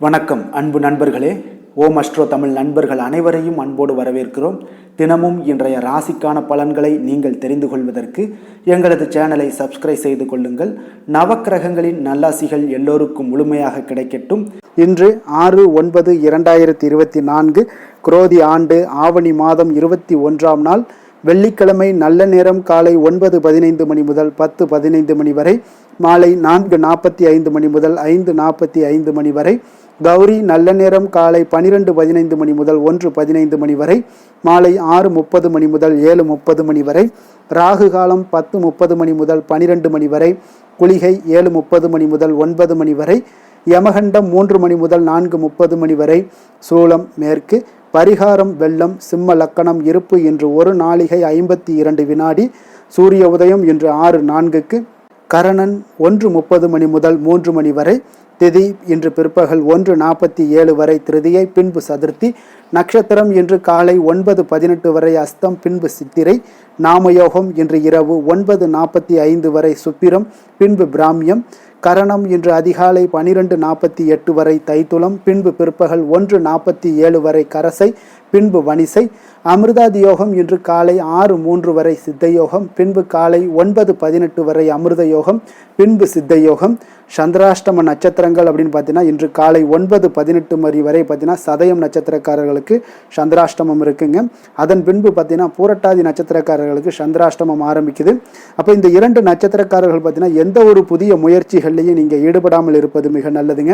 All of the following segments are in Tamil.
வணக்கம் அன்பு நண்பர்களே. ஓம் அஸ்ட்ரோ தமிழ் நண்பர்கள் அனைவரையும் அன்போடு வரவேற்கிறோம். தினமும் இன்றைய ராசிக்கான பலன்களை நீங்கள் தெரிந்து கொள்வதற்கு எங்களது சேனலை சப்ஸ்கிரைப் செய்து கொள்ளுங்கள். நவக்கிரகங்களின் நல்லாசிகள் எல்லோருக்கும் முழுமையாக கிடைக்கட்டும். இன்று 6/9/2024 குரோதி ஆண்டு ஆவணி மாதம் 21ஆம் நாள் வெள்ளிக்கிழமை. நல்ல நேரம் காலை 9:15 மணி முதல் 10:15 மணி வரை, மாலை 4:45 மணி முதல் 5:45 மணி வரை. கௌரி நல்ல நேரம் காலை 12:15 மணி முதல் 1:15 மணி வரை, மாலை 6:30 மணி முதல் 7:30 மணி வரை. ராகு காலம் 10:30 மணி முதல் 12 மணி வரை, குளிகை 7:30 மணி முதல் 9 மணி வரை, யமகண்டம் 3 மணி முதல் 4:30 மணி வரை. சூலம் மேற்கு. பரிகாரம் வெள்ளம். சிம்ம லக்கணம். இருப்பு இன்று 1 நாளிகை 52 வினாடி. சூரிய உதயம் இன்று 6:04. கரணன் 1:30 மணி முதல் 3 மணி வரை. திதி இன்று பிற்பகல் 1:47 வரை திருதியை, பின்பு சதுர்த்தி. நட்சத்திரம் இன்று காலை 9:18 வரை அஸ்தம், பின்பு சித்திரை. நாமயோகம் இன்று இரவு 9:45 வரை சுப்பிரம், பின்பு பிராமியம். கரணம் இன்று அதிகாலை 12:48 வரை தைத்துளம், பின்பு பிற்பகல் 1:47 வரை கரசை, பின்பு வணிசை. அமிர்தாதி யோகம் இன்று காலை 6:03 வரை சித்தயோகம், பின்பு காலை 9:18 வரை அமிர்த யோகம், பின்பு சித்தயோகம். சந்திராஷ்டம நட்சத்திரங்கள் அப்படின்னு பார்த்தீங்கன்னா இன்று காலை 9:18 மணி வரை பார்த்தீங்கன்னா சதயம் நட்சத்திரக்காரர்களுக்கு சந்திராஷ்டமம் இருக்குங்க. அதன் பின்பு பார்த்தீங்கன்னா பூரட்டாதி நட்சத்திரக்காரர்களுக்கு சந்திராஷ்டமம் ஆரம்பிக்குது. அப்போ இந்த 2 நட்சத்திரக்காரர்கள் பார்த்தீங்கன்னா எந்த ஒரு புதிய முயற்சிகள்லையும் நீங்கள் ஈடுபடாமல் இருப்பது மிக நல்லதுங்க.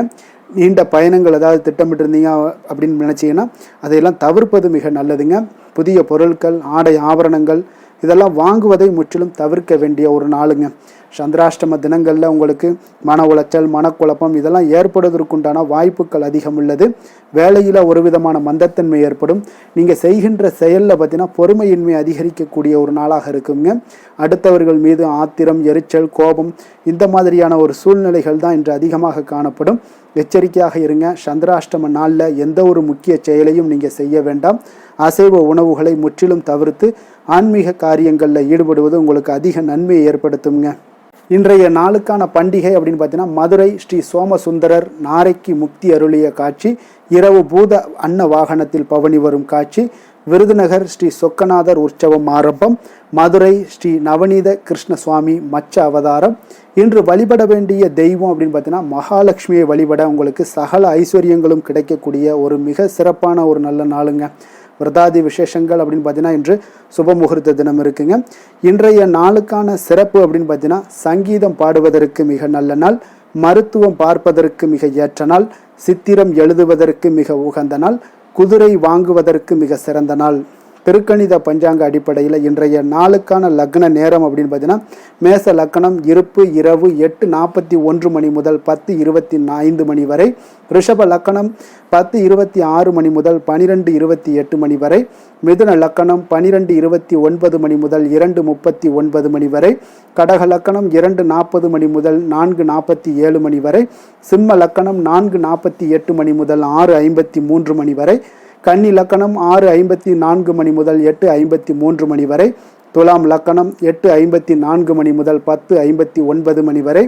நீண்ட பயணங்கள் ஏதாவது திட்டமிட்டு இருந்தீங்க அப்படின்னு நினச்சிங்கன்னா அதையெல்லாம் தவிர்ப்பது மிக நல்லதுங்க. புதிய பொருட்கள், ஆடை ஆபரணங்கள் இதெல்லாம் வாங்குவதை முற்றிலும் தவிர்க்க வேண்டிய ஒரு நாளுங்க. சந்திராஷ்டம தினங்களில் உங்களுக்கு மன உளைச்சல், மனக்குழப்பம் இதெல்லாம் ஏற்படுவதற்குண்டான வாய்ப்புகள் அதிகம் உள்ளது. வேலையில் ஒரு விதமான மந்தத்தன்மை ஏற்படும். நீங்கள் செய்கின்ற செயலில் பார்த்தீங்கன்னா பொறுமையின்மை அதிகரிக்கக்கூடிய ஒரு நாளாக இருக்குங்க. அடுத்தவர்கள் மீது ஆத்திரம், எரிச்சல், கோபம் இந்த மாதிரியான ஒரு சூழ்நிலைகள் தான் இன்று அதிகமாக காணப்படும். எச்சரிக்கையாக இருங்க. சந்திராஷ்டம நாளில் எந்த ஒரு முக்கிய செயலையும் நீங்கள் செய்ய வேண்டாம். அசைவ உணவுகளை முற்றிலும் தவிர்த்து ஆன்மீக காரியங்களில் ஈடுபடுவது உங்களுக்கு அதிக நன்மையை ஏற்படுத்துங்க. இன்றைய நாளுக்கான பண்டிகை அப்படின்னு பார்த்தீங்கன்னா மதுரை ஸ்ரீ சோமசுந்தரர் நாரைக்கு முக்தி அருளிய காட்சி, இரவு பூத அன்ன வாகனத்தில் பவனி வரும் காட்சி, விருதுநகர் ஸ்ரீ சொக்கநாதர் உற்சவம் ஆரம்பம், மதுரை ஸ்ரீ நவநீத கிருஷ்ண சுவாமி மச்ச அவதாரம். இன்று வழிபட வேண்டிய தெய்வம் அப்படின்னு பார்த்தீங்கன்னா மகாலட்சுமியை வழிபட உங்களுக்கு சகல ஐஸ்வர்யங்களும் கிடைக்கக்கூடிய ஒரு மிக சிறப்பான ஒரு நல்ல நாளுங்க. விரதாதி விசேஷங்கள் அப்படின்னு பார்த்தீங்கன்னா இன்று சுபமுகூர்த்த தினம் இருக்குங்க. இன்றைய நாளுக்கான சிறப்பு அப்படின்னு பார்த்தீங்கன்னா சங்கீதம் பாடுவதற்கு மிக நல்ல நாள், மருத்துவம் பார்ப்பதற்கு மிக ஏற்ற நாள், சித்திரம் எழுதுவதற்கு மிக உகந்த நாள், குதிரை வாங்குவதற்கு மிக சிறந்த நாள். திருக்கணித பஞ்சாங்க அடிப்படையில் இன்றைய நாளுக்கான லக்ன நேரம் அப்படின்னு பார்த்தீங்கன்னா மேச லக்கணம். இருப்பு இரவு 8:41 மணி முதல் 10:25 மணி வரை. ரிஷப லக்கணம் 10:26 மணி முதல் 12:28 மணி வரை. மிதுன லக்கணம் 12:29 மணி முதல் 2:39 மணி வரை. கடக லக்கணம் 2:40 மணி முதல் 4:47 மணி வரை. சிம்ம லக்கணம் 4:48 மணி முதல் 6:53 மணி வரை. கன்னி லக்கணம் 6:54 மணி முதல் 8:53 மணி வரை. துலாம் லக்கணம் 8:54 மணி முதல் 10:59 மணி வரை.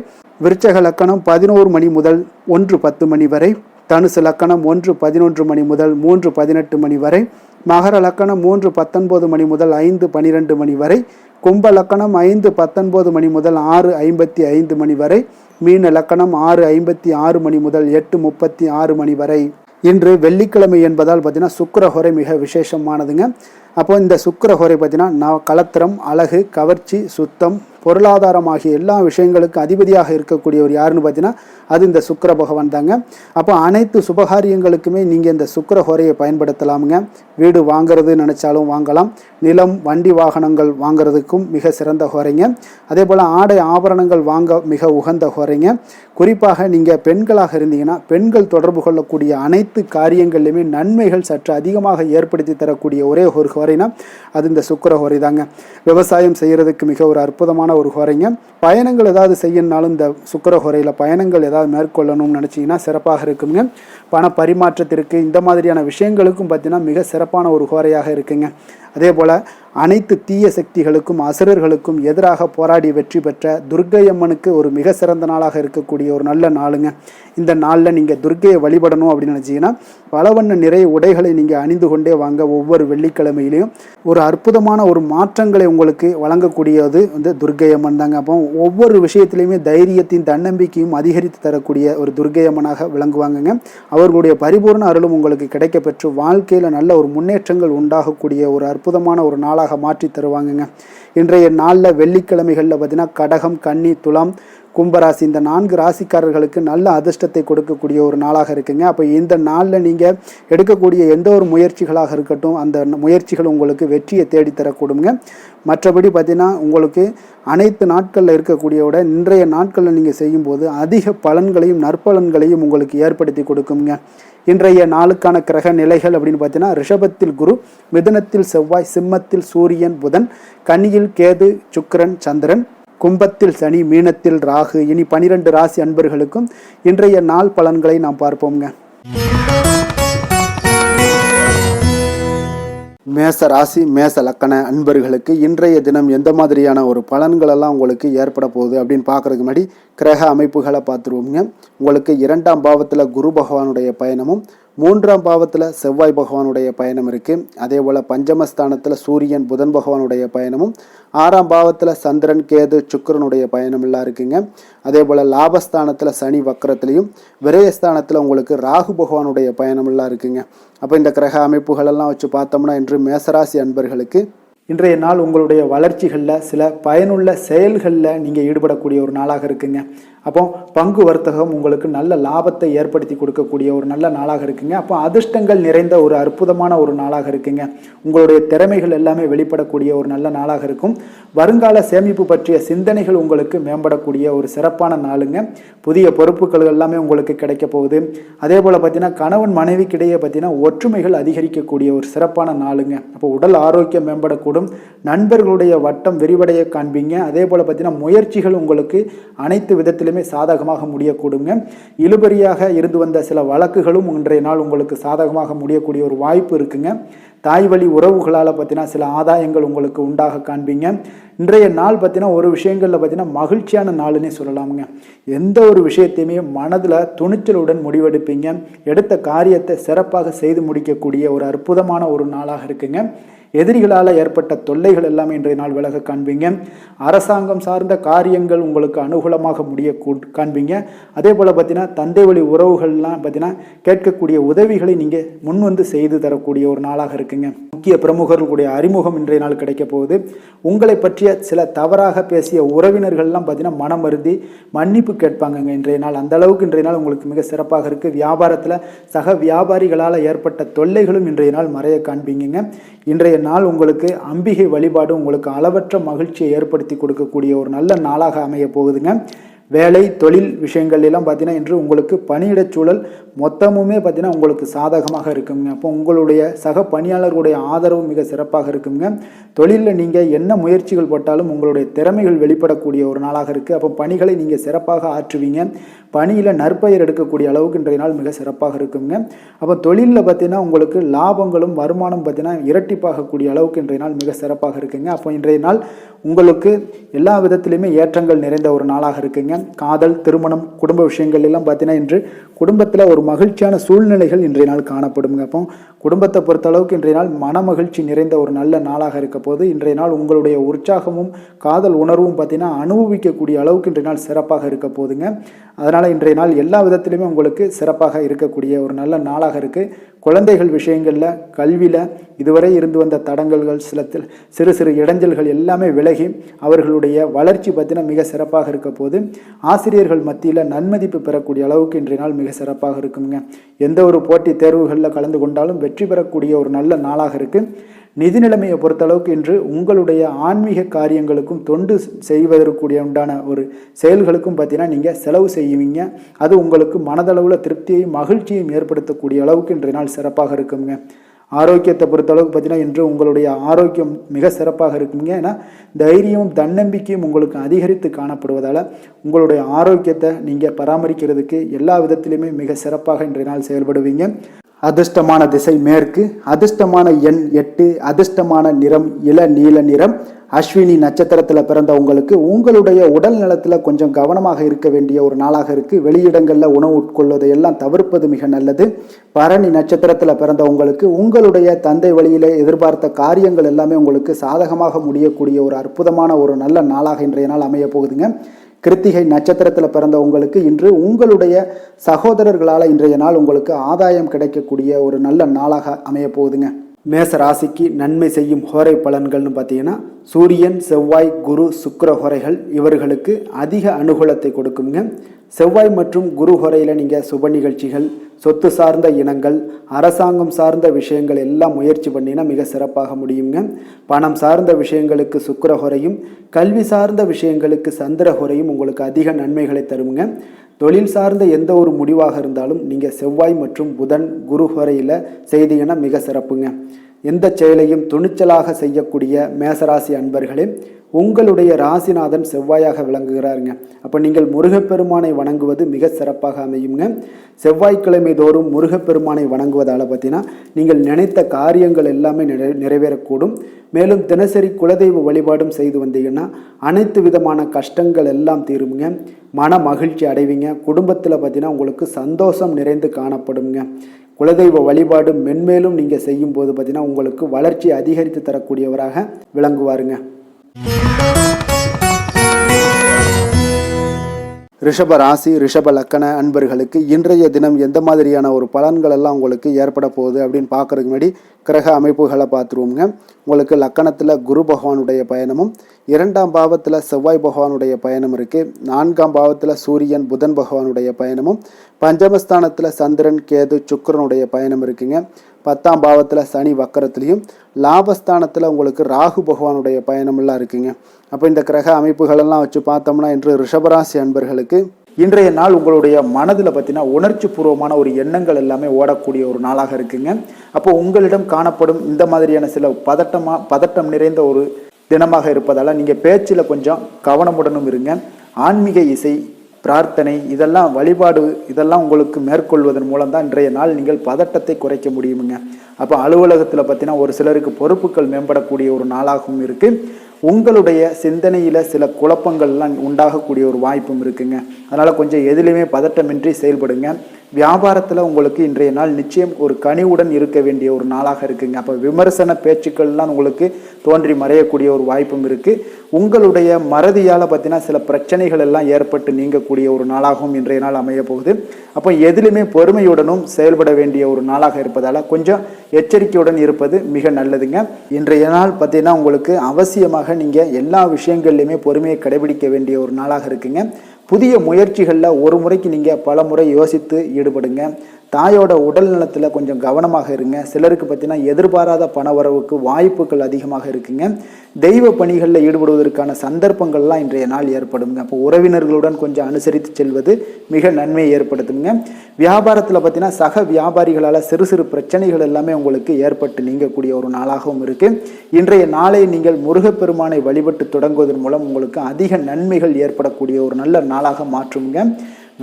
விருச்சக லக்கணம் 11 மணி முதல் 1:10 மணி வரை. தனுசு லக்கணம் 1:11 மணி முதல் 3:18 மணி வரை. மகர லக்கணம் 3:19 மணி முதல் 5:12 மணி வரை. கும்ப லக்கணம் 5:19 மணி முதல் 6:55 மணி வரை. மீன லக்கணம் 6:56 மணி முதல் 8:36 மணி வரை. இன்று வெள்ளிக்கிழமை என்பதால் பார்த்தீங்கன்னா சுக்கிரஹோரை மிக விசேஷமானதுங்க. அப்போ இந்த சுக்கிரஹோரை பார்த்தீங்கன்னா கலத்திரம், அழகு, கவர்ச்சி, சுத்தம், பொருளாதாரம் ஆகிய எல்லா விஷயங்களுக்கும் அதிபதியாக இருக்கக்கூடியவர் யாருன்னு பார்த்தீங்கன்னா அது இந்த சுக்கிர பகவான் தாங்க. அப்போ அனைத்து சுபகாரியங்களுக்குமே நீங்கள் இந்த சுக்கிரஹோரையை பயன்படுத்தலாமுங்க. வீடு வாங்கிறது நினைச்சாலும் வாங்கலாம். நிலம், வண்டி வாகனங்கள் வாங்கிறதுக்கும் மிக சிறந்த ஹோரைங்க. அதே போல் ஆடை ஆபரணங்கள் வாங்க மிக உகந்த ஹோரைங்க. குறிப்பாக நீங்கள் பெண்களாக இருந்தீங்கன்னா பெண்கள் தொடர்பு கொள்ளக்கூடிய அனைத்து காரியங்கள்லையுமே நன்மைகள் சற்று அதிகமாக ஏற்படுத்தி தரக்கூடிய ஒரே ஒரு ஹோரைனா அது இந்த சுக்கிரஹோரை தாங்க. விவசாயம் செய்கிறதுக்கு மிக ஒரு அற்புதமான ஒரு ஹோரைங்க. பயணங்கள் ஏதாவது செய்யணுனாலும் இந்த சுக்கிரஹோரையில் பயணங்கள் ஏதாவது மேற்கொள்ளணும்னு நினச்சிங்கன்னா சிறப்பாக இருக்குங்க. பண பரிமாற்றத்திற்கு இந்த மாதிரியான விஷயங்களுக்கும் பார்த்தீங்கன்னா மிக சிறப்பான ஒரு ஹோரையாக இருக்குங்க. அதே போல் அனைத்து தீய சக்திகளுக்கும் அசுரர்களுக்கும் எதிராக போராடி வெற்றி பெற்ற துர்க்கை அம்மனுக்கு ஒரு மிக சிறந்த நாளாக இருக்கக்கூடிய ஒரு நல்ல நாளுங்க. இந்த நாளில் நீங்கள் துர்க்கையை வழிபடணும் அப்படின்னு நினச்சிங்கன்னா பலவண்ண நிறைய உடைகளை நீங்கள் அணிந்து கொண்டே வாங்க. ஒவ்வொரு வெள்ளிக்கிழமையிலையும் ஒரு அற்புதமான ஒரு மாற்றங்களை உங்களுக்கு வழங்கக்கூடியது துர்க்கை அம்மன் தாங்க. அப்போ ஒவ்வொரு விஷயத்திலையுமே தைரியத்தின் தன்னம்பிக்கையும் அதிகரித்து தரக்கூடிய ஒரு துர்க்கை அம்மனாக விளங்குவாங்கங்க. அவர்களுடைய பரிபூர்ண அருளும் உங்களுக்கு கிடைக்க பெற்று வாழ்க்கையில் நல்ல ஒரு முன்னேற்றங்கள் உண்டாகக்கூடிய ஒரு அற்புதமான ஒரு நாளாக மாற்றி தருவாங்கங்க. இன்றைய நாளில் வெள்ளிக்கிழமைகளில் பார்த்தீங்கன்னா கடகம், கன்னி, துலாம், கும்பராசி இந்த 4 ராசிக்காரர்களுக்கு நல்ல அதிர்ஷ்டத்தை கொடுக்கக்கூடிய ஒரு நாளாக இருக்குங்க. அப்போ இந்த நாளில் நீங்கள் எடுக்கக்கூடிய எந்த ஒரு முயற்சிகளாக இருக்கட்டும், அந்த முயற்சிகள் உங்களுக்கு வெற்றியை தேடித்தரக்கூடுங்க. மற்றபடி பார்த்தீங்கன்னா உங்களுக்கு அனைத்து நாட்களில் இருக்கக்கூடிய விட இன்றைய நாட்களில் நீங்கள் செய்யும்போது அதிக பலன்களையும் நற்பலன்களையும் உங்களுக்கு ஏற்படுத்தி கொடுக்குங்க. இன்றைய நாளுக்கான கிரக நிலைகள் அப்படின்னு பார்த்தீங்கன்னா ரிஷபத்தில் குரு, மிதுனத்தில் செவ்வாய், சிம்மத்தில் சூரியன் புதன், கன்னியில் கேது சுக்கிரன் சந்திரன், கும்பத்தில் சனி, மீனத்தில் ராகு. இனி 12 ராசி அன்பர்களுக்கும் இன்றைய நாள் பலன்களை நாம் பார்ப்போங்க. மேச ராசி மேச லக்கண அன்பர்களுக்கு இன்றைய தினம் எந்த மாதிரியான ஒரு பலன்களெல்லாம் உங்களுக்கு ஏற்பட போகுது அப்படின்னு பார்க்குறதுக்கு முன்னாடி கிரக அமைப்புகளை பார்த்துருவோங்க. உங்களுக்கு 2ஆம் பாவத்தில் குரு பகவானுடைய பயணமும் 3ஆம் பாவத்தில் செவ்வாய் பகவானுடைய பயணம் இருக்குது. அதே போல் பஞ்சமஸ்தானத்தில் சூரியன் புதன் பகவானுடைய பயணமும் 6ஆம் பாவத்தில் சந்திரன் கேது சுக்கிரனுடைய பயணம் எல்லாம் இருக்குங்க. அதே போல் லாபஸ்தானத்தில் சனி வக்கரத்துலேயும் விரயஸ்தானத்தில் உங்களுக்கு ராகு பகவானுடைய பயணம் எல்லாம் இருக்குங்க. அப்போ இந்த கிரக அமைப்புகளெல்லாம் வச்சு பார்த்தோம்னா இன்று மேசராசி அன்பர்களுக்கு இன்றைய நாள் உங்களுடைய வளர்ச்சிகளில் சில பயனுள்ள செயல்களில் நீங்கள் ஈடுபடக்கூடிய ஒரு நாளாக இருக்குங்க. அப்போ பங்கு வர்த்தகம் உங்களுக்கு நல்ல லாபத்தை ஏற்படுத்தி கொடுக்கக்கூடிய ஒரு நல்ல நாளாக இருக்குங்க. அப்போ அதிர்ஷ்டங்கள் நிறைந்த ஒரு அற்புதமான ஒரு நாளாக இருக்குங்க. உங்களுடைய திறமைகள் எல்லாமே வெளிப்படக்கூடிய ஒரு நல்ல நாளாக இருக்கும். வருங்கால சேமிப்பு பற்றிய சிந்தனைகள் உங்களுக்கு மேம்படக்கூடிய ஒரு சிறப்பான நாளுங்க. புதிய பொறுப்புகள் எல்லாமே உங்களுக்கு கிடைக்க போகுது. அதே போல் பார்த்தீங்கன்னா கணவன் மனைவிக்கிடையே பார்த்தீங்கன்னா ஒற்றுமைகள் அதிகரிக்கக்கூடிய ஒரு சிறப்பான நாளுங்க. அப்போ உடல் ஆரோக்கியம் மேம்படக்கூடும். நண்பர்களுடைய வட்டம் விரிவடைய காண்பீங்க. அதே போல் பார்த்தீங்கன்னா முயற்சிகள் உங்களுக்கு அனைத்து விதத்திலுமே சாதகமாக முடியக்கூடுங்க. இழுபறியாக இருந்து வந்த சில வழக்குகளும் இன்றைய நாள் உங்களுக்கு சாதகமாக முடியக்கூடிய ஒரு வாய்ப்பு இருக்குங்க. தாய் வழி உறவுகளால் பார்த்தீங்கன்னா சில ஆதாயங்கள் உங்களுக்கு உண்டாக காண்பீங்க. இன்றைய நாள் பார்த்தீங்கன்னா ஒரு விஷயங்களில் பார்த்தீங்கன்னா மகிழ்ச்சியான நாளுன்னே சொல்லலாமுங்க. எந்த ஒரு விஷயத்தையுமே மனதில் துணிச்சலுடன் முடிவெடுப்பீங்க. எடுத்த காரியத்தை சிறப்பாக செய்து முடிக்கக்கூடிய ஒரு அற்புதமான ஒரு நாளாக இருக்குங்க. எதிரிகளால் ஏற்பட்ட தொல்லைகள் எல்லாமே இன்றைய நாள் விலக காண்பீங்க. அரசாங்கம் சார்ந்த காரியங்கள் உங்களுக்கு அனுகூலமாக முடிய காண்பீங்க. அதே போல் பார்த்தீங்கன்னா தந்தை வழி உறவுகள்லாம் பார்த்தீங்கன்னா கேட்கக்கூடிய உதவிகளை நீங்கள் முன் வந்து செய்து தரக்கூடிய ஒரு நாளாக இருக்குங்க. முக்கிய பிரமுகர்களுடைய அறிமுகம் இன்றைய நாள் கிடைக்க போகுது. உங்களை பற்றிய சில தவறாக பேசிய உறவினர்கள்லாம் பார்த்தீங்கன்னா மனம் வருந்தி மன்னிப்பு கேட்பாங்கங்க இன்றைய நாள். அந்த அளவுக்கு இன்றைய நாள் உங்களுக்கு மிக சிறப்பாக இருக்குது. வியாபாரத்தில் சக வியாபாரிகளால் ஏற்பட்ட தொல்லைகளும் இன்றைய நாள் மறைய காண்பீங்க. இன்றைய நாள் உங்களுக்கு அம்பிகை வழிபாடு உங்களுக்கு அளவற்ற மகிழ்ச்சியை ஏற்படுத்தி கொடுக்கக்கூடிய ஒரு நல்ல நாளாக அமைய போகுதுங்க. வேலை தொழில் விஷயங்கள் எல்லாம் பார்த்தீங்கன்னா இன்று உங்களுக்கு பணியிடச் சூழல் மொத்தமுமே பார்த்தீங்கன்னா உங்களுக்கு சாதகமாக இருக்குங்க. அப்போ உங்களுடைய சக பணியாளர்களுடைய ஆதரவு மிக சிறப்பாக இருக்குங்க. தொழிலில் நீங்கள் என்ன முயற்சிகள் போட்டாலும் உங்களுடைய திறமைகள் வெளிப்படக்கூடிய ஒரு நாளாக இருக்குது. அப்போ பணிகளை நீங்கள் சிறப்பாக ஆற்றுவீங்க. பணியில் நற்பெயர் எடுக்கக்கூடிய அளவுக்கு இன்றைய நாள் மிக சிறப்பாக இருக்குங்க. அப்போ தொழிலில் பார்த்தீங்கன்னா உங்களுக்கு லாபங்களும் வருமானம் பார்த்தீங்கன்னா இரட்டிப்பாகக்கூடிய அளவுக்கு இன்றைய நாள் மிக சிறப்பாக இருக்குங்க. அப்போ இன்றைய நாள் உங்களுக்கு எல்லா விதத்திலையுமே ஏற்றங்கள் நிறைந்த ஒரு நாளாக இருக்குங்க. காதல், திருமணம், குடும்ப விஷயங்கள் எல்லாம் பார்த்தீங்கன்னா இன்று குடும்பத்தில் ஒரு மகிழ்ச்சியான சூழ்நிலைகள் இன்றைய நாள் காணப்படுங்க. அப்போ குடும்பத்தை பொறுத்த அளவுக்கு இன்றைய நாள் மன மகிழ்ச்சி நிறைந்த ஒரு நல்ல நாளாக இருக்க போது இன்றைய நாள் உங்களுடைய உற்சாகமும் காதல் உணர்வும் பார்த்தீங்கன்னா அனுபவிக்கக்கூடிய அளவுக்கு இன்றைய நாள் சிறப்பாக இருக்க போதுங்க. அதனால் இன்றைய நாள் எல்லா விதத்திலுமே உங்களுக்கு சிறப்பாக இருக்கக்கூடிய ஒரு நல்ல நாளாக இருக்குது. குழந்தைகள் விஷயங்களில் கல்வியில் இதுவரை இருந்து வந்த தடங்கல்கள் சிறு சிறு இடைஞ்சல்கள் எல்லாமே விலகி அவர்களுடைய வளர்ச்சி பார்த்தீங்கன்னா மிக சிறப்பாக இருக்க போது ஆசிரியர்கள் மத்தியில் நன்மதிப்பு பெறக்கூடிய அளவுக்கு இன்றைய நாள் மிக சிறப்பாக இருக்குங்க. எந்த ஒரு போட்டி தேர்வுகளில் கலந்து கொண்டாலும் வெற்றி பெறக்கூடிய ஒரு நல்ல நாளாக இருக்குது. நிதி நிலைமையை பொறுத்தளவுக்கு இன்று உங்களுடைய ஆன்மீக காரியங்களுக்கும் தொண்டு செய்வதற்குரிய உண்டான ஒரு செயல்களுக்கும் பார்த்தீங்கன்னா நீங்கள் செலவு செய்வீங்க. அது உங்களுக்கு மனதளவில் திருப்தியையும் மகிழ்ச்சியையும் ஏற்படுத்தக்கூடிய அளவுக்கு இன்றைய நாள் சிறப்பாக இருக்குங்க. ஆரோக்கியத்தை பொறுத்தளவுக்கு பார்த்தீங்கன்னா இன்று உங்களுடைய ஆரோக்கியம் மிக சிறப்பாக இருக்குங்க. ஏன்னா தைரியமும் தன்னம்பிக்கையும் உங்களுக்கு அதிகரித்து காணப்படுவதால் உங்களுடைய ஆரோக்கியத்தை நீங்கள் பராமரிக்கிறதுக்கு எல்லா விதத்திலையுமே மிக சிறப்பாக இன்றைய நாள் செயல்படுவீங்க. அதிர்ஷ்டமான திசை மேற்கு, அதிர்ஷ்டமான எண் 8, அதிர்ஷ்டமான நிறம் இள நீல நிறம். அஸ்வினி நட்சத்திரத்தில் பிறந்தவங்களுக்கு உங்களுடைய உடல் நலத்தில் கொஞ்சம் கவனமாக இருக்க வேண்டிய ஒரு நாளாக இருக்குது. வெளியிடங்களில் உணவு உட்கொள்வதை எல்லாம் தவிர்ப்பது மிக நல்லது. பரணி நட்சத்திரத்தில் பிறந்தவங்களுக்கு உங்களுடைய தந்தை வழியில் எதிர்பார்த்த காரியங்கள் எல்லாமே உங்களுக்கு சாதகமாக முடியக்கூடிய ஒரு அற்புதமான ஒரு நல்ல நாளாக இன்றைய நாள் அமைய போகுதுங்க. கிருத்திகை நட்சத்திரத்தில் பிறந்த உங்களுக்கு இன்று உங்களுடைய சகோதரர்களால் இன்றைய நாள் உங்களுக்கு ஆதாயம் கிடைக்கக்கூடிய ஒரு நல்ல நாளாக அமைய போகுதுங்க. மேச ராசிக்கு நன்மை செய்யும் ஹோரை பலன்கள்னு பார்த்தீங்கன்னா சூரியன், செவ்வாய், குரு, சுக்கிர ஹோரைகள் இவர்களுக்கு அதிக அனுகூலத்தை கொடுக்குங்க. செவ்வாய் மற்றும் குரு ஹோரையில் நீங்கள் சுப நிகழ்ச்சிகள், சொத்து சார்ந்த இனங்கள், அரசாங்கம் சார்ந்த விஷயங்கள் எல்லாம் முயற்சி பண்ணினா மிக சிறப்பாக முடியுங்க. பணம் சார்ந்த விஷயங்களுக்கு சுக்கிர ஹோரையும், கல்வி சார்ந்த விஷயங்களுக்கு சந்திர ஹோரையும் உங்களுக்கு அதிக நன்மைகளை தருங்க. தொழில் சார்ந்த எந்த ஒரு முடிவாக இருந்தாலும் நீங்கள் செவ்வாய் மற்றும் புதன், குரு ஹோரையில் செய்தீங்கன்னா மிக சிறப்புங்க. எந்த செயலையும் துணிச்சலாக செய்யக்கூடிய மேசராசி அன்பர்களே, உங்களுடைய ராசிநாதன் செவ்வாயாக விளங்குகிறாருங்க. அப்போ நீங்கள் முருகப்பெருமானை வணங்குவது மிக சிறப்பாக அமையுங்க. செவ்வாய்க்கிழமை தோறும் முருகப்பெருமானை வணங்குவதால் பார்த்தீங்கன்னா நீங்கள் நினைத்த காரியங்கள் எல்லாமே நிறைவேறக்கூடும். மேலும் தினசரி குலதெய்வ வழிபாடும் செய்து வந்தீங்கன்னா அனைத்து விதமான கஷ்டங்கள் எல்லாம் தீருங்க. மன மகிழ்ச்சி அடைவீங்க. குடும்பத்தில் பார்த்தீங்கன்னா உங்களுக்கு சந்தோஷம் நிறைந்து காணப்படுங்க. குலதெய்வ வழிபாடு மென்மேலும் நீங்கள் செய்யும் போது பார்த்தீங்கன்னா உங்களுக்கு வளர்ச்சி அதிகரித்து தரக்கூடியவராக விளங்குவாருங்க. ரிஷப ராசி, ரிஷப லக்கண அன்பர்களுக்கு இன்றைய தினம் எந்த மாதிரியான ஒரு பலன்கள் எல்லாம் உங்களுக்கு ஏற்பட போகுது அப்படின்னு பார்க்கறதுக்கு முன்னாடி கிரக அமைப்புகளை பார்த்துருவோங்க. உங்களுக்கு லக்கணத்தில் குரு பகவானுடைய பயணமும், 2ஆம் பாவத்தில் செவ்வாய் பகவானுடைய பயணம் இருக்குது. 4ஆம் பாவத்தில் சூரியன், புதன் பகவானுடைய பயணமும், பஞ்சமஸ்தானத்தில் சந்திரன், கேது, சுக்கிரனுடைய பயணம் இருக்குங்க. 10ஆம் பாவத்தில் சனி வக்கரத்துலேயும், லாபஸ்தானத்தில் உங்களுக்கு ராகு பகவானுடைய பயணமெல்லாம் இருக்குங்க. அப்போ இந்த கிரக அமைப்புகளெல்லாம் வச்சு பார்த்தோம்னா இன்று ரிஷபராசி அன்பர்களுக்கு இன்றைய நாள் உங்களுடைய மனதில் பார்த்தீங்கன்னா உணர்ச்சி பூர்வமான ஒரு எண்ணங்கள் எல்லாமே ஓடக்கூடிய ஒரு நாளாக இருக்குங்க. அப்போ உங்களிடம் காணப்படும் இந்த மாதிரியான சில பதட்டம் நிறைந்த ஒரு தினமாக இருப்பதால் நீங்கள் பேச்சில் கொஞ்சம் கவனமுடனும் இருங்க. ஆன்மீக இசை, பிரார்த்தனை, இதெல்லாம் வழிபாடு, இதெல்லாம் உங்களுக்கு மேற்கொள்வதன் மூலம் தான் இன்றைய நாள் நீங்கள் பதட்டத்தை குறைக்க முடியுமுங்க. அப்போ அலுவலகத்தில் பார்த்தீங்கன்னா ஒரு சிலருக்கு பொறுப்புகள் மேம்படக்கூடிய ஒரு நாளாகவும் இருக்குது. உங்களுடைய சிந்தனையில் சில குழப்பங்கள்லாம் உண்டாகக்கூடிய ஒரு வாய்ப்பும் இருக்குங்க. அதனால் கொஞ்சம் எதிலுமே பதட்டமின்றி செயல்படுங்க. வியாபாரத்தில் உங்களுக்கு இன்றைய நாள் நிச்சயம் ஒரு கனிவுடன் இருக்க வேண்டிய ஒரு நாளாக இருக்குங்க. அப்போ விமர்சன பேச்சுக்கள்லாம் உங்களுக்கு தோன்றி மறையக்கூடிய ஒரு வாய்ப்பும் இருக்குது. உங்களுடைய மறதியால் பார்த்தீங்கன்னா சில பிரச்சனைகள் எல்லாம் ஏற்பட்டு நீங்கக்கூடிய ஒரு நாளாகவும் இன்றைய நாள் அமைய போகுது. அப்போ எதிலுமே பொறுமையுடனும் செயல்பட வேண்டிய ஒரு நாளாக இருப்பதால் கொஞ்சம் எச்சரிக்கையுடன் இருப்பது மிக நல்லதுங்க. இன்றைய நாள் பார்த்தீங்கன்னா உங்களுக்கு அவசியமாக நீங்கள் எல்லா விஷயங்கள்லையுமே பொறுமையை கடைபிடிக்க வேண்டிய ஒரு நாளாக இருக்குங்க. புதிய முயற்சிகளில் ஒரு முறைக்கு நீங்கள் பல முறை யோசித்து ஈடுபடுங்க. தாயோட உடல் நலத்தில் கொஞ்சம் கவனமாக இருங்க. சிலருக்கு பார்த்தீங்கன்னா எதிர்பாராத பண வரவுக்கு வாய்ப்புகள் அதிகமாக இருக்குங்க. தெய்வ பணிகளில் ஈடுபடுவதற்கான சந்தர்ப்பங்கள்லாம் இன்றைய நாள் ஏற்படுங்க. அப்போ உறவினர்களுடன் கொஞ்சம் அனுசரித்து செல்வது மிக நன்மையை ஏற்படுத்துங்க. வியாபாரத்தில் பார்த்தீங்கன்னா சக வியாபாரிகளால் சிறு சிறு பிரச்சனைகள் எல்லாமே உங்களுக்கு ஏற்பட்டு நீங்கக்கூடிய ஒரு நாளாகவும் இருக்குது. இன்றைய நாளை நீங்கள் முருகப்பெருமானை வழிபட்டு தொடங்குவதன் மூலம் உங்களுக்கு அதிக நன்மைகள் ஏற்படக்கூடிய ஒரு நல்ல நாளாக மாற்றுங்க.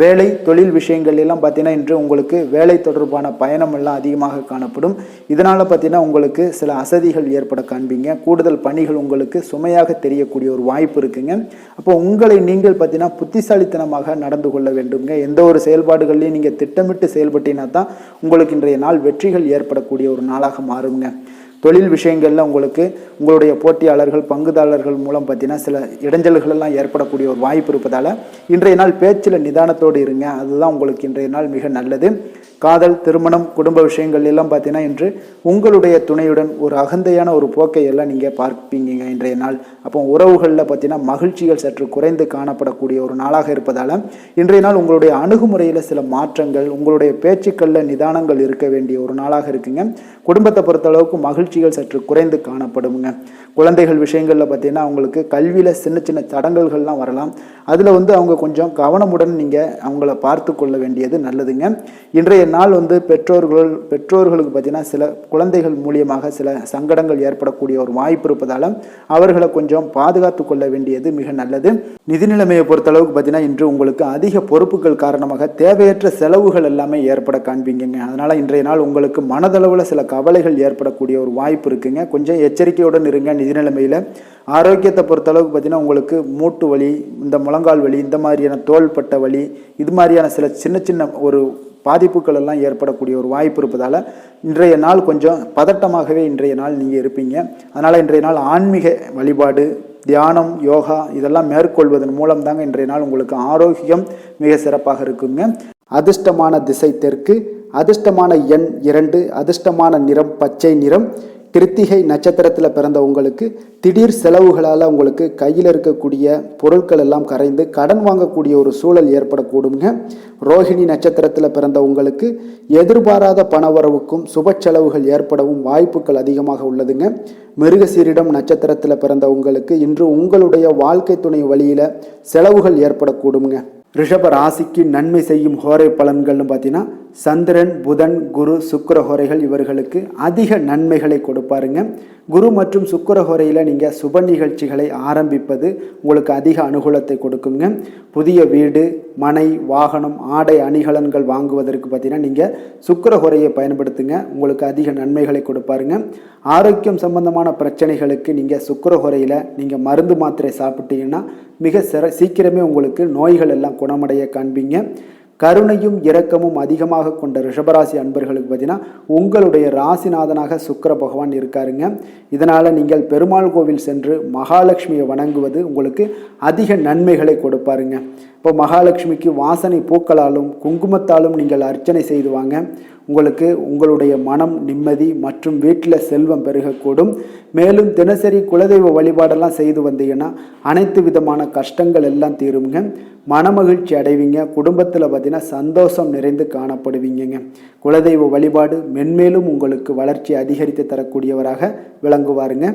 வேலை, தொழில் விஷயங்கள் எல்லாம் பார்த்தீங்கன்னா இன்று உங்களுக்கு வேலை தொடர்பான பயணம் எல்லாம் அதிகமாக காணப்படும். இதனால் பார்த்தீங்கன்னா உங்களுக்கு சில அசதிகள் ஏற்பட காண்பீங்க. கூடுதல் பணிகள் உங்களுக்கு சுமையாக தெரியக்கூடிய ஒரு வாய்ப்பு இருக்குங்க. அப்போ உங்களை நீங்கள் பார்த்தீங்கன்னா புத்திசாலித்தனமாக நடந்து கொள்ள வேண்டுங்க. எந்த ஒரு செயல்பாடுகள்லையும் நீங்கள் திட்டமிட்டு செயல்பட்டீங்கன்னா தான் உங்களுக்கு இன்றைய நாள் வெற்றிகள் ஏற்படக்கூடிய ஒரு நாளாக மாறுங்க. தொழில் விஷயங்களில் உங்களுக்கு உங்களுடைய போட்டியாளர்கள், பங்குதாரர்கள் மூலம் பார்த்தீங்கன்னா சில இடைஞ்சல்கள் எல்லாம் ஏற்படக்கூடிய ஒரு வாய்ப்பு இருப்பதால் இன்றைய நாள் பேச்சில் நிதானத்தோடு இருங்க. அதுதான் உங்களுக்கு இன்றைய நாள் மிக நல்லது. காதல், திருமணம், குடும்ப விஷயங்கள் எல்லாம் பார்த்தீங்கன்னா இன்று உங்களுடைய துணையுடன் ஒரு அகந்தையான ஒரு போக்கை எல்லாம் நீங்கள் பார்ப்பீங்க இன்றைய நாள். அப்போ உறவுகளில் பார்த்தீங்கன்னா மகிழ்ச்சிகள் சற்று குறைந்து காணப்படக்கூடிய ஒரு நாளாக இருப்பதால் இன்றைய நாள் உங்களுடைய அணுகுமுறையில் சில மாற்றங்கள், உங்களுடைய பேச்சுக்களில் நிதானங்கள் இருக்க வேண்டிய ஒரு நாளாக இருக்குங்க. குடும்பத்தை பொறுத்தளவுக்கு மகிழ்ச்சி மகிழ்ச்சிகள் சற்று குறைந்து காணப்படுங்க. குழந்தைகள் விஷயங்களில் பார்த்தீங்கன்னா அவங்களுக்கு கல்வியில் சின்ன சின்ன தடங்கல்கள்லாம் வரலாம். அதில் அவங்க கொஞ்சம் கவனமுடன் நீங்கள் அவங்கள பார்த்து கொள்ள வேண்டியது நல்லதுங்க. இன்றைய நாள் பெற்றோர்களுக்கு பார்த்தீங்கன்னா சில குழந்தைகள் மூலியமாக சில சங்கடங்கள் ஏற்படக்கூடிய ஒரு வாய்ப்பு இருப்பதால் அவர்களை கொஞ்சம் பாதுகாத்து கொள்ள வேண்டியது மிக நல்லது. நிதி நிலைமையை பொறுத்தளவுக்கு பார்த்தீங்கன்னா இன்று உங்களுக்கு அதிக பொறுப்புகள் காரணமாக தேவையற்ற செலவுகள் எல்லாமே ஏற்பட காண்பீங்க. அதனால் இன்றைய நாள் உங்களுக்கு மனதளவில் சில கவலைகள் ஏற்படக்கூடிய ஒரு வாய்ப்பு இருக்குங்க. கொஞ்சம் எச்சரிக்கையுடன் இருங்க. நிதி நிலைமையில் ஆரோக்கியத்தை பொறுத்தளவுக்கு பார்த்தீங்கன்னா உங்களுக்கு மூட்டு வலி, இந்த முழங்கால் வலி, இந்த மாதிரியான தோள்பட்ட வலி, இது மாதிரியான சில சின்ன சின்ன ஒரு பாதிப்புகள் எல்லாம் ஏற்படக்கூடிய ஒரு வாய்ப்பு இருப்பதால் இன்றைய நாள் கொஞ்சம் பதட்டமாகவே இன்றைய நாள் நீங்கள் இருப்பீங்க. அதனால் இன்றைய நாள் ஆன்மீக வழிபாடு, தியானம், யோகா இதெல்லாம் மேற்கொள்வதன் மூலம் தாங்க இன்றைய நாள் உங்களுக்கு ஆரோக்கியம் மிக சிறப்பாக இருக்குங்க. அதிர்ஷ்டமான திசை தெற்கு, அதிர்ஷ்டமான எண் 2, அதிர்ஷ்டமான நிறம் பச்சை நிறம். கிருத்திகை நட்சத்திரத்தில் பிறந்த உங்களுக்கு திடீர் செலவுகளால் உங்களுக்கு கையில் இருக்கக்கூடிய பொருட்கள் எல்லாம் கரைந்து கடன் வாங்கக்கூடிய ஒரு சூழல் ஏற்படக்கூடுங்க. ரோஹிணி நட்சத்திரத்தில் பிறந்த உங்களுக்கு எதிர்பாராத பணவரவுக்கும் சுப செலவுகள் ஏற்படவும் வாய்ப்புகள் அதிகமாக உள்ளதுங்க. மிருகசீரிடம் நட்சத்திரத்தில் பிறந்த உங்களுக்கு இன்று உங்களுடைய வாழ்க்கை துணை வழியில் செலவுகள் ஏற்படக்கூடுங்க. ரிஷப ராசிக்கு நன்மை செய்யும் ஹோரை பலன்கள்னு பார்த்தீங்கன்னா சந்திரன், புதன், குரு, சுக்கிர ஹோரைகள் இவர்களுக்கு அதிக நன்மைகளை கொடுப்பாருங்க. குரு மற்றும் சுக்கிர ஹோரையில் நீங்கள் சுப நிகழ்ச்சிகளை ஆரம்பிப்பது உங்களுக்கு அதிக அனுகூலத்தை கொடுக்குங்க. புதிய வீடு, மனை, வாகனம், ஆடை அணிகலன்கள் வாங்குவதற்கு பார்த்தீங்கன்னா நீங்கள் சுக்கிர ஹோரையை பயன்படுத்துங்க. உங்களுக்கு அதிக நன்மைகளை கொடுப்பாருங்க. ஆரோக்கியம் சம்பந்தமான பிரச்சனைகளுக்கு நீங்கள் சுக்கிர ஹோரையில் நீங்கள் மருந்து மாத்திரை சாப்பிட்டீங்கன்னா மிக சீக்கிரமே உங்களுக்கு நோய்கள் எல்லாம் குணமடைய காண்பீங்க. கருணையும் இரக்கமும் அதிகமாக கொண்ட ரிஷபராசி அன்பர்களுக்கு பார்த்தீங்கன்னா உங்களுடைய ராசிநாதனாக சுக்கிர பகவான் இருக்காருங்க. இதனால் நீங்கள் பெருமாள் கோவில் சென்று மகாலட்சுமியை வணங்குவது உங்களுக்கு அதிக நன்மைகளை கொடுப்பாருங்க. இப்போ மகாலட்சுமிக்கு வாசனை பூக்களாலும் குங்குமத்தாலும் நீங்கள் அர்ச்சனை செய்து வாங்க. உங்களுக்கு உங்களுடைய மனம் நிம்மதி மற்றும் வீட்டில் செல்வம் பெருகக்கூடும். மேலும் தினசரி குலதெய்வ வழிபாடெல்லாம் செய்து வந்தீங்கன்னா அனைத்து விதமான கஷ்டங்கள் எல்லாம் தீருங்க. மனமகிழ்ச்சி அடைவீங்க. குடும்பத்தில் பார்த்தீங்கன்னா சந்தோஷம் நிறைந்து காணப்படுவீங்க. குலதெய்வ வழிபாடு மென்மேலும் உங்களுக்கு வளர்ச்சி அதிகரித்து தரக்கூடியவராக விளங்குவாருங்க.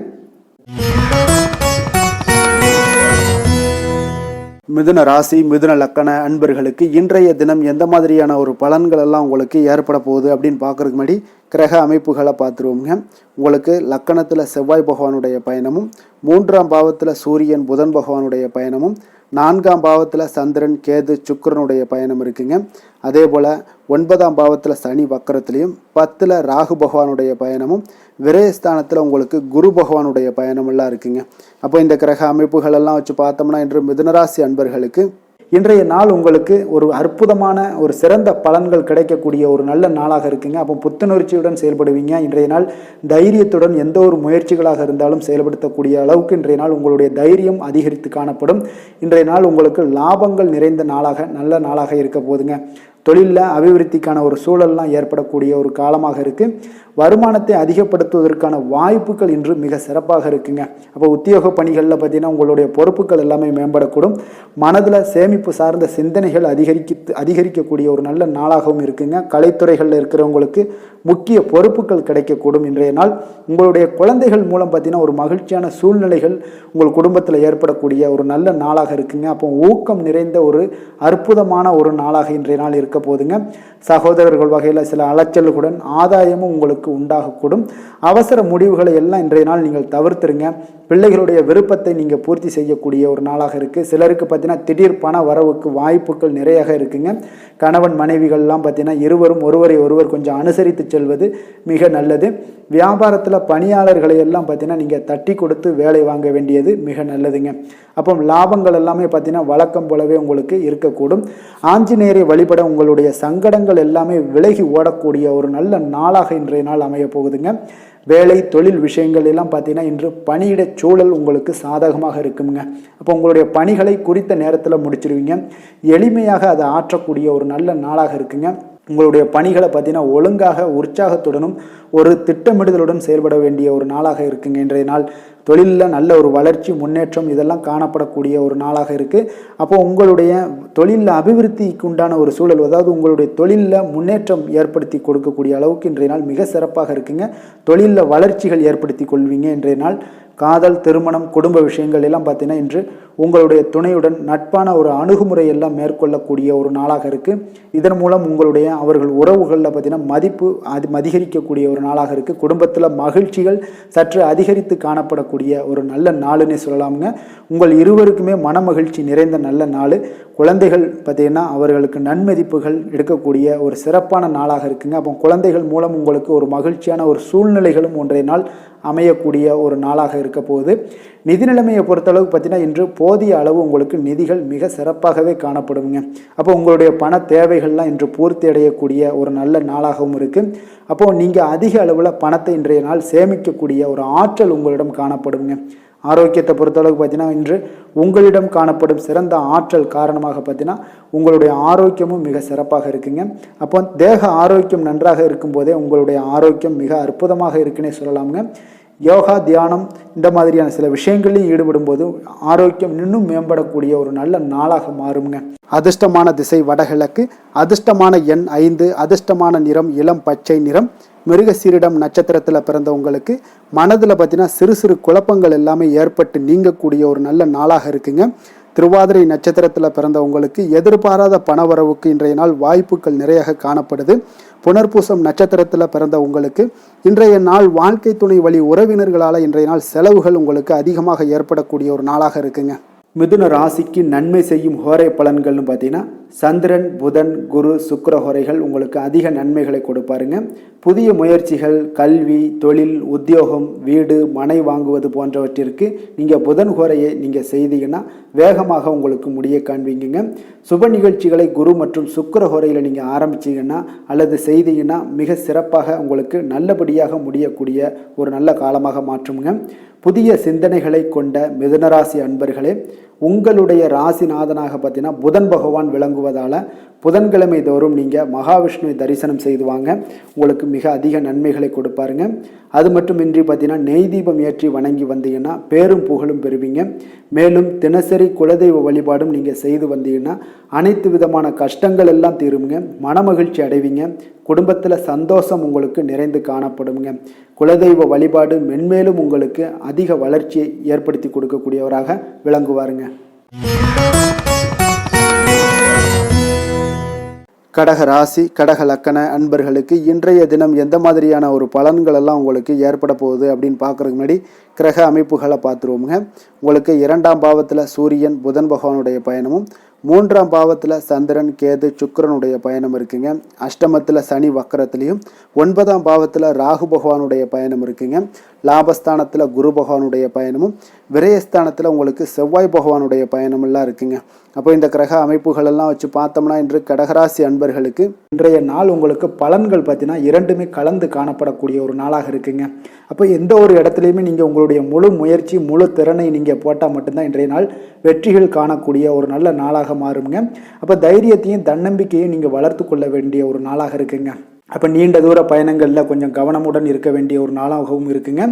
மிதுன ராசி, மிதுன லக்கண அன்பர்களுக்கு இன்றைய தினம் எந்த மாதிரியான ஒரு பலன்கள் எல்லாம் உங்களுக்கு ஏற்பட போகுது அப்படின்னு பார்க்கறதுக்கு முன்னாடி கிரக அமைப்புகளை பார்த்துருவோங்க. உங்களுக்கு லக்கணத்தில் செவ்வாய் பகவானுடைய பயணமும், 3ஆம் பாவத்தில் சூரியன் புதன் பகவானுடைய பயணமும், 4ஆம் பாவத்தில் சந்திரன் கேது சுக்கிரனுடைய பயணம் இருக்குங்க. அதே போல் 9ஆம் பாவத்தில் சனி வக்கரத்துலேயும், 10ல் ராகு பகவானுடைய பயணமும், விரயஸ்தானத்தில் உங்களுக்கு குரு பகவானுடைய பயணமெல்லாம் இருக்குங்க. அப்போ இந்த கிரக அமைப்புகளெல்லாம் வச்சு பார்த்தோம்னா இன்று மிதுனராசி அன்பர்களுக்கு இன்றைய நாள் உங்களுக்கு ஒரு அற்புதமான ஒரு சிறந்த பலன்கள் கிடைக்கக்கூடிய ஒரு நல்ல நாளாக இருக்குங்க. அப்போ புத்துணர்ச்சியுடன் செயல்படுவீங்க. இன்றைய நாள் தைரியத்துடன் எந்த ஒரு முயற்சிகளாக இருந்தாலும் செயல்படுத்தக்கூடிய அளவுக்கு இன்றைய நாள் உங்களுடைய தைரியம் அதிகரித்து காணப்படும். இன்றைய நாள் உங்களுக்கு லாபங்கள் நிறைந்த நாளாக நல்ல நாளாக இருக்க போதுங்க. தொழிலில் அபிவிருத்திக்கான ஒரு சூழல்லாம் ஏற்படக்கூடிய ஒரு காலமாக இருக்குது. வருமானத்தை அதிகப்படுத்துவதற்கான வாய்ப்புகள் இன்று மிக சிறப்பாக இருக்குங்க. அப்போ உத்தியோக பணிகளில் பார்த்தீங்கன்னா உங்களுடைய பொறுப்புகள் எல்லாமே மேம்படக்கூடும். மனதில் சேமிப்பு சார்ந்த சிந்தனைகள் அதிகரிக்கக்கூடிய ஒரு நல்ல நாளாகவும் இருக்குங்க. கலைத்துறைகளில் இருக்கிறவங்களுக்கு முக்கிய பொறுப்புகள் கிடைக்கக்கூடும். இன்றைய நாள் உங்களுடைய குழந்தைகள் மூலம் பார்த்தீங்கன்னா ஒரு மகிழ்ச்சியான சூழ்நிலைகள் உங்கள் குடும்பத்தில் ஏற்படக்கூடிய ஒரு நல்ல நாளாக இருக்குங்க. அப்போ ஊக்கம் நிறைந்த ஒரு அற்புதமான ஒரு நாளாக இன்றைய நாள் இருக்க போதுங்க. சகோதரர்கள் வகையில் சில அலைச்சல்களுடன் ஆதாயமும் உங்களுக்கு உண்டாகக்கூடும். அவசர முடிவுகளை எல்லாம் இன்றைய நாள் நீங்கள் தவிர்த்துருங்க. பிள்ளைகளுடைய விருப்பத்தை நீங்கள் பூர்த்தி செய்யக்கூடிய ஒரு நாளாக இருக்குது. சிலருக்கு பார்த்தீங்கன்னா திடீர் பண வரவுக்கு வாய்ப்புகள் நிறையாக இருக்குங்க. கணவன் மனைவிகள்லாம் பார்த்தீங்கன்னா இருவரும் ஒருவர் கொஞ்சம் அனுசரித்து செல்வது மிக நல்லது. வியாபாரத்தில் பணியாளர்களை எல்லாம் பார்த்தீங்கன்னா நீங்கள் தட்டி கொடுத்து வேலை வாங்க வேண்டியது மிக நல்லதுங்க. அப்போ லாபங்கள் எல்லாமே பார்த்தீங்கன்னா வழக்கம் போலவே உங்களுக்கு இருக்கக்கூடும். ஆஞ்சநேயரை வழிபட உங்களுடைய சங்கடங்கள் எல்லாமே விலகி ஓடக்கூடிய ஒரு நல்ல நாளாக இன்றைய நாள் அமைய போகுதுங்க. வேலை தொழில் விஷயங்கள் எல்லாம் பார்த்தீங்கன்னா இன்று பணியிட சூழல் உங்களுக்கு சாதகமாக இருக்குங்க. அப்போ உங்களுடைய பணிகளை குறித்த நேரத்தில் முடிச்சிருவீங்க. எளிமையாக அதை ஆற்றக்கூடிய ஒரு நல்ல நாளாக இருக்குங்க. உங்களுடைய பணிகளை பார்த்தீங்கன்னா ஒழுங்காக உற்சாகத்துடனும் ஒரு திட்டமிடுதலுடன் செயல்பட வேண்டிய ஒரு நாளாக இருக்குங்க இன்றைய நாள். தொழிலில் நல்ல ஒரு வளர்ச்சி முன்னேற்றம் இதெல்லாம் காணப்படக்கூடிய ஒரு நாளாக இருக்குது. அப்போ உங்களுடைய தொழிலில் அபிவிருத்திக்கு உண்டான ஒரு சூழல், அதாவது உங்களுடைய தொழிலில் முன்னேற்றம் ஏற்படுத்தி கொடுக்கக்கூடிய அளவுக்கு இன்றைய நாள் மிக சிறப்பாக இருக்குங்க. தொழிலில் வளர்ச்சிகள் ஏற்படுத்தி கொள்வீங்க இன்றைய நாள். காதல், திருமணம், குடும்ப விஷயங்கள் எல்லாம் பார்த்தீங்கன்னா இன்று உங்களுடைய துணையுடன் நட்பான ஒரு அணுகுமுறை எல்லாம் மேற்கொள்ளக்கூடிய ஒரு நாளாக இருக்குது. இதன் மூலம் உங்களுடைய அவர்கள் உறவுகளில் பார்த்தீங்கன்னா மதிப்பு அதிகரிக்கக்கூடிய ஒரு நாளாக இருக்குது. குடும்பத்தில் மகிழ்ச்சிகள் சற்று அதிகரித்து காணப்படக்கூடிய ஒரு நல்ல நாளுன்னே சொல்லலாமுங்க. உங்கள் இருவருக்குமே மன மகிழ்ச்சி நிறைந்த நல்ல நாள். குழந்தைகள் பார்த்தீங்கன்னா அவர்களுக்கு நன்மதிப்புகள் எடுக்கக்கூடிய ஒரு சிறப்பான நாளாக இருக்குங்க. அப்போ குழந்தைகள் மூலம் உங்களுக்கு ஒரு மகிழ்ச்சியான ஒரு சூழ்நிலைகளும் ஒன்றைய நாள் அமையக்கூடிய ஒரு நாளாக இருக்க போகுது. நிதி நிலைமையை பொறுத்தளவுக்கு பார்த்தீங்கன்னா இன்று போதிய அளவு உங்களுக்கு நிதிகள் மிக சிறப்பாகவே காணப்படுங்க. அப்போ உங்களுடைய பண தேவைகள்லாம் இன்று பூர்த்தி அடையக்கூடிய ஒரு நல்ல நாளாகவும் இருக்குது. அப்போது நீங்கள் அதிக அளவில் பணத்தை இன்றைய நாள் சேமிக்கக்கூடிய ஒரு ஆற்றல் உங்களிடம் காணப்படுங்க. ஆரோக்கியத்தை பொறுத்தளவுக்கு பார்த்தீங்கன்னா இன்று உங்களிடம் காணப்படும் சிறந்த ஆற்றல் காரணமாக பார்த்தீங்கன்னா உங்களுடைய ஆரோக்கியமும் மிக சிறப்பாக இருக்குங்க. அப்போ தேக ஆரோக்கியம் நன்றாக இருக்கும்போதே உங்களுடைய ஆரோக்கியம் மிக அற்புதமாக இருக்குன்னே சொல்லலாமுங்க. யோகா, தியானம் இந்த மாதிரியான சில விஷயங்களையும் ஈடுபடும் போது ஆரோக்கியம் இன்னும் மேம்படக்கூடிய ஒரு நல்ல நாளாக மாறுங்க. அதிர்ஷ்டமான திசை வடகிழக்கு, அதிர்ஷ்டமான எண் 5, அதிர்ஷ்டமான நிறம் இளம் பச்சை நிறம். மிருகசீரிடம் நட்சத்திரத்தில் பிறந்தவங்களுக்கு மனதில் பார்த்தீங்கன்னா சிறு சிறு குழப்பங்கள் எல்லாமே ஏற்பட்டு நீங்கக்கூடிய ஒரு நல்ல நாளாக இருக்குங்க. திருவாதிரை நட்சத்திரத்தில் பிறந்தவங்களுக்கு எதிர்பாராத பணவரவுக்கு இன்றைய நாள் வாய்ப்புகள் நிறைய காணப்படுது. புனர்பூசம் நட்சத்திரத்தில் பிறந்த உங்களுக்கு இன்றைய நாள் வாழ்க்கை துணை வழி உறவினர்களால் இன்றைய நாள் செலவுகள் உங்களுக்கு அதிகமாக ஏற்படக்கூடிய ஒரு நாளாக இருக்குங்க. மிதுன ராசிக்கு நன்மை செய்யும் ஹோரை பலன்கள்னு பார்த்தீங்கன்னா சந்திரன், புதன், குரு, சுக்கிர ஹோரைகள் உங்களுக்கு அதிக நன்மைகளை கொடுப்பாருங்க. புதிய முயற்சிகள், கல்வி, தொழில், உத்தியோகம், வீடு, மனை வாங்குவது போன்றவற்றிற்கு நீங்கள் புதன் ஹோரையை நீங்கள் செய்தீங்கன்னா வேகமாக உங்களுக்கு முடிய காண்பீங்க. சுப நிகழ்ச்சிகளை குரு மற்றும் சுக்கிர ஹோரையில் நீங்கள் ஆரம்பிச்சிங்கன்னா அல்லது செய்தீங்கன்னா மிக சிறப்பாக உங்களுக்கு நல்லபடியாக முடியக்கூடிய ஒரு நல்ல காலமாக மாற்றுங்க. புதிய சிந்தனைகளை கொண்ட மிதுனராசி அன்பர்களே, உங்களுடைய ராசிநாதனாக பார்த்தீங்கன்னா புதன் பகவான் விளங்குவதால் புதன்கிழமை தோறும் நீங்கள் மகாவிஷ்ணுவை தரிசனம் செய்து வாங்க. உங்களுக்கு மிக அதிக நன்மைகளை கொடுப்பாருங்க. அது மட்டுமின்றி பார்த்தீங்கன்னா நெய் தீபம் ஏற்றி வணங்கி வந்தீங்கன்னா பேரும் புகழும் பெறுவீங்க. மேலும் தினசரி குலதெய்வ வழிபாடும் நீங்கள் செய்து வந்தீங்கன்னா அனைத்து விதமான கஷ்டங்கள் எல்லாம் தீருங்க. மனமகிழ்ச்சி அடைவீங்க. குடும்பத்தில் சந்தோஷம் உங்களுக்கு நிறைந்து காணப்படுங்க. குலதெய்வ வழிபாடு மென்மேலும் உங்களுக்கு அதிக வளர்ச்சியை ஏற்படுத்தி கொடுக்கக்கூடியவராக விளங்குவாருங்க. கடக ராசி, கடக லக்கண அன்பர்களுக்கு இன்றைய தினம் எந்த மாதிரியான ஒரு பலன்கள் எல்லாம் உங்களுக்கு ஏற்பட போகுது அப்படின்னு பார்க்குறதுக்கு முன்னாடி கிரக அமைப்புகளை பார்த்துருவோமுங்க. உங்களுக்கு 2ஆம் பாவத்தில் சூரியன், புதன் பகவானுடைய பயணமும், 3ஆம் பாவத்தில் சந்திரன், கேது, சுக்கிரனுடைய பயணம் இருக்குங்க. அஷ்டமத்தில் சனி வக்கரத்துலேயும், 9ஆம் பாவத்தில் ராகு பகவானுடைய பயணம் இருக்குங்க. லாபஸ்தானத்தில் குரு பகவானுடைய பயணமும், விரயஸ்தானத்தில் உங்களுக்கு செவ்வாய் பகவானுடைய பயணமெல்லாம் இருக்குங்க. அப்போ இந்த கிரக அமைப்புகள் எல்லாம் வச்சு பார்த்தோம்னா இன்று கடகராசி அன்பர்களுக்கு இன்றைய நாள் உங்களுக்கு பலன்கள் பார்த்தீங்கன்னா இரண்டுமே கலந்து காணப்படக்கூடிய ஒரு நாளாக இருக்குங்க. அப்போ எந்த ஒரு இடத்துலையுமே நீங்கள் உங்களுடைய முழு முயற்சி, முழு திறனை நீங்கள் போட்டால் மட்டும்தான் இன்றைய நாள் வெற்றிகள் காணக்கூடிய ஒரு நல்ல நாளாக மாறுங்க. அப்போ தைரியத்தையும் தன்னம்பிக்கையும் நீங்கள் வளர்த்து கொள்ள வேண்டிய ஒரு நாளாக இருக்குங்க. அப்போ நீண்ட தூர பயணங்களில் கொஞ்சம் கவனமுடன் இருக்க வேண்டிய ஒரு நாளாகவும் இருக்குங்க.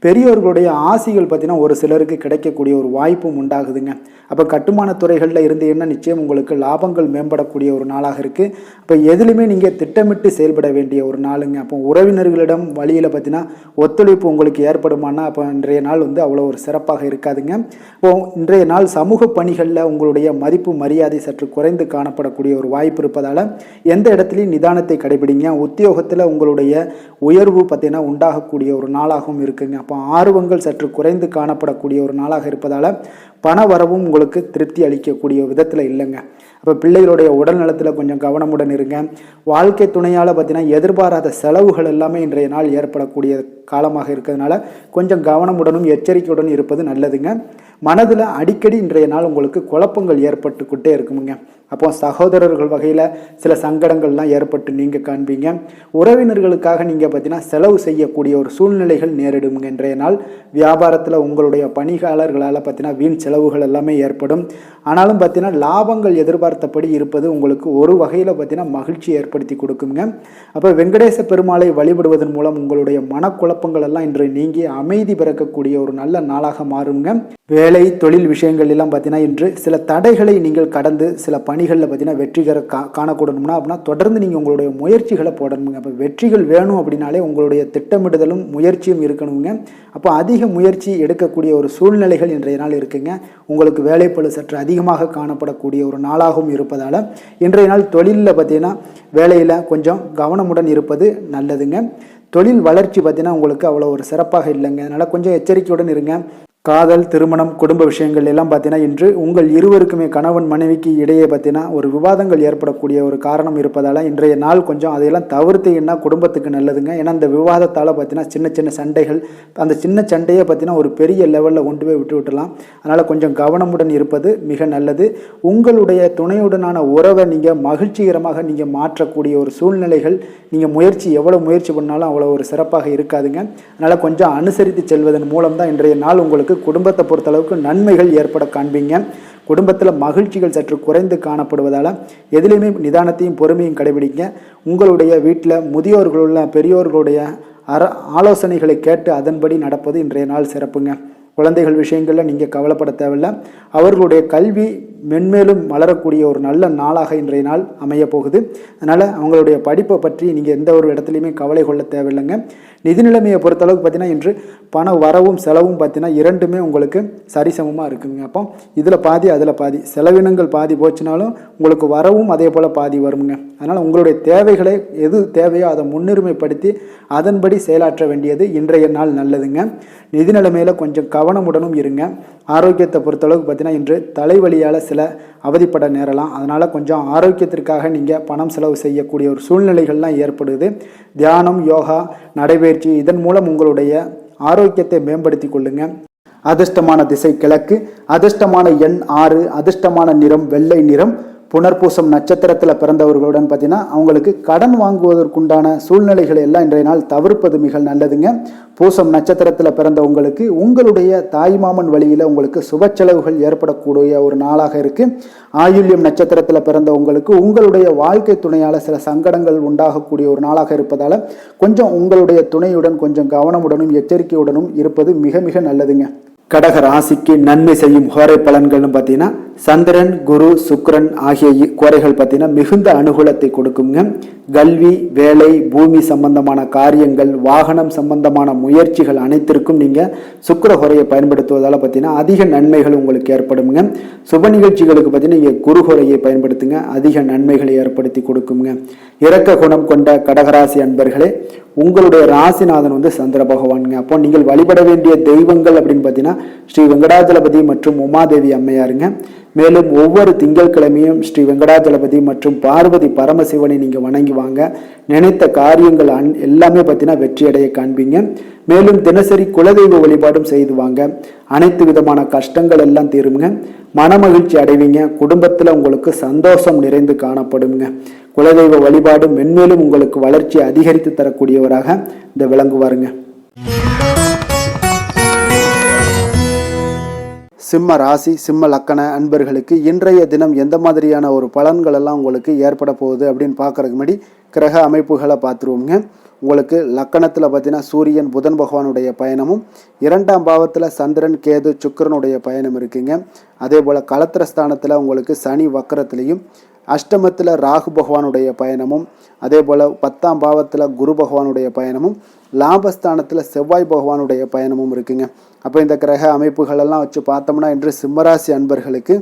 பெரியோர்களுடைய ஆசிகள் பார்த்தீங்கன்னா ஒரு சிலருக்கு கிடைக்கக்கூடிய ஒரு வாய்ப்பும் உண்டாகுதுங்க. அப்போ கட்டுமான துறைகளில் இருந்தீங்கன்னா நிச்சயம் உங்களுக்கு லாபங்கள் மேம்படக்கூடிய ஒரு நாளாக இருக்குது. அப்போ எதுலையுமே நீங்கள் திட்டமிட்டு செயல்பட வேண்டிய ஒரு நாளுங்க. அப்போ உறவினர்களிடம் வழியில் பார்த்தீங்கன்னா ஒத்துழைப்பு உங்களுக்கு ஏற்படுமானா அப்போ இன்றைய நாள் அவ்வளோ ஒரு சிறப்பாக இருக்காதுங்க. இப்போ இன்றைய நாள் சமூக பணிகளில் உங்களுடைய மதிப்பு மரியாதை சற்று குறைந்து காணப்படக்கூடிய ஒரு வாய்ப்பு இருப்பதால் எந்த இடத்துலையும் நிதானத்தை கடைபிடிங்க. உத்தியோகத்தில் உங்களுடைய உயர்வு பார்த்தீங்கன்னா உண்டாகக்கூடிய ஒரு நாளாகவும் இருக்குங்க. அப்போ ஆர்வங்கள் சற்று குறைந்து காணப்படக்கூடிய ஒரு நாளாக இருப்பதால் பண வரவும் உங்களுக்கு திருப்தி அளிக்கக்கூடிய விதத்தில் இல்லைங்க. அப்போ பிள்ளைகளுடைய உடல் நலத்தில் கொஞ்சம் கவனமுடன் இருங்க. வாழ்க்கை துணையால் பார்த்தீங்கன்னா எதிர்பாராத செலவுகள் எல்லாமே இன்றைய நாள் ஏற்படக்கூடிய காலமாக இருக்கிறதுனால கொஞ்சம் கவனமுடனும் எச்சரிக்கையுடன் இருப்பது நல்லதுங்க. மனதில் அடிக்கடி இன்றைய நாள் உங்களுக்கு குழப்பங்கள் ஏற்பட்டுக்கிட்டே இருக்குமுங்க. அப்போ சகோதரர்கள் வகையில் சில சங்கடங்கள்லாம் ஏற்பட்டு நீங்கள் காண்பீங்க. உறவினர்களுக்காக நீங்கள் பார்த்தீங்கன்னா செலவு செய்யக்கூடிய ஒரு சூழ்நிலைகள் நேரிடுங்க. இன்றைய நாள் வியாபாரத்தில் உங்களுடைய பணியாளர்களால் பார்த்தீங்கன்னா வீண் செலவுகள் எல்லாமே ஏற்படும். ஆனாலும் பார்த்தீங்கன்னா லாபங்கள் எதிர்பார்த்தபடி இருப்பது உங்களுக்கு ஒரு வகையில் பார்த்தீங்கன்னா மகிழ்ச்சி ஏற்படுத்தி கொடுக்குங்க. அப்போ வெங்கடேச பெருமாளை வழிபடுவதன் மூலம் உங்களுடைய மனக்குழப்பங்கள் எல்லாம் இன்று நீங்கி அமைதி பிறக்கக்கூடிய ஒரு நல்ல நாளாக மாறுங்க. வேலை தொழில் விஷயங்கள் எல்லாம் பார்த்தீங்கன்னா இன்று சில தடைகளை நீங்கள் கடந்து சில பணிகளில் பார்த்தீங்கன்னா வெற்றிகர காணக்கூடணும்னா அப்படின்னா தொடர்ந்து நீங்கள் உங்களுடைய முயற்சிகளை போடணுங்க. அப்போ வெற்றிகள் வேணும் அப்படின்னாலே உங்களுடைய திட்டமிடுதலும் முயற்சியும் இருக்கணுங்க. அப்போ அதிக முயற்சி எடுக்கக்கூடிய ஒரு சூழ்நிலைகள் இன்றைய நாள் இருக்குங்க. உங்களுக்கு வேலைப்பளு சற்று அதிகமாக காணப்படக்கூடிய ஒரு நாளாகவும் இருப்பதால் இன்றைய நாள் தொழிலில் பார்த்தீங்கன்னா வேலையில் கொஞ்சம் கவனமுடன் இருப்பது நல்லதுங்க. தொழில் வளர்ச்சி பார்த்தீங்கன்னா உங்களுக்கு அவ்வளோ ஒரு சிறப்பாக இல்லைங்க. அதனால் கொஞ்சம் எச்சரிக்கையுடன் இருங்க. காதல், திருமணம், குடும்ப விஷயங்கள் எல்லாம் பார்த்தீங்கன்னா இன்று உங்கள் இருவருக்குமே கணவன் மனைவிக்கு இடையே பார்த்தீங்கன்னா ஒரு விவாதங்கள் ஏற்படக்கூடிய ஒரு காரணம் இருப்பதால் இன்றைய நாள் கொஞ்சம் அதையெல்லாம் தவிர்த்தீங்கன்னா குடும்பத்துக்கு நல்லதுங்க. ஏன்னா அந்த விவாதத்தால் பார்த்தீங்கன்னா சின்ன சின்ன சண்டைகள், அந்த சின்ன சண்டையை பார்த்தீங்கன்னா ஒரு பெரிய லெவலில் கொண்டு போய் விட்டுலாம். அதனால் கொஞ்சம் கவனமுடன் இருப்பது மிக நல்லது. உங்களுடைய துணையுடனான உறவை நீங்கள் மகிழ்ச்சிகரமாக நீங்கள் மாற்றக்கூடிய ஒரு சூழ்நிலைகள் நீங்கள் எவ்வளோ முயற்சி பண்ணாலும் அவ்வளோ ஒரு சிறப்பாக இருக்காதுங்க. அதனால் கொஞ்சம் அனுசரித்து செல்வதன் மூலம் தான் இன்றைய நாள் உங்களுக்கு குடும்பத்தை பொறுத்தளவுக்கு நன்மைகள் ஏற்பட காண்பீங்க. குடும்பத்தில் மகிழ்ச்சிகள் சற்று குறைந்து காணப்படுவதால் எதிலையுமே நிதானத்தையும் பொறுமையும் கடைபிடிங்க. உங்களுடைய வீட்டில் முதியோர்களுள்ள பெரியோர்களுடைய ஆலோசனைகளை கேட்டு அதன்படி நடப்பது இன்றைய நாள் சிறப்புங்க. குழந்தைகள் விஷயங்களில் நீங்கள் கவலைப்பட தேவையில்லை. அவர்களுடைய கல்வி மென்மேலும் வளரக்கூடிய ஒரு நல்ல நாளாக இன்றைய நாள் அமைய போகுது. அதனால் அவங்களுடைய படிப்பை பற்றி நீங்கள் எந்த ஒரு இடத்துலையுமே கவலை கொள்ள தேவையில்லைங்க. நிதி நிலைமையை பொறுத்தளவுக்கு பார்த்தீங்கன்னா இன்று பண வரவும் செலவும் பார்த்தீங்கன்னா இரண்டுமே உங்களுக்கு சரிசமமாக இருக்குங்க. அப்போ இதில் பாதி அதில் பாதி, செலவினங்கள் பாதி போச்சுனாலும் உங்களுக்கு வரவும் அதே போல் பாதி வருங்க. அதனால் உங்களுடைய தேவைகளை எது தேவையோ அதை முன்னுரிமைப்படுத்தி அதன்படி செயலாற்ற வேண்டியது இன்றைய நாள் நல்லதுங்க. நிதி நிலைமையில் கொஞ்சம் கவனமுடனும் இருங்க. ஆரோக்கியத்தை பொறுத்தளவுக்கு பார்த்தீங்கன்னா இன்று தலைவலியால் சில அவதிப்பட நேரலாம். அதனால் கொஞ்சம் ஆரோக்கியத்திற்காக நீங்கள் பணம் செலவு செய்யக்கூடிய ஒரு சூழ்நிலைகள்லாம் ஏற்படுது. தியானம், யோகா, நடைபயிற்சி இதன் மூலம் உங்களுடைய ஆரோக்கியத்தை மேம்படுத்தி கொள்ளுங்க. அதிர்ஷ்டமான திசை கிழக்கு, அதிர்ஷ்டமான எண் 6, அதிர்ஷ்டமான நிறம் வெள்ளை நிறம். புனர்பூசம் நட்சத்திரத்தில் பிறந்தவர்களுடன் பார்த்தீங்கன்னா அவங்களுக்கு கடன் வாங்குவதற்குண்டான சூழ்நிலைகளை எல்லாம் இன்றைய நாள் தவிர்ப்பது மிக நல்லதுங்க. பூசம் நட்சத்திரத்தில் பிறந்த உங்களுக்கு உங்களுடைய தாய்மாமன் வழியில் உங்களுக்கு சுப செலவுகள் ஏற்படக்கூடிய ஒரு நாளாக இருக்குது. ஆயுள்யம் நட்சத்திரத்தில் பிறந்த உங்களுக்கு உங்களுடைய வாழ்க்கை துணையால் சில சங்கடங்கள் உண்டாகக்கூடிய ஒரு நாளாக இருப்பதால் கொஞ்சம் உங்களுடைய துணையுடன் கொஞ்சம் கவனமுடனும் எச்சரிக்கையுடனும் இருப்பது மிக மிக நல்லதுங்க. கடக ராசிக்கு நன்மை செய்யும் ஹோரை பலன்கள்னு பார்த்தீங்கன்னா சந்திரன், குரு, சுக்கிரன் ஆகிய கோரைகள் பார்த்தீங்கன்னா மிகுந்த அனுகூலத்தை கொடுக்குங்க. கல்வி, வேலை, பூமி சம்பந்தமான காரியங்கள், வாகனம் சம்பந்தமான முயற்சிகள் அனைத்திற்கும் நீங்கள் சுக்கிர ஹோரையை பயன்படுத்துவதால் பார்த்தீங்கன்னா அதிக நன்மைகள் உங்களுக்கு ஏற்படுங்க. சுப நிகழ்ச்சிகளுக்கு பார்த்தீங்கன்னா நீங்கள் குரு ஹோரையை பயன்படுத்துங்க, அதிக நன்மைகளை ஏற்படுத்தி கொடுக்குங்க. இரக்க குணம் கொண்ட கடகராசி அன்பர்களே, உங்களுடைய ராசிநாதன் சந்திர பகவானுங்க. அப்போ நீங்கள் வழிபட வேண்டிய தெய்வங்கள் அப்படின்னு பார்த்தீங்கன்னா ஸ்ரீ வெங்கடாஜலபதி மற்றும் உமாதேவி அம்மையாருங்க. மேலும் ஒவ்வொரு திங்கட்கிழமையும் ஸ்ரீ வெங்கடாஜலபதி மற்றும் பார்வதி பரமசிவனை நீங்கள் வணங்கி வாங்க. நினைத்த காரியங்கள் எல்லாமே பார்த்தீங்கன்னா வெற்றியடைய காண்பீங்க. மேலும் தினசரி குலதெய்வ வழிபாடும் செய்து வாங்க. அனைத்து விதமான கஷ்டங்கள் எல்லாம் தீருங்க. மனமகிழ்ச்சி அடைவீங்க. குடும்பத்தில் உங்களுக்கு சந்தோஷம் நிறைந்து காணப்படுங்க. குலதெய்வ வழிபாடு மென்மேலும் உங்களுக்கு வளர்ச்சி அதிகரித்து தரக்கூடியவராக இந்த விளங்குவாருங்க. சிம்ம ராசி, சிம்ம லக்கண அன்பர்களுக்கு இன்றைய தினம் எந்த மாதிரியான ஒரு பலன்கள் எல்லாம் உங்களுக்கு ஏற்பட போகுது அப்படின்னு பார்க்கறதுக்கு முன்னாடி கிரக அமைப்புகளை பார்த்துருவோங்க. உங்களுக்கு லக்கணத்தில் பார்த்தீங்கன்னா சூரியன் புதன் பகவானுடைய பயணமும், 2ஆம் பாவத்தில் சந்திரன் கேது சுக்கிரனுடைய பயணம் இருக்குங்க. அதே போல் களத்திரஸ்தானத்தில் உங்களுக்கு சனி வக்கரத்திலையும், அஷ்டமத்தில் ராகு பகவானுடைய பயணமும், அதே போல் 10ஆம் பாவத்தில் குரு பகவானுடைய பயணமும், லாபஸ்தானத்தில் செவ்வாய் பகவானுடைய பயணமும் இருக்குங்க. அப்போ இந்த கிரக அமைப்புகளெல்லாம் வச்சு பார்த்தோம்னா இன்று சிம்மராசி அன்பர்களுக்கு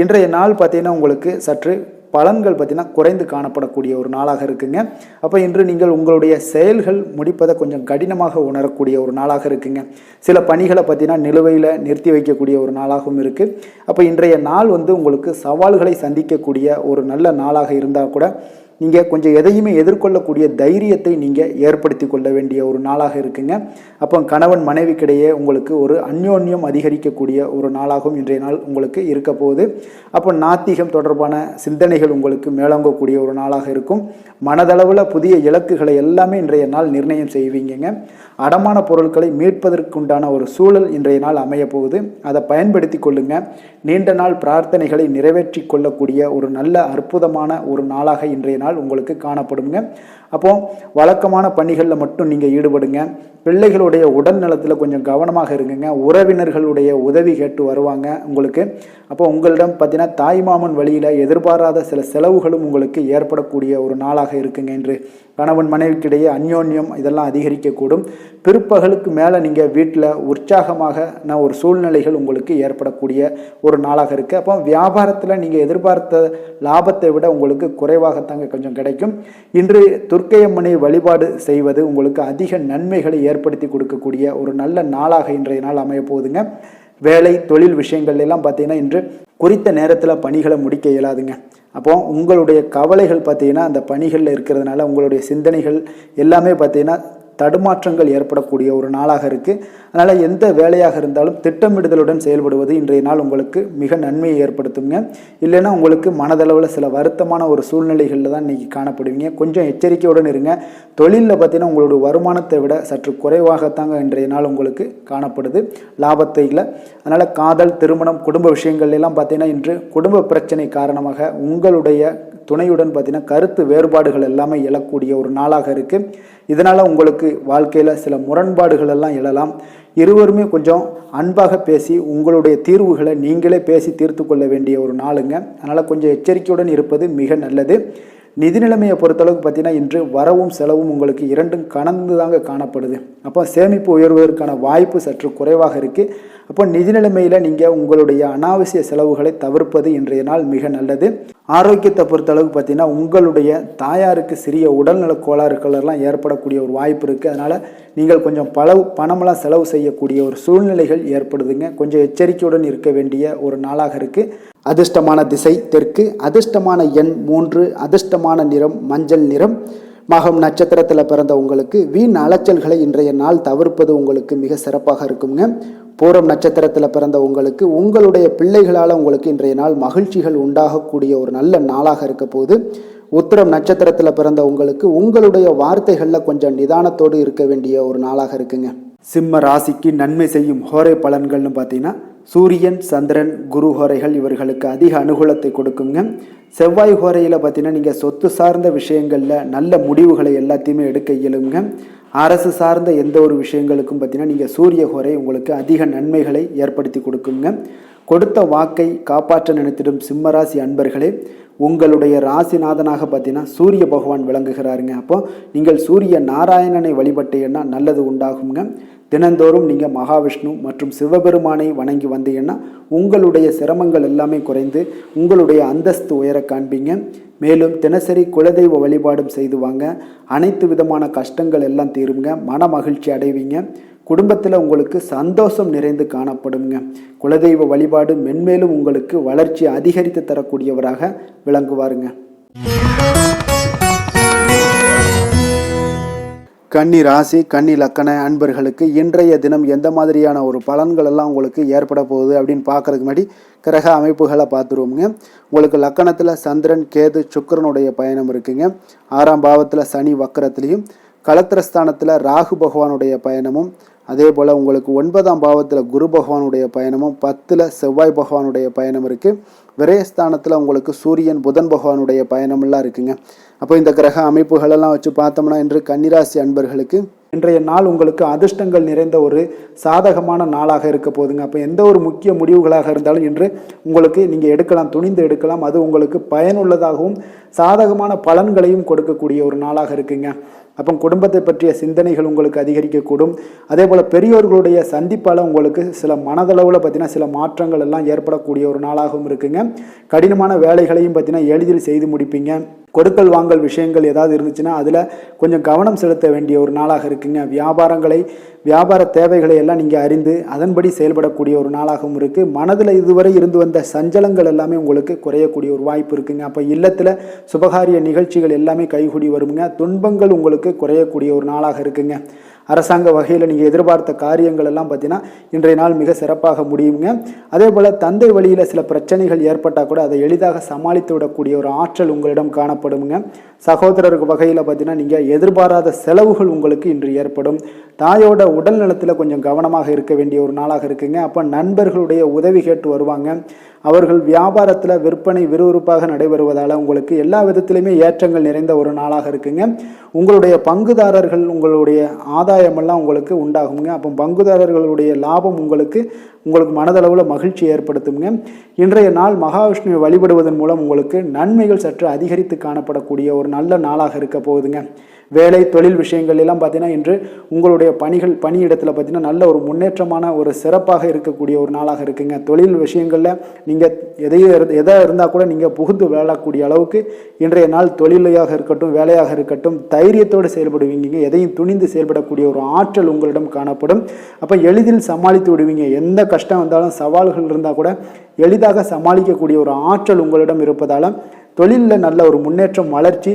இன்றைய நாள் பார்த்தீங்கன்னா உங்களுக்கு சற்று பலன்கள் பார்த்தீங்கன்னா குறைந்து காணப்படக்கூடிய ஒரு நாளாக இருக்குங்க. அப்போ இன்று நீங்கள் உங்களுடைய செயல்கள் முடிப்பதை கொஞ்சம் கடினமாக உணரக்கூடிய ஒரு நாளாக இருக்குங்க. சில பணிகளை பார்த்தீங்கன்னா நிலுவையில் நிறுத்தி வைக்கக்கூடிய ஒரு நாளாகவும் இருக்குது. அப்போ இன்றைய நாள் உங்களுக்கு சவால்களை சந்திக்கக்கூடிய ஒரு நல்ல நாளாக இருந்தால் கூட நீங்கள் கொஞ்சம் எதையுமே எதிர்கொள்ளக்கூடிய தைரியத்தை நீங்கள் ஏற்படுத்தி கொள்ள வேண்டிய ஒரு நாளாக இருக்குங்க. அப்போ கணவன் மனைவிக்கிடையே உங்களுக்கு ஒரு அந்யோன்யம் அதிகரிக்கக்கூடிய ஒரு நாளாகவும் இன்றைய நாள் உங்களுக்கு இருக்க போகுது. அப்போ நாத்திகம் தொடர்பான சிந்தனைகள் உங்களுக்கு மேலோங்கக்கூடிய ஒரு நாளாக இருக்கும். மனதளவில் புதிய இலக்குகளை எல்லாமே இன்றைய நாள் நிர்ணயம் செய்வீங்க. அடமான பொருட்களை மீட்பதற்குண்டான ஒரு சூழல் இன்றைய நாள் அமைய போகுது. அதை பயன்படுத்தி கொள்ளுங்க. நீண்ட நாள் பிரார்த்தனைகளை நிறைவேற்றி கொள்ளக்கூடிய ஒரு நல்ல அற்புதமான ஒரு நாளாக இன்றைய நாள் உங்களுக்கு காணப்படுங்க. அப்போ வழக்கமான பணிகளில் மட்டும் நீங்கள் ஈடுபடுங்க. பிள்ளைகளுடைய உடல் நலத்தில் கொஞ்சம் கவனமாக இருங்குங்க. உறவினர்களுடைய உதவி கேட்டு வருவாங்க உங்களுக்கு. அப்போ உங்களிடம் பார்த்தீங்கன்னா தாய்மாமன் வழியில் எதிர்பாராத சில செலவுகளும் உங்களுக்கு ஏற்படக்கூடிய ஒரு நாளாக இருக்குங்க. என்று கணவன் மனைவிக்கிடையே அந்யோன்யம் இதெல்லாம் அதிகரிக்கக்கூடும். பிற்பகலுக்கு மேலே நீங்கள் வீட்டில் உற்சாகமான ஒரு சூழ்நிலைகள் உங்களுக்கு ஏற்படக்கூடிய ஒரு நாளாக இருக்குது. அப்போ வியாபாரத்தில் நீங்கள் எதிர்பார்த்த லாபத்தை விட உங்களுக்கு குறைவாகத்தாங்க கொஞ்சம் கிடைக்கும். இன்று துர்க்கையம்மனை வழிபாடு செய்வது உங்களுக்கு அதிக நன்மைகளை ஏற்படுத்தி கொடுக்கக்கூடிய ஒரு நல்ல நாளாக இன்றைய நாள் அமைய போகுதுங்க. வேலை தொழில் விஷயங்கள் எல்லாம் பார்த்தீங்கன்னா இன்று குறித்த நேரத்தில் பணிகளை முடிக்க இயலாதுங்க. அப்போ உங்களுடைய கவலைகள் பார்த்தீங்கன்னா அந்த பணிகளில் இருக்கிறதுனால உங்களுடைய சிந்தனைகள் எல்லாமே பார்த்தீங்கன்னா தடுமாற்றங்கள் ஏற்படக்கூடிய ஒரு நாளாக இருக்குது. அதனால் எந்த வேலையாக இருந்தாலும் திட்டமிடுதலுடன் செயல்படுவது இன்றைய நாள் உங்களுக்கு மிக நன்மையை ஏற்படுத்துங்க. இல்லைன்னா உங்களுக்கு மனதளவில் சில வருத்தமான ஒரு சூழ்நிலைகளில் தான் இன்றைக்கி காணப்படுவீங்க. கொஞ்சம் எச்சரிக்கையுடன் இருங்க. தொழிலில் பார்த்தீங்கன்னா உங்களுடைய வருமானத்தை விட சற்று குறைவாகத்தாங்க இன்றைய நாள் உங்களுக்கு காணப்படுது, லாபத்தை இல்லை. அதனால் காதல், திருமணம், குடும்ப விஷயங்கள் எல்லாம் பார்த்தீங்கன்னா இன்று குடும்ப பிரச்சனை காரணமாக உங்களுடைய துணையுடன் பார்த்தீங்கன்னா கருத்து வேறுபாடுகள் எல்லாமே எழக்கூடிய ஒரு நாளாக இருக்குது. இதனால் உங்களுக்கு வாழ்க்கையில் சில முரண்பாடுகள் எல்லாம் எழலாம். இருவருமே கொஞ்சம் அன்பாக பேசி உங்களுடைய தீர்வுகளை நீங்களே பேசி தீர்த்து கொள்ள வேண்டிய ஒரு நாளுங்க. அதனால் கொஞ்சம் எச்சரிக்கையுடன் இருப்பது மிக நல்லது. நிதி நிலைமையை பொறுத்தளவுக்கு பார்த்தீங்கன்னா இன்று வரவும் செலவும் உங்களுக்கு இரண்டும் கலந்து தாங்க காணப்படுது. அப்போ சேமிப்பு உயர்வதற்கான வாய்ப்பு சற்று குறைவாக இருக்குது. அப்போ நிதி நிலைமையில் நீங்கள் உங்களுடைய அனாவசிய செலவுகளை தவிர்ப்பது இன்றைய நாள் மிக நல்லது. ஆரோக்கியத்தை பொறுத்தளவுக்கு பார்த்தீங்கன்னா உங்களுடைய தாயாருக்கு சிறிய உடல்நல கோளாறுகள் எல்லாம் ஏற்படக்கூடிய ஒரு வாய்ப்பு இருக்குது. அதனால் நீங்கள் கொஞ்சம் பணமெல்லாம் செலவு செய்யக்கூடிய ஒரு சூழ்நிலைகள் ஏற்படுதுங்க. கொஞ்சம் எச்சரிக்கையுடன் இருக்க வேண்டிய ஒரு நாளாக இருக்குது. அதிர்ஷ்டமான திசை தெற்கு, அதிர்ஷ்டமான எண் 3, அதிர்ஷ்டமான நிறம் மஞ்சள் நிறம். மகம் நட்சத்திரத்தில் பிறந்த உங்களுக்கு வீண் அலைச்சல்களை இன்றைய நாள் தவிர்ப்பது உங்களுக்கு மிக சிறப்பாக இருக்குங்க. பூரம் நட்சத்திரத்தில் பிறந்த உங்களுக்கு உங்களுடைய பிள்ளைகளால் உங்களுக்கு இன்றைய நாள் மகிழ்ச்சிகள் உண்டாகக்கூடிய ஒரு நல்ல நாளாக இருக்க போகுது. உத்திரம் நட்சத்திரத்தில் பிறந்த உங்களுக்கு உங்களுடைய வார்த்தைகளில் கொஞ்சம் நிதானத்தோடு இருக்க வேண்டிய ஒரு நாளாக இருக்குங்க. சிம்ம ராசிக்கு நன்மை செய்யும் ஹோரை பலன்கள்னு பார்த்தீங்கன்னா சூரியன், சந்திரன், குரு ஹோரைகள் இவர்களுக்கு அதிக அனுகூலத்தை கொடுக்குங்க. செவ்வாய் ஹோரையில் பார்த்தீங்கன்னா நீங்கள் சொத்து சார்ந்த விஷயங்களில் நல்ல முடிவுகளை எல்லாத்தையுமே எடுக்க இயலுங்க. அரசு சார்ந்த எந்த ஒரு விஷயங்களுக்கும் பார்த்தீங்கன்னா நீங்கள் சூரிய ஹோரை உங்களுக்கு அதிக நன்மைகளை ஏற்படுத்தி கொடுக்குங்க. கொடுத்த வாக்கை காப்பாற்ற நினைத்திடும் சிம்மராசி அன்பர்களே, உங்களுடைய ராசிநாதனாக பார்த்தீங்கன்னா சூரிய பகவான் விளங்குகிறாருங்க. அப்போ நீங்கள் சூரிய நாராயணனை வழிபட்டீங்கன்னா நல்லது உண்டாகுங்க. தினந்தோறும் நீங்கள் மகாவிஷ்ணு மற்றும் சிவபெருமானை வணங்கி வந்தீங்கன்னா உங்களுடைய சிரமங்கள் எல்லாமே குறைந்து உங்களுடைய அந்தஸ்து உயர காண்பீங்க. மேலும் தினசரி குலதெய்வ வழிபாடும் செய்து வாங்க. அனைத்து விதமான கஷ்டங்கள் எல்லாம் தீருங்க. மன மகிழ்ச்சி அடைவீங்க. குடும்பத்தில் உங்களுக்கு சந்தோஷம் நிறைந்து காணப்படுங்க. குலதெய்வ வழிபாடு மென்மேலும் உங்களுக்கு வளர்ச்சி அதிகரித்து தரக்கூடியவராக விளங்குவாருங்க. கன்னி ராசி, கன்னி லக்கண அன்பர்களுக்கு இன்றைய தினம் எந்த மாதிரியான ஒரு பலன்கள் எல்லாம் உங்களுக்கு ஏற்பட போகுது அப்படின்னு பார்க்கறதுக்கு முன்னாடி கிரக அமைப்புகளை பார்த்துருவோங்க. உங்களுக்கு லக்கணத்தில் சந்திரன், கேது, சுக்கிரனுடைய பயணம் இருக்குங்க. 6ஆம் பாவத்தில் சனி வக்கரத்திலையும், களத்திரஸ்தானத்தில் ராகு பகவானுடைய பயணமும், அதே போல் உங்களுக்கு 9ஆம் பாவத்தில் குரு பகவானுடைய பயணமும், 10ல் செவ்வாய் பகவானுடைய பயணம் இருக்குது. விரயஸ்தானத்தில் உங்களுக்கு சூரியன், புதன் பகவானுடைய பயணமெல்லாம் இருக்குங்க. அப்போ இந்த கிரக அமைப்புகளெல்லாம் வச்சு பார்த்தோம்னா இன்று கன்னிராசி அன்பர்களுக்கு இன்றைய நாள் உங்களுக்கு அதிர்ஷ்டங்கள் நிறைந்த ஒரு சாதகமான நாளாக இருக்க போகுதுங்க. அப்போ எந்த ஒரு முக்கிய முடிவுகளாக இருந்தாலும் இன்று உங்களுக்கு நீங்கள் எடுக்கலாம், துணிந்து எடுக்கலாம். அது உங்களுக்கு பயனுள்ளதாகவும் சாதகமான பலன்களையும் கொடுக்கக்கூடிய ஒரு நாளாக இருக்குங்க. அப்போ குடும்பத்தை பற்றிய சிந்தனைகள் உங்களுக்கு அதிகரிக்கக்கூடும். அதே போல் பெரியோர்களுடைய சந்திப்பால் உங்களுக்கு சில மனதளவில் பார்த்தீங்கன்னா சில மாற்றங்கள் எல்லாம் ஏற்படக்கூடிய ஒரு நாளாகவும் இருக்குங்க. கடினமான வேலைகளையும் பார்த்தீங்கன்னா எளிதில் செய்து முடிப்பீங்க. கொடுக்கல் வாங்கல் விஷயங்கள் ஏதாவது இருந்துச்சுன்னா அதில் கொஞ்சம் கவனம் செலுத்த வேண்டிய ஒரு நாளாக இருக்குங்க. வியாபார தேவைகளை எல்லாம் நீங்கள் அறிந்து அதன்படி செயல்படக்கூடிய ஒரு நாளாகவும் இருக்குது. மனதில் இதுவரை இருந்து வந்த சஞ்சலங்கள் எல்லாமே உங்களுக்கு குறையக்கூடிய ஒரு வாய்ப்பு இருக்குங்க. அப்போ இல்லத்தில் சுபகாரிய நிகழ்ச்சிகள் எல்லாமே கைகூடி வருங்க. துன்பங்கள் உங்களுக்கு குறையக்கூடிய ஒரு நாளாக இருக்குங்க. அரசாங்க வகையில் நீங்கள் எதிர்பார்த்த காரியங்கள் எல்லாம் பார்த்தீங்கன்னா இன்றைய நாள் மிக சிறப்பாக முடியுங்க. அதே போல் தந்தை வழியில் சில பிரச்சனைகள் ஏற்பட்டால் கூட அதை எளிதாக சமாளித்து விடக்கூடிய ஒரு ஆற்றல் உங்களிடம் காணப்படுங்க. சகோதரர்கள் வகையில் பார்த்தீங்கன்னா நீங்கள் எதிர்பாராத செலவுகள் உங்களுக்கு இன்று ஏற்படும். தாயோட உடல் நலத்தில் கொஞ்சம் கவனமாக இருக்க வேண்டிய ஒரு நாளாக இருக்குங்க. அப்போ நண்பர்களுடைய உதவி கேட்டு வருவாங்க. அவர்கள் வியாபாரத்தில் விற்பனை விறுவிறுப்பாக நடைபெறுவதால் உங்களுக்கு எல்லா விதத்திலுமே ஏற்றங்கள் நிறைந்த ஒரு நாளாக இருக்குங்க. உங்களுடைய பங்குதாரர்கள் உங்களுடைய ஆதாயமெல்லாம் உங்களுக்கு உண்டாகுங்க. அப்போ பங்குதாரர்களுடைய லாபம் உங்களுக்கு மனதளவில் மகிழ்ச்சி ஏற்படுத்துங்க. இன்றைய நாள் மகாவிஷ்ணுவை வழிபடுவதன் மூலம் உங்களுக்கு நன்மைகள் சற்று அதிகரித்து காணப்படக்கூடிய ஒரு நல்ல நாளாக இருக்க போகுதுங்க. வேலை தொழில் விஷயங்கள் எல்லாம் பார்த்தீங்கன்னா இன்று உங்களுடைய பணியிடத்தில் பார்த்தீங்கன்னா நல்ல ஒரு முன்னேற்றமான ஒரு சிறப்பாக இருக்கக்கூடிய ஒரு நாளாக இருக்குங்க. தொழில் விஷயங்களில் நீங்கள் எதாக இருந்தால் கூட நீங்கள் புகுந்து விளையாடக்கூடிய அளவுக்கு இன்றைய நாள் தொழிலையாக இருக்கட்டும் வேலையாக இருக்கட்டும் தைரியத்தோடு செயல்படுவீங்க. எதையும் துணிந்து செயல்படக்கூடிய ஒரு ஆற்றல் உங்களிடம் காணப்படும். அப்போ எளிதில் சமாளித்து விடுவீங்க. எந்த கஷ்டம் வந்தாலும் சவால்கள் இருந்தால் கூட எளிதாக சமாளிக்கக்கூடிய ஒரு ஆற்றல் உங்களிடம் இருப்பதால் தொழிலில் நல்ல ஒரு முன்னேற்றம் வளர்ச்சி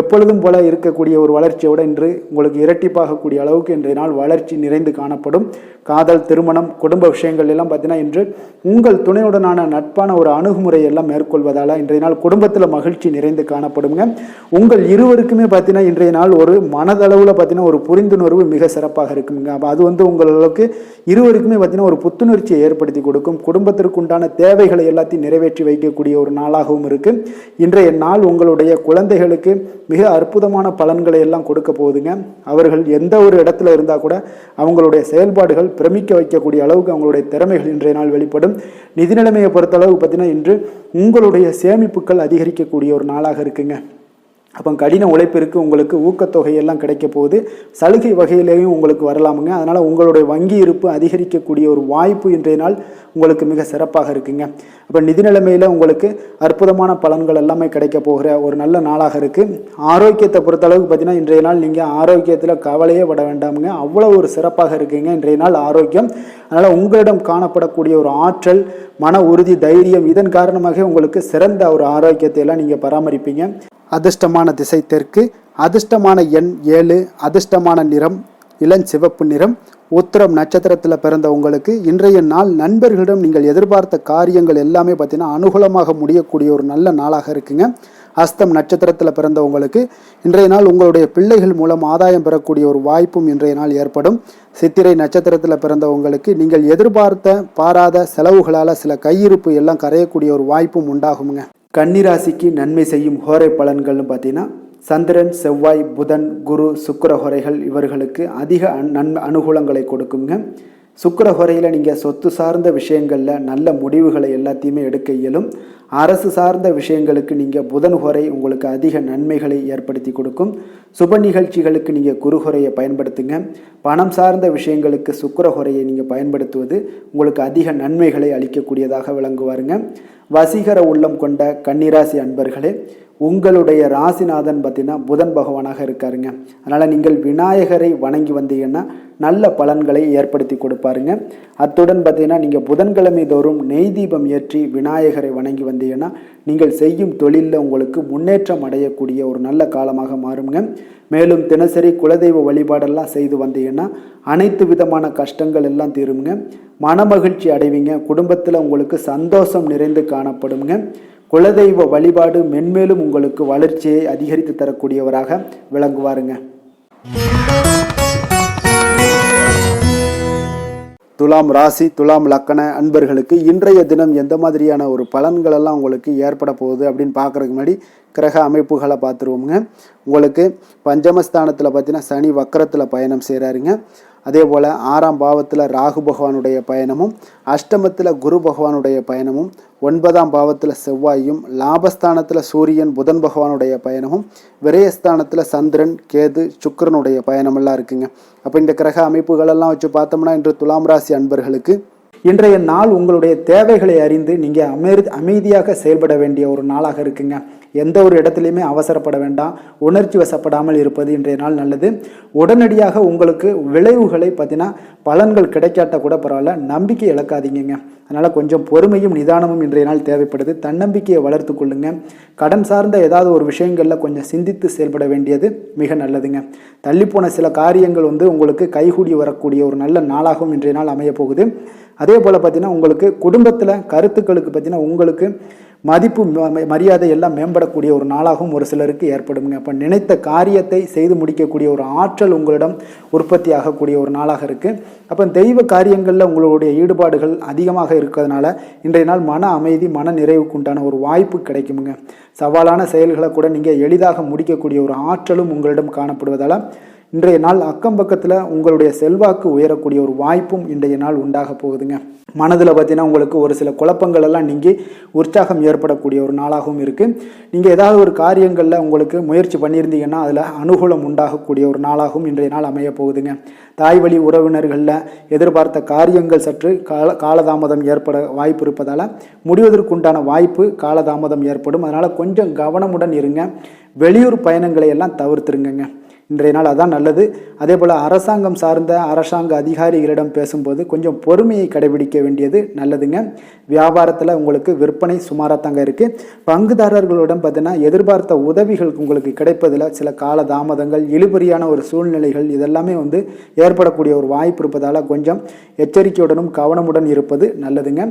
எப்பொழுதும் போல இருக்கக்கூடிய ஒரு வளர்ச்சியோடு இன்று உங்களுக்கு இரட்டிப்பாகக்கூடிய அளவுக்கு இன்றைய நாள் வளர்ச்சி நிறைந்து காணப்படும். காதல் திருமணம் குடும்ப விஷயங்கள் எல்லாம் பார்த்தீங்கன்னா இன்று உங்கள் துணையுடனான நட்பான ஒரு அணுகுமுறை எல்லாம் மேற்கொள்வதால் இன்றைய நாள் குடும்பத்தில் மகிழ்ச்சி நிறைந்து காணப்படுங்க. உங்கள் இருவருக்குமே பார்த்தீங்கன்னா இன்றைய நாள் ஒரு மனதளவில் பார்த்தீங்கன்னா ஒரு புரிந்துணர்வு மிக சிறப்பாக இருக்குங்க. அப்போ அது உங்களுக்கு இருவருக்குமே பார்த்தீங்கன்னா ஒரு புத்துணர்ச்சியை ஏற்படுத்தி கொடுக்கும். குடும்பத்திற்கு உண்டான தேவைகளை எல்லாத்தையும் நிறைவேற்றி வைக்கக்கூடிய ஒரு நாளாகவும் இருக்குது. இன்றைய நாள் உங்களுடைய குழந்தைகளுக்கு மிக அற்புதமான பலன்களை எல்லாம் கொடுக்க போகுதுங்க. அவர்கள் எந்த ஒரு இடத்துல இருந்தால் கூட அவங்களுடைய செயல்பாடுகள் பிரமிக்க வைக்கக்கூடிய அளவுக்கு அவங்களுடைய திறமைகள் இன்றைய நாள் வெளிப்படும். நிதி நிலைமையை பொறுத்தளவுக்கு பார்த்தீங்கன்னா இன்று உங்களுடைய சேமிப்புகள் அதிகரிக்கக்கூடிய ஒரு நாளாக இருக்குங்க. அப்போ கடின உழைப்பிற்கு உங்களுக்கு ஊக்கத்தொகையெல்லாம் கிடைக்க போகுது. சலுகை வகையிலேயும் உங்களுக்கு வரலாமுங்க. அதனால் உங்களுடைய வங்கி இருப்பு அதிகரிக்கக்கூடிய ஒரு வாய்ப்பு இன்றைய நாள் உங்களுக்கு மிக சிறப்பாக இருக்குங்க. அப்போ நிதி நிலைமையில் உங்களுக்கு அற்புதமான பலன்கள் எல்லாமே கிடைக்க போகிற ஒரு நல்ல நாளாக இருக்குது. ஆரோக்கியத்தை பொறுத்தளவுக்கு பார்த்தீங்கன்னா இன்றைய நாள் நீங்கள் ஆரோக்கியத்தில் கவலையே பட வேண்டாமுங்க. அவ்வளோ ஒரு சிறப்பாக இருக்குங்க இன்றைய நாள் ஆரோக்கியம். அதனால் உங்களிடம் காணப்படக்கூடிய ஒரு ஆற்றல் மன உறுதி தைரியம் இதன் காரணமாக உங்களுக்கு சிறந்த ஒரு ஆரோக்கியத்தை எல்லாம் நீங்கள் பராமரிப்பீங்க. அதிர்ஷ்டமான திசை தெற்கு, அதிர்ஷ்டமான எண் 7, அதிர்ஷ்டமான நிறம் இளஞ்சிவப்பு நிறம். உத்திரம் நட்சத்திரத்தில் பிறந்த உங்களுக்கு இன்றைய நாள் நண்பர்களிடம் நீங்கள் எதிர்பார்த்த காரியங்கள் எல்லாமே பார்த்தீங்கன்னா அனுகூலமாக முடியக்கூடிய ஒரு நல்ல நாளாக இருக்குங்க. அஸ்தம் நட்சத்திரத்தில் பிறந்தவங்களுக்கு இன்றைய நாள் உங்களுடைய பிள்ளைகள் மூலம் ஆதாயம் பெறக்கூடிய ஒரு வாய்ப்பும் இன்றைய நாள் ஏற்படும். சித்திரை நட்சத்திரத்தில் பிறந்தவங்களுக்கு நீங்கள் எதிர்பார்த்த பாராத செலவுகளால் சில கையிருப்பு எல்லாம் கரையக்கூடிய ஒரு வாய்ப்பும் உண்டாகுங்க. கன்னிராசிக்கு நன்மை செய்யும் ஹோரை பலன்கள்னு பார்த்தீங்கன்னா சந்திரன் செவ்வாய் புதன் குரு சுக்கிர ஹோரைகள் இவர்களுக்கு அதிக அனுகூலங்களை கொடுக்குங்க. சுக்கிர ஹோரையில் நீங்கள் சொத்து சார்ந்த விஷயங்களில் நல்ல முடிவுகளை எல்லாத்தையுமே எடுக்க இயலும். அரசு சார்ந்த விஷயங்களுக்கு நீங்கள் புதன் ஹோரை உங்களுக்கு அதிக நன்மைகளை ஏற்படுத்தி கொடுக்கும். சுப நிகழ்ச்சிகளுக்கு நீங்கள் குரு ஹோரையை பயன்படுத்துங்க. பணம் சார்ந்த விஷயங்களுக்கு சுக்கிர ஹோரையை நீங்கள் பயன்படுத்துவது உங்களுக்கு அதிக நன்மைகளை அளிக்கக்கூடியதாக விளங்குவாருங்க. வசீகர உள்ளம் கொண்ட கன்னிராசி அன்பர்களே, உங்களுடைய ராசிநாதன் பார்த்தீங்கன்னா புதன் பகவானாக இருக்காருங்க. அதனால் நீங்கள் விநாயகரை வணங்கி வந்தீங்கன்னா நல்ல பலன்களை ஏற்படுத்தி கொடுப்பாருங்க. அத்துடன் பார்த்தீங்கன்னா நீங்கள் புதன்கிழமை தோறும் நெய் தீபம் ஏற்றி விநாயகரை வணங்கி வந்தீங்கன்னா நீங்கள் செய்யும் தொழிலில் உங்களுக்கு முன்னேற்றம் அடையக்கூடிய ஒரு நல்ல காலமாக மாறுங்க. மேலும் தினசரி குலதெய்வ வழிபாடெல்லாம் செய்து வந்தீங்கன்னா அனைத்து விதமான கஷ்டங்கள் எல்லாம் தீருங்க. மனமகிழ்ச்சி அடைவீங்க. குடும்பத்தில் உங்களுக்கு சந்தோஷம் நிறைந்து காணப்படுங்க. குலதெய்வ வழிபாடு மென்மேலும் உங்களுக்கு வளர்ச்சியை அதிகரித்து தரக்கூடியவராக விளங்குவாருங்க. துலாம் ராசி துலாம் லக்கண அன்பர்களுக்கு இன்றைய தினம் எந்த மாதிரியான ஒரு பலன்களெல்லாம் உங்களுக்கு ஏற்பட போகுது அப்படின்னு பார்க்குறதுக்கு முன்னாடி கிரக அமைப்புகளை பார்த்துருவோங்க. உங்களுக்கு பஞ்சமஸ்தானத்தில் பார்த்தீங்கன்னா சனி வக்கரத்தில் பயணம் செய்கிறாருங்க. அதே போல் 6ஆம் பாவத்தில் ராகு பகவானுடைய பயணமும், அஷ்டமத்தில் குரு பகவானுடைய பயணமும், 9ஆம் பாவத்தில் செவ்வாயும், லாபஸ்தானத்தில் சூரியன் புதன் பகவானுடைய பயணமும், விரயஸ்தானத்தில் சந்திரன் கேது சுக்கிரனுடைய பயணமெல்லாம் இருக்குங்க. அப்போ இந்த கிரக அமைப்புகளெல்லாம் வச்சு பார்த்தோம்னா இன்று துலாம் ராசி அன்பர்களுக்கு இன்றைய நாள் உங்களுடைய தேவைகளை அறிந்து நீங்கள் அமைதியாக செயல்பட வேண்டிய ஒரு நாளாக இருக்குங்க. எந்த ஒரு இடத்துலையுமே அவசரப்பட வேண்டாம், உணர்ச்சி வசப்படாமல் இருப்பது இன்றைய நாள் நல்லது. உடனடியாக உங்களுக்கு விளைவுகளை பார்த்தீங்கன்னா பலன்கள் கிடைக்காட்ட கூட பரவாயில்ல, நம்பிக்கை இழக்காதீங்க. அதனால் கொஞ்சம் பொறுமையும் நிதானமும் இன்றைய நாள் தேவைப்படுது. தன்னம்பிக்கையை வளர்த்து கொள்ளுங்க. கடன் சார்ந்த ஏதாவது ஒரு விஷயங்களில் கொஞ்சம் சிந்தித்து செயல்பட வேண்டியது மிக நல்லதுங்க. தள்ளிப்போன சில காரியங்கள் உங்களுக்கு கைகூடி வரக்கூடிய ஒரு நல்ல நாளாகவும் இன்றைய நாள் அமைய போகுது. அதே போல் பார்த்தீங்கன்னா உங்களுக்கு குடும்பத்தில் கருத்துக்களுக்கு பார்த்தீங்கன்னா உங்களுக்கு மதிப்பு மரியாதை எல்லாம் மேம்படக்கூடிய ஒரு நாளாகவும் ஒரு சிலருக்கு ஏற்படுங்க. அப்போ நினைத்த காரியத்தை செய்து முடிக்கக்கூடிய ஒரு ஆற்றல் உங்களிடம் உற்பத்தி ஆகக்கூடிய ஒரு நாளாக இருக்குது. அப்போ தெய்வ காரியங்களில் உங்களுடைய ஈடுபாடுகள் அதிகமாக இருக்கிறதுனால இன்றைய நாள் மன அமைதி மன நிறைவுக்கு உண்டான ஒரு வாய்ப்பு கிடைக்குமுங்க. சவாலான செயல்களை கூட நீங்கள் எளிதாக முடிக்கக்கூடிய ஒரு ஆற்றலும் உங்களிடம் காணப்படுவதால் இன்றைய நாள் அக்கம் பக்கத்தில் உங்களுடைய செல்வாக்கு உயரக்கூடிய ஒரு வாய்ப்பும் இன்றைய நாள் உண்டாக போகுதுங்க. மனதில் பார்த்தீங்கன்னா உங்களுக்கு ஒரு சில குழப்பங்கள் எல்லாம் நீங்கி உற்சாகம் ஏற்படக்கூடிய ஒரு நாளாகவும் இருக்குது. நீங்கள் ஏதாவது ஒரு காரியங்களில் உங்களுக்கு முயற்சி பண்ணியிருந்தீங்கன்னா அதில் அனுகூலம் உண்டாகக்கூடிய ஒரு நாளாகவும் இன்றைய நாள் அமைய போகுதுங்க. தாய் வழி உறவினர்களில் எதிர்பார்த்த காரியங்கள் சற்று காலதாமதம் ஏற்பட வாய்ப்பு இருப்பதால் முடிவதற்குண்டான வாய்ப்பு காலதாமதம் ஏற்படும். அதனால் கொஞ்சம் கவனமுடன் இருங்க. வெளியூர் பயணங்களை எல்லாம் தவிர்த்துருங்க. இன்றைய நாள் அதான் நல்லது. அதே போல் அரசாங்கம் சார்ந்த அரசாங்க அதிகாரிகளிடம் பேசும்போது கொஞ்சம் பொறுமையை கடைபிடிக்க வேண்டியது நல்லதுங்க. வியாபாரத்தில் உங்களுக்கு விற்பனை சுமாராக தாங்க இருக்குது. பங்குதாரர்களிடம் பார்த்தீங்கன்னா எதிர்பார்த்த உதவிகள் உங்களுக்கு கிடைப்பதில் சில கால தாமதங்கள், இழுபறியான ஒரு சூழ்நிலைகள் இதெல்லாமே ஏற்படக்கூடிய ஒரு வாய்ப்பு இருப்பதால் கொஞ்சம் எச்சரிக்கையுடனும் கவனமுடன் இருப்பது நல்லதுங்க.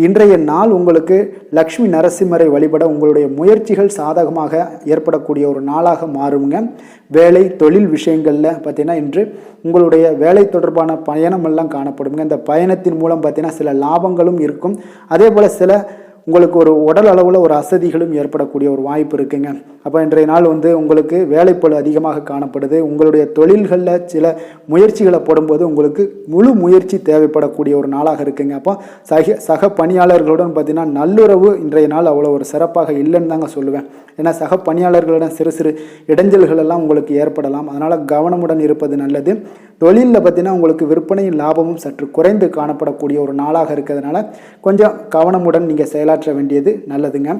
இன்றைய நாள் உங்களுக்கு லக்ஷ்மி நரசிம்மரை வழிபட உங்களுடைய முயற்சிகள் சாதகமாக ஏற்படக்கூடிய ஒரு நாளாக மாறுங்க. வேலை தொழில் விஷயங்களில் பார்த்தீங்கன்னா இன்று உங்களுடைய வேலை தொடர்பான பயணமெல்லாம் காணப்படுங்க. இந்த பயணத்தின் மூலம் பார்த்தீங்கன்னா சில லாபங்களும் இருக்கும். அதே போல் சில உங்களுக்கு ஒரு உடல் அளவில் ஒரு அசதிகளும் ஏற்படக்கூடிய ஒரு வாய்ப்பு இருக்குங்க. அப்போ இன்றைய நாள் உங்களுக்கு வேலைப்பளு அதிகமாக காணப்படுது. உங்களுடைய தொழில்களில் சில முயற்சிகளை போடும்போது உங்களுக்கு முழு முயற்சி தேவைப்படக்கூடிய ஒரு நாளாக இருக்குங்க. அப்போ சக பணியாளர்களுடன் பார்த்தீங்கன்னா நல்லுறவு இன்றைய நாள் அவ்வளோ ஒரு சிறப்பாக இல்லைன்னு தாங்க சொல்லுவேன். ஏன்னா சக பணியாளர்களிடம் சிறு சிறு இடைஞ்சல்கள் எல்லாம் உங்களுக்கு ஏற்படலாம். அதனால் கவனமுடன் இருப்பது நல்லது. தொழிலில் பார்த்தீங்கன்னா உங்களுக்கு விற்பனையும் லாபமும் சற்று குறைந்து காணப்படக்கூடிய ஒரு நாளாக இருக்கிறதுனால கொஞ்சம் கவனமுடன் நீங்கள் செயலாற்ற வேண்டியது நல்லதுங்க.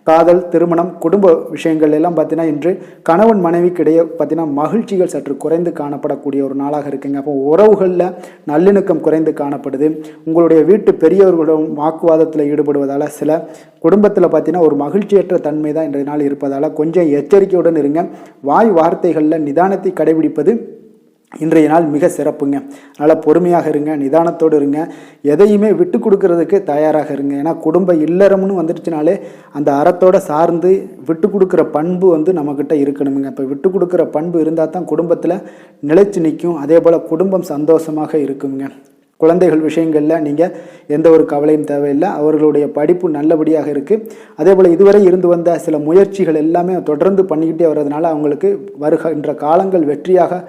காதல், திருமணம், குடும்ப விஷயங்கள் எல்லாம் பார்த்தீங்கன்னா இன்று கணவன் மனைவிக்கிடையே பார்த்தீங்கன்னா மகிழ்ச்சிகள் சற்று குறைந்து காணப்படக்கூடிய ஒரு நாளாக இருக்குங்க. அப்போ உறவுகளில் நல்லிணக்கம் குறைந்து காணப்படுது. உங்களுடைய வீட்டு பெரியவர்களுடன் வாக்குவாதத்தில் ஈடுபடுவதால் சில குடும்பத்தில் பார்த்தீங்கன்னா ஒரு மகிழ்ச்சியற்ற தன்மை தான் இன்றைய நாள் இருப்பதால் கொஞ்சம் எச்சரிக்கையுடன் இருங்க. வாய் வார்த்தைகளில் நிதானத்தை கடைபிடிப்பது இன்றைய நாள் மிக சிறப்புங்க. அதனால் பொறுமையாக இருங்க, நிதானத்தோடு இருங்க, எதையுமே விட்டு கொடுக்கறதுக்கு தயாராக இருங்க. ஏன்னா குடும்ப இல்லறம்னு வந்துடுச்சுனாலே அந்த அறத்தோடு சார்ந்து விட்டு கொடுக்குற பண்பு நம்மக்கிட்ட இருக்கணுங்க. இப்போ விட்டு கொடுக்குற பண்பு இருந்தால் தான் குடும்பத்தில் நிலைச்சு நிற்கும். அதே போல் குடும்பம் சந்தோஷமாக இருக்குங்க. குழந்தைகள் விஷயங்களில் நீங்கள் எந்த ஒரு கவலையும் தேவையில்லை. அவர்களுடைய படிப்பு நல்லபடியாக இருக்குது. அதே போல் இதுவரை இருந்து வந்த சில முயற்சிகள் எல்லாமே தொடர்ந்து பண்ணிக்கிட்டே வர்றதுனால அவங்களுக்கு வருகின்ற காலங்கள் வெற்றியாக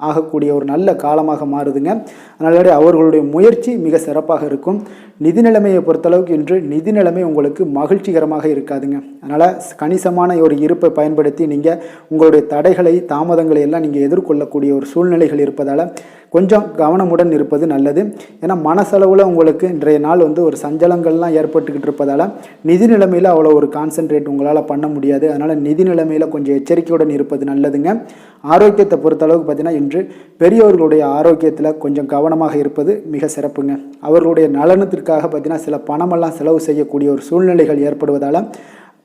ஆகக்கூடிய ஒரு நல்ல காலமாக மாறுதுங்க. அதனால அவர்களுடைய முயற்சி மிக சிறப்பாக இருக்கும். நிதி நிலைமையை பொறுத்தளவுக்கு இன்று நிதி நிலைமை உங்களுக்கு மகிழ்ச்சிகரமாக இருக்காதுங்க. அதனால் கணிசமான ஒரு இருப்பை பயன்படுத்தி நீங்கள் உங்களுடைய தடைகளை தாமதங்களை எல்லாம் நீங்கள் எதிர்கொள்ளக்கூடிய ஒரு சூழ்நிலைகள் இருப்பதால் கொஞ்சம் கவனமுடன் இருப்பது நல்லது. ஏன்னா மனசளவில் உங்களுக்கு இன்றைய நாள் ஒரு சஞ்சலங்கள்லாம் ஏற்பட்டுக்கிட்டு இருப்பதால் நிதி நிலைமையில் அவ்வளோ ஒரு கான்சன்ட்ரேட் உங்களால் பண்ண முடியாது. அதனால் நிதி நிலைமையில் கொஞ்சம் எச்சரிக்கையுடன் இருப்பது நல்லதுங்க. ஆரோக்கியத்தை பொறுத்தளவுக்கு பார்த்தீங்கன்னா இன்று பெரியவர்களுடைய ஆரோக்கியத்தில் கொஞ்சம் கவனமாக இருப்பது மிக சிறப்புங்க. அவர்களுடைய நலனத்திற்காக பார்த்தீங்கன்னா சில பணமெல்லாம் செலவு செய்யக்கூடிய ஒரு சூழ்நிலைகள் ஏற்படுவதால்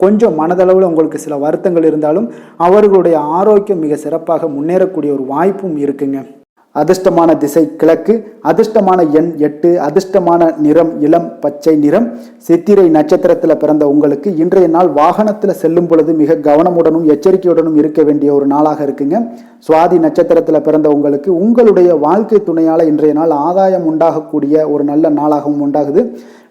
கொஞ்சம் மனதளவில் உங்களுக்கு சில வருத்தங்கள் இருந்தாலும் அவர்களுடைய ஆரோக்கியம் மிக சிறப்பாக முன்னேறக்கூடிய ஒரு வாய்ப்பும் இருக்குங்க. அதிர்ஷ்டமான திசை கிழக்கு, அதிர்ஷ்டமான எண் 8, அதிர்ஷ்டமான நிறம் இளம் பச்சை நிறம். சித்திரை நட்சத்திரத்தில் பிறந்த உங்களுக்கு இன்றைய நாள் வாகனத்தில் செல்லும் பொழுது மிக கவனமுடனும் எச்சரிக்கையுடனும் இருக்க வேண்டிய ஒரு நாளாக இருக்குங்க. சுவாதி நட்சத்திரத்தில் பிறந்த உங்களுக்கு உங்களுடைய வாழ்க்கை துணையால் இன்றைய நாள் ஆதாயம் உண்டாகக்கூடிய ஒரு நல்ல நாளாகவும் உண்டாகுது.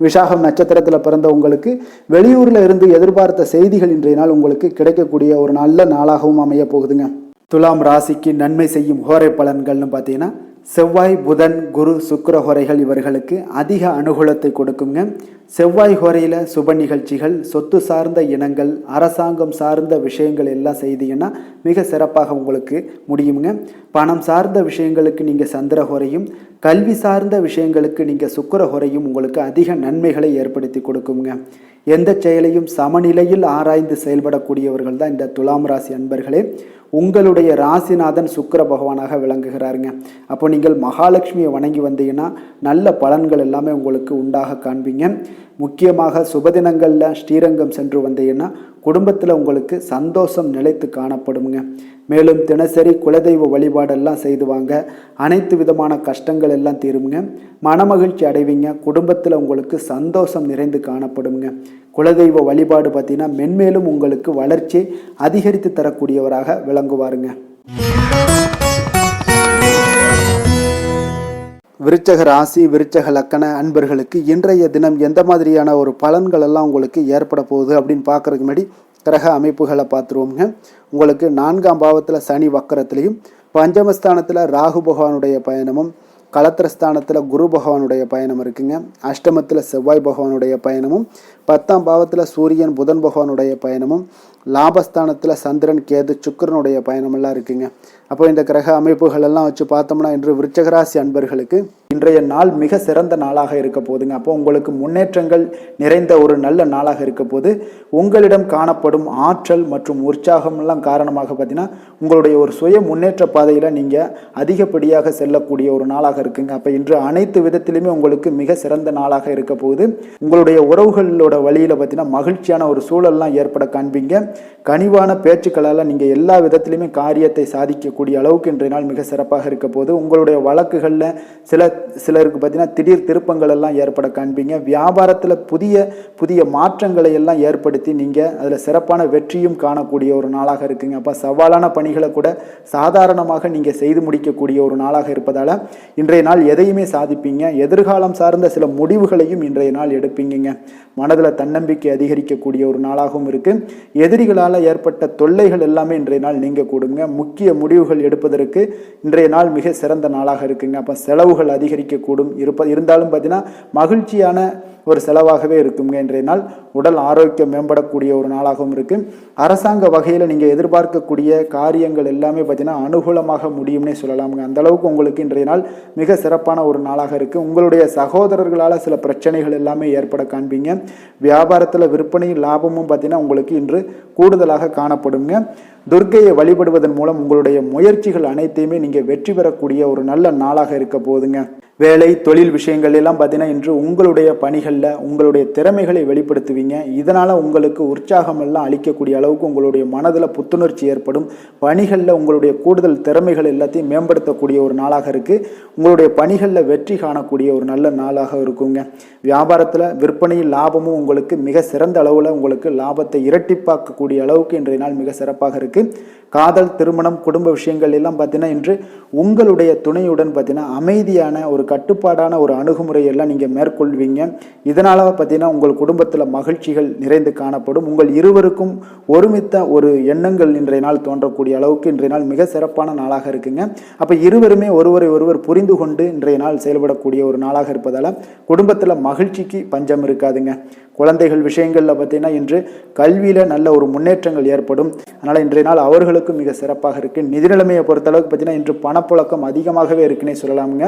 விசாகம் நட்சத்திரத்தில் பிறந்த உங்களுக்கு வெளியூரில் இருந்து எதிர்பார்த்த செய்திகள் இன்றைய நாள் உங்களுக்கு கிடைக்கக்கூடிய ஒரு நல்ல நாளாகவும் அமைய போகுதுங்க. துலாம் ராசிக்கு நன்மை செய்யும் ஹோரை பலன்கள்னு பார்த்தீங்கன்னா செவ்வாய், புதன், குரு, சுக்கிர ஹோரைகள் இவர்களுக்கு அதிக அனுகூலத்தை கொடுக்குங்க. செவ்வாய் ஹோரையில் சுப நிகழ்ச்சிகள், சொத்து சார்ந்த இனங்கள், அரசாங்கம் சார்ந்த விஷயங்கள் எல்லாம் செய்தீங்கன்னா மிக சிறப்பாக உங்களுக்கு முடியுங்க. பணம் சார்ந்த விஷயங்களுக்கு நீங்கள் சந்திர ஹோரையும், கல்வி சார்ந்த விஷயங்களுக்கு நீங்கள் சுக்கிர ஹோரையும் உங்களுக்கு அதிக நன்மைகளை ஏற்படுத்தி கொடுக்குங்க. எந்த செயலையும் சமநிலையில் ஆராய்ந்து செயல்படக்கூடியவர்கள் தான் இந்த துலாம் ராசி அன்பர்களே. உங்களுடைய ராசிநாதன் சுக்கிர பகவானாக விளங்குகிறாருங்க. அப்போ நீங்கள் மகாலட்சுமியை வணங்கி வந்தீங்கன்னா நல்ல பலன்கள் எல்லாமே உங்களுக்கு உண்டாக காண்பீங்க. முக்கியமாக சுபதினங்களில் ஸ்ரீரங்கம் சென்று வந்தீங்கன்னா குடும்பத்தில் உங்களுக்கு சந்தோஷம் நிலைத்து காணப்படுங்க. மேலும் தினசரி குலதெய்வ வழிபாடெல்லாம் செய்து வாங்க. அனைத்து விதமான கஷ்டங்கள் எல்லாம் தீருங்க. மனமகிழ்ச்சி அடைவீங்க. குடும்பத்தில் உங்களுக்கு சந்தோஷம் நிறைந்து காணப்படுங்க. குலதெய்வ வழிபாடு பார்த்தீங்கன்னா மென்மேலும் உங்களுக்கு வளர்ச்சி அதிகரித்து தரக்கூடியவராக விளங்குவாருங்க. விருச்சக ராசி, விருச்சக லக்கண அன்பர்களுக்கு இன்றைய தினம் எந்த மாதிரியான ஒரு பலன்கள் எல்லாம் உங்களுக்கு ஏற்பட போகுது அப்படின்னு பார்க்கறதுக்கு முன்னாடி கிரக அமைப்புகளை பார்த்துருவோங்க. உங்களுக்கு 4ஆம் பாவத்தில் சனி வக்கரத்திலையும், பஞ்சமஸ்தானத்தில் ராகு பகவானுடைய பயணமும், களத்திரஸ்தானத்தில் குரு பகவானுடைய பயணம் இருக்குங்க. அஷ்டமத்தில் செவ்வாய் பகவானுடைய பயணமும், 10ஆம் பாவத்தில் சூரியன் புதன் பகவானுடைய பயணமும், லாபஸ்தானத்தில் சந்திரன் கேது சுக்கிரனுடைய பயணமெல்லாம் இருக்குங்க. அப்போ இந்த கிரக அமைப்புகள் எல்லாம் வச்சு பார்த்தோம்னா இன்று விருச்சகராசி அன்பர்களுக்கு இன்றைய நாள் மிக சிறந்த நாளாக இருக்க போதுங்க. அப்போ உங்களுக்கு முன்னேற்றங்கள் நிறைந்த ஒரு நல்ல நாளாக இருக்க போது உங்களிடம் காணப்படும் ஆற்றல் மற்றும் உற்சாகமெல்லாம் காரணமாக பார்த்தீங்கன்னா உங்களுடைய ஒரு சுய முன்னேற்ற பாதையில் நீங்கள் அதிகப்படியாக செல்லக்கூடிய ஒரு நாளாக இருக்குங்க. அப்போ இன்று அனைத்து விதத்திலுமே உங்களுக்கு மிக சிறந்த நாளாக இருக்க போகுது. உங்களுடைய உறவுகளோட வழியில் பார்த்தீங்கன்னா மகிழ்ச்சியான ஒரு சூழல்லாம் ஏற்பட காண்பீங்க. கனிவான பேச்சுக்களால் நீங்கள் எல்லா விதத்திலுமே காரியத்தை சாதிக்கக்கூடிய அளவுக்கு இன்றைய நாள் மிக சிறப்பாக இருக்க போது. உங்களுடைய வழக்குகளில் சிலருக்கு பார்த்தீங்கன்னா திடீர் திருப்பங்கள் எல்லாம் ஏற்பட காண்பீங்க. வியாபாரத்தில் புதிய புதிய மாற்றங்களை எல்லாம் ஏற்படுத்தி நீங்கள் அதில் சிறப்பான வெற்றியும் காணக்கூடிய ஒரு நாளாக இருக்குங்க. அப்போ சவாலான பணிகளை கூட சாதாரணமாக நீங்கள் செய்து முடிக்கக்கூடிய ஒரு நாளாக இருப்பதால் இன்றைய நாள் எதையுமே சாதிப்பீங்க. எதிர்காலம் சார்ந்த சில முடிவுகளையும் இன்றைய நாள் எடுப்பீங்க. மனதில் தன்னம்பிக்கை அதிகரிக்கக்கூடிய ஒரு நாளாகவும் இருக்கு. எதிரிகளால் ஏற்பட்ட தொல்லைகள் எல்லாமே இன்றைய நாள் நீங்க கூடுங்க. முக்கிய முடிவுகள் எடுப்பதற்கு இன்றைய நாள் மிக சிறந்த நாளாக இருக்குங்க. அப்போ செலவுகள் அதிகரிக்கக்கூடும். இருந்தாலும் பார்த்தீங்கன்னா மகிழ்ச்சியான ஒரு செலவாகவே இருக்குங்க. இன்றைய நாள் உடல் ஆரோக்கியம் மேம்படக்கூடிய ஒரு நாளாகவும் இருக்கு. அரசாங்க வகையில் நீங்கள் எதிர்பார்க்கக்கூடிய காரியங்கள் எல்லாமே பார்த்தீங்கன்னா அனுகூலமாக முடியும்னே சொல்லலாமுங்க. அந்த அளவுக்கு உங்களுக்கு இன்றைய நாள் மிக சிறப்பான ஒரு நாளாக இருக்கு. உங்களுடைய சகோதரர்களால் சில பிரச்சனைகள் எல்லாமே ஏற்பட காண்பீங்க. வியாபாரத்தில் விற்பனையும் லாபமும் பார்த்தீங்கன்னா உங்களுக்கு இன்று கூடுதலாக காணப்படுங்க. துர்க்கையை வழிபடுவதன் மூலம் உங்களுடைய முயற்சிகள் அனைத்தையுமே நீங்கள் வெற்றி பெறக்கூடிய ஒரு நல்ல நாளாக இருக்க போகுதுங்க. வேலை தொழில் விஷயங்கள் எல்லாம் பார்த்தீங்கன்னா இன்று உங்களுடைய பணிகளில் உங்களுடைய திறமைகளை வெளிப்படுத்துவீங்க. இதனால் உங்களுக்கு உற்சாகம் எல்லாம் அளிக்கக்கூடிய அளவுக்கு உங்களுடைய மனதில் புத்துணர்ச்சி ஏற்படும். பணிகளில் உங்களுடைய கூடுதல் திறமைகள் எல்லாத்தையும் மேம்படுத்தக்கூடிய ஒரு நாளாக இருக்குது. உங்களுடைய பணிகளில் வெற்றி காணக்கூடிய ஒரு நல்ல நாளாக இருக்குங்க. வியாபாரத்தில் விற்பனையில் லாபமும் உங்களுக்கு மிக சிறந்த அளவில் உங்களுக்கு லாபத்தை இரட்டிப்பாக்கக்கூடிய அளவுக்கு இன்றைய நாள் மிக சிறப்பாக இருக்குது. காதல், திருமணம், குடும்ப விஷயங்கள் எல்லாம் பார்த்தீங்கன்னா இன்று உங்களுடைய துணையுடன் பார்த்தீங்கன்னா அமைதியான ஒரு கட்டுப்பாடான ஒரு அணுகுமுறை எல்லாம் நீங்கள் மேற்கொள்வீங்க. இதனால் பார்த்தீங்கன்னா உங்கள் குடும்பத்தில் மகிழ்ச்சிகள் நிறைந்து காணப்படும். உங்கள் இருவருக்கும் ஒருமித்த ஒரு எண்ணங்கள் இன்றைய நாள் தோன்றக்கூடிய அளவுக்கு இன்றைய நாள் மிக சிறப்பான நாளாக இருக்குங்க. அப்போ இருவருமே ஒருவரை ஒருவர் புரிந்து கொண்டு இன்றைய நாள் செயல்படக்கூடிய ஒரு நாளாக இருப்பதால் குடும்பத்தில் மகிழ்ச்சிக்கு பஞ்சம் இருக்காதுங்க. குழந்தைகள் விஷயங்களில் பார்த்தீங்கன்னா இன்று கல்வியில் நல்ல ஒரு முன்னேற்றங்கள் ஏற்படும். அதனால் இன்றைய நாள் அவர்களுக்கும் மிக சிறப்பாக இருக்குது. நிதி நிலைமையை பொறுத்தளவுக்கு பார்த்தீங்கன்னா இன்று பணப்புழக்கம் அதிகமாகவே இருக்குன்னே சொல்லலாமுங்க.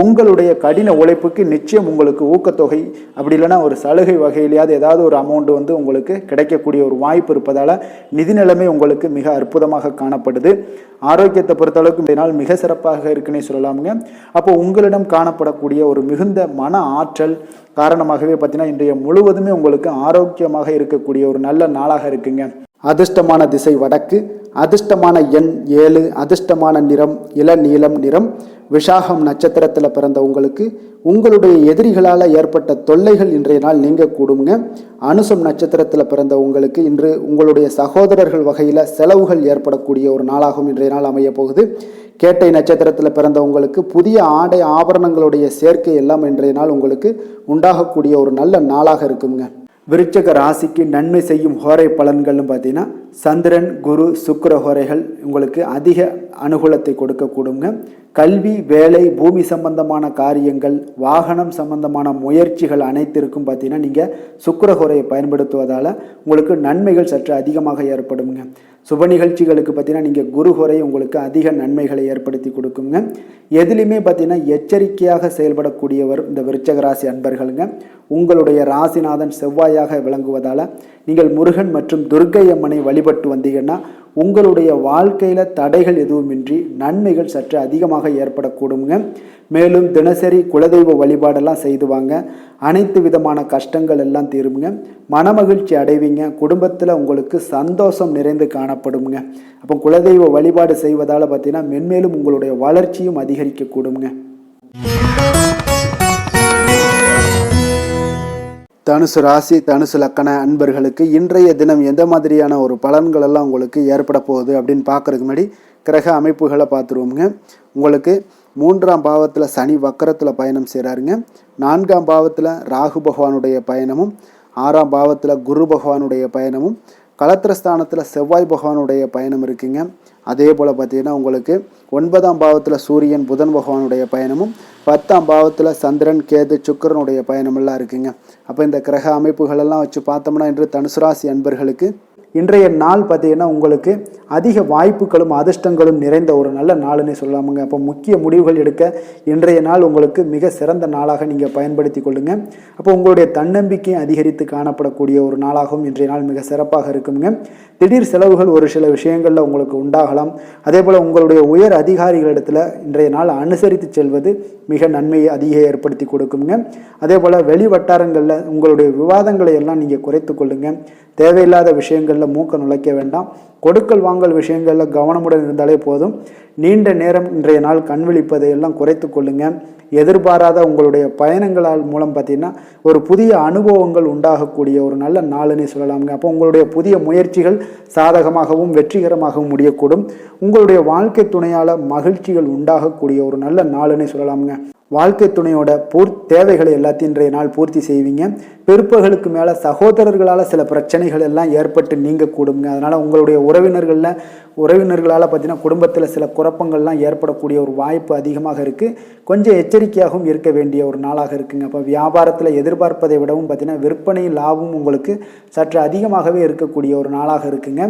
உங்களுடைய கடின உழைப்புக்கு நிச்சயம் உங்களுக்கு ஊக்கத்தொகை அப்படி இல்லைன்னா ஒரு சலுகை வகையிலேயாவது ஏதாவது ஒரு அமௌண்ட் உங்களுக்கு கிடைக்கக்கூடிய ஒரு வாய்ப்பு இருப்பதால் நிதி நிலைமை உங்களுக்கு மிக அற்புதமாக காணப்படுது. ஆரோக்கியத்தை பொறுத்தளவுக்கு இந்த நாள் மிக சிறப்பாக இருக்குன்னே சொல்லலாமுங்க. அப்போ உங்களிடம் காணப்படக்கூடிய ஒரு மிகுந்த மன ஆற்றல் காரணமாகவே பார்த்தீங்கன்னா இன்றைய முழுவதுமே உங்களுக்கு ஆரோக்கியமாக இருக்கக்கூடிய ஒரு நல்ல நாளாக இருக்குங்க. அதிர்ஷ்டமான திசை வடக்கு, அதிர்ஷ்டமான எண் 7, அதிர்ஷ்டமான நிறம் இளநீலம் நிறம். விஷாகம் நட்சத்திரத்தில் பிறந்த உங்களுக்கு உங்களுடைய எதிரிகளால் ஏற்பட்ட தொல்லைகள் இன்றைய நாள் நீங்க கூடுங்க. அனுசம் நட்சத்திரத்தில் பிறந்த உங்களுக்கு இன்று உங்களுடைய சகோதரர்கள் வகையில் செலவுகள் ஏற்படக்கூடிய ஒரு நாளாகவும் இன்றைய நாள் அமைய போகுது. கேட்டை நட்சத்திரத்தில் பிறந்த உங்களுக்கு புதிய ஆடை ஆபரணங்களுடைய சேர்க்கை எல்லாம் இன்றைய நாள் உங்களுக்கு உண்டாகக்கூடிய ஒரு நல்ல நாளாக இருக்குங்க. விருச்சக ராசிக்கு நன்மை செய்யும் ஹோரை பலன்கள்னு பார்த்தீங்கன்னா சந்திரன், குரு, சுக்கிர ஹோரைகள் உங்களுக்கு அதிக அனுகூலத்தை கொடுக்கக்கூடுங்க. கல்வி, வேலை, பூமி சம்பந்தமான காரியங்கள், வாகனம் சம்பந்தமான முயற்சிகள் அனைத்திற்கும் பார்த்தீங்கன்னா நீங்கள் சுக்கிரஹோரையை பயன்படுத்துவதால் உங்களுக்கு நன்மைகள் சற்று அதிகமாக ஏற்படுங்க. சுப நிகழ்ச்சிகளுக்கு பார்த்தீங்கன்னா நீங்கள் குருஹோரை உங்களுக்கு அதிக நன்மைகளை ஏற்படுத்தி கொடுக்குங்க. எதுலையுமே பார்த்தீங்கன்னா எச்சரிக்கையாக செயல்படக்கூடியவர் இந்த விருச்சக ராசி அன்பர்களுங்க. உங்களுடைய ராசிநாதன் செவ்வாயாக விளங்குவதால் நீங்கள் முருகன் மற்றும் துர்க்கை அம்மனை வழிபட்டு வந்தீங்கன்னா உங்களுடைய வாழ்க்கையில் தடைகள் எதுவுமின்றி நன்மைகள் சற்று அதிகமாக ஏற்படக்கூடுங்க. மேலும் தினசரி குலதெய்வ வழிபாடெல்லாம் செய்து வாங்க. அனைத்து விதமான கஷ்டங்கள் எல்லாம் தீருங்க. மனமகிழ்ச்சி அடைவீங்க. குடும்பத்தில் உங்களுக்கு சந்தோஷம் நிறைந்து காணப்படுங்க. அப்போ குலதெய்வ வழிபாடு செய்வதால் பார்த்தீங்கன்னா மென்மேலும் உங்களுடைய வளர்ச்சியும் அதிகரிக்கக்கூடுங்க. தனுசு ராசி, தனுசு லக்கண அன்பர்களுக்கு இன்றைய தினம் எந்த மாதிரியான ஒரு பலன்கள் எல்லாம் உங்களுக்கு ஏற்பட போகுது அப்படின்னு பார்க்கறதுக்கு முன்னாடி கிரக அமைப்புகளை பார்த்துருவோங்க. உங்களுக்கு 3ஆம் பாவத்தில் சனி வக்கரத்தில் பயணம் செய்கிறாருங்க. 4ஆம் பாவத்தில் ராகு பகவானுடைய பயணமும், 6ஆம் பாவத்தில் குரு பகவானுடைய பயணமும், களத்திரஸ்தானத்தில் செவ்வாய் பகவானுடைய பயணம் இருக்குங்க. அதே போல் பார்த்தீங்கன்னா உங்களுக்கு 9ஆம் பாவத்தில் சூரியன் புதன் பகவானுடைய பயணமும், 10ஆம் பாவத்தில் சந்திரன் கேது சுக்கிரனுடைய பயணமெல்லாம் இருக்குங்க. அப்போ இந்த கிரக அமைப்புகளெல்லாம் வச்சு பார்த்தோம்னா இன்று தனுசு ராசி அன்பர்களுக்கு இன்றைய நாள் பார்த்தீங்கன்னா உங்களுக்கு அதிக வாய்ப்புகளும் அதிர்ஷ்டங்களும் நிறைந்த ஒரு நல்ல நாளுன்னே சொல்லலாமுங்க. அப்போ முக்கிய முடிவுகள் எடுக்க இன்றைய நாள் உங்களுக்கு மிக சிறந்த நாளாக நீங்கள் பயன்படுத்தி கொள்ளுங்க. அப்போ உங்களுடைய தன்னம்பிக்கையை அதிகரித்து காணப்படக்கூடிய ஒரு நாளாகவும் இன்றைய நாள் மிக சிறப்பாக இருக்குங்க. திடீர் செலவுகள் ஒரு சில விஷயங்களில் உங்களுக்கு உண்டாகலாம். அதே போல் உங்களுடைய உயர் அதிகாரிகளிடத்தில் இன்றைய நாள் அனுசரித்து செல்வது மிக நன்மையை அதிக ஏற்படுத்தி கொடுக்குங்க. அதே போல் வெளி வட்டாரங்களில் உங்களுடைய விவாதங்களை எல்லாம் நீங்கள் குறைத்து கொள்ளுங்க. தேவையில்லாத விஷயங்களில் மூக்க நுழைக்க வேண்டாம். கொடுக்கல் வாங்கல் விஷயங்களில் கவனமுடன் இருந்தாலே போதும். நீண்ட நேரம் இன்றைய நாள் கண் விழிப்பதை எல்லாம் குறைத்து கொள்ளுங்க. எதிர்பாராத உங்களுடைய பயணங்களால் மூலம் பார்த்தீங்கன்னா ஒரு புதிய அனுபவங்கள் உண்டாகக்கூடிய ஒரு நல்ல நாளுன்னே சொல்லலாமுங்க. அப்போ உங்களுடைய புதிய முயற்சிகள் சாதகமாகவும் வெற்றிகரமாகவும் முடியக்கூடும். உங்களுடைய வாழ்க்கை துணையால் மகிழ்ச்சிகள் உண்டாகக்கூடிய ஒரு நல்ல நாளுன்னே சொல்லலாமுங்க. வாழ்க்கை துணையோட தேவைகளை எல்லாத்தையும் இன்றைய நாள் பூர்த்தி செய்வீங்க. பிற்பகலுக்கு மேலே சகோதரர்களால் சில பிரச்சனைகள் எல்லாம் ஏற்பட்டு நீங்கக்கூடுங்க. அதனால் உங்களுடைய உறவினர்களால் பார்த்தீங்கன்னா குடும்பத்தில் சில குழப்பங்கள்லாம் ஏற்படக்கூடிய ஒரு வாய்ப்பு அதிகமாக இருக்குது. கொஞ்சம் எச்சரிக்கையாகவும் இருக்க வேண்டிய ஒரு நாளாக இருக்குங்க. அப்போ வியாபாரத்தில் எதிர்பார்ப்பதை விடவும் பார்த்தீங்கன்னா விற்பனை லாபமும் உங்களுக்கு சற்று அதிகமாகவே இருக்கக்கூடிய ஒரு நாளாக இருக்குங்க.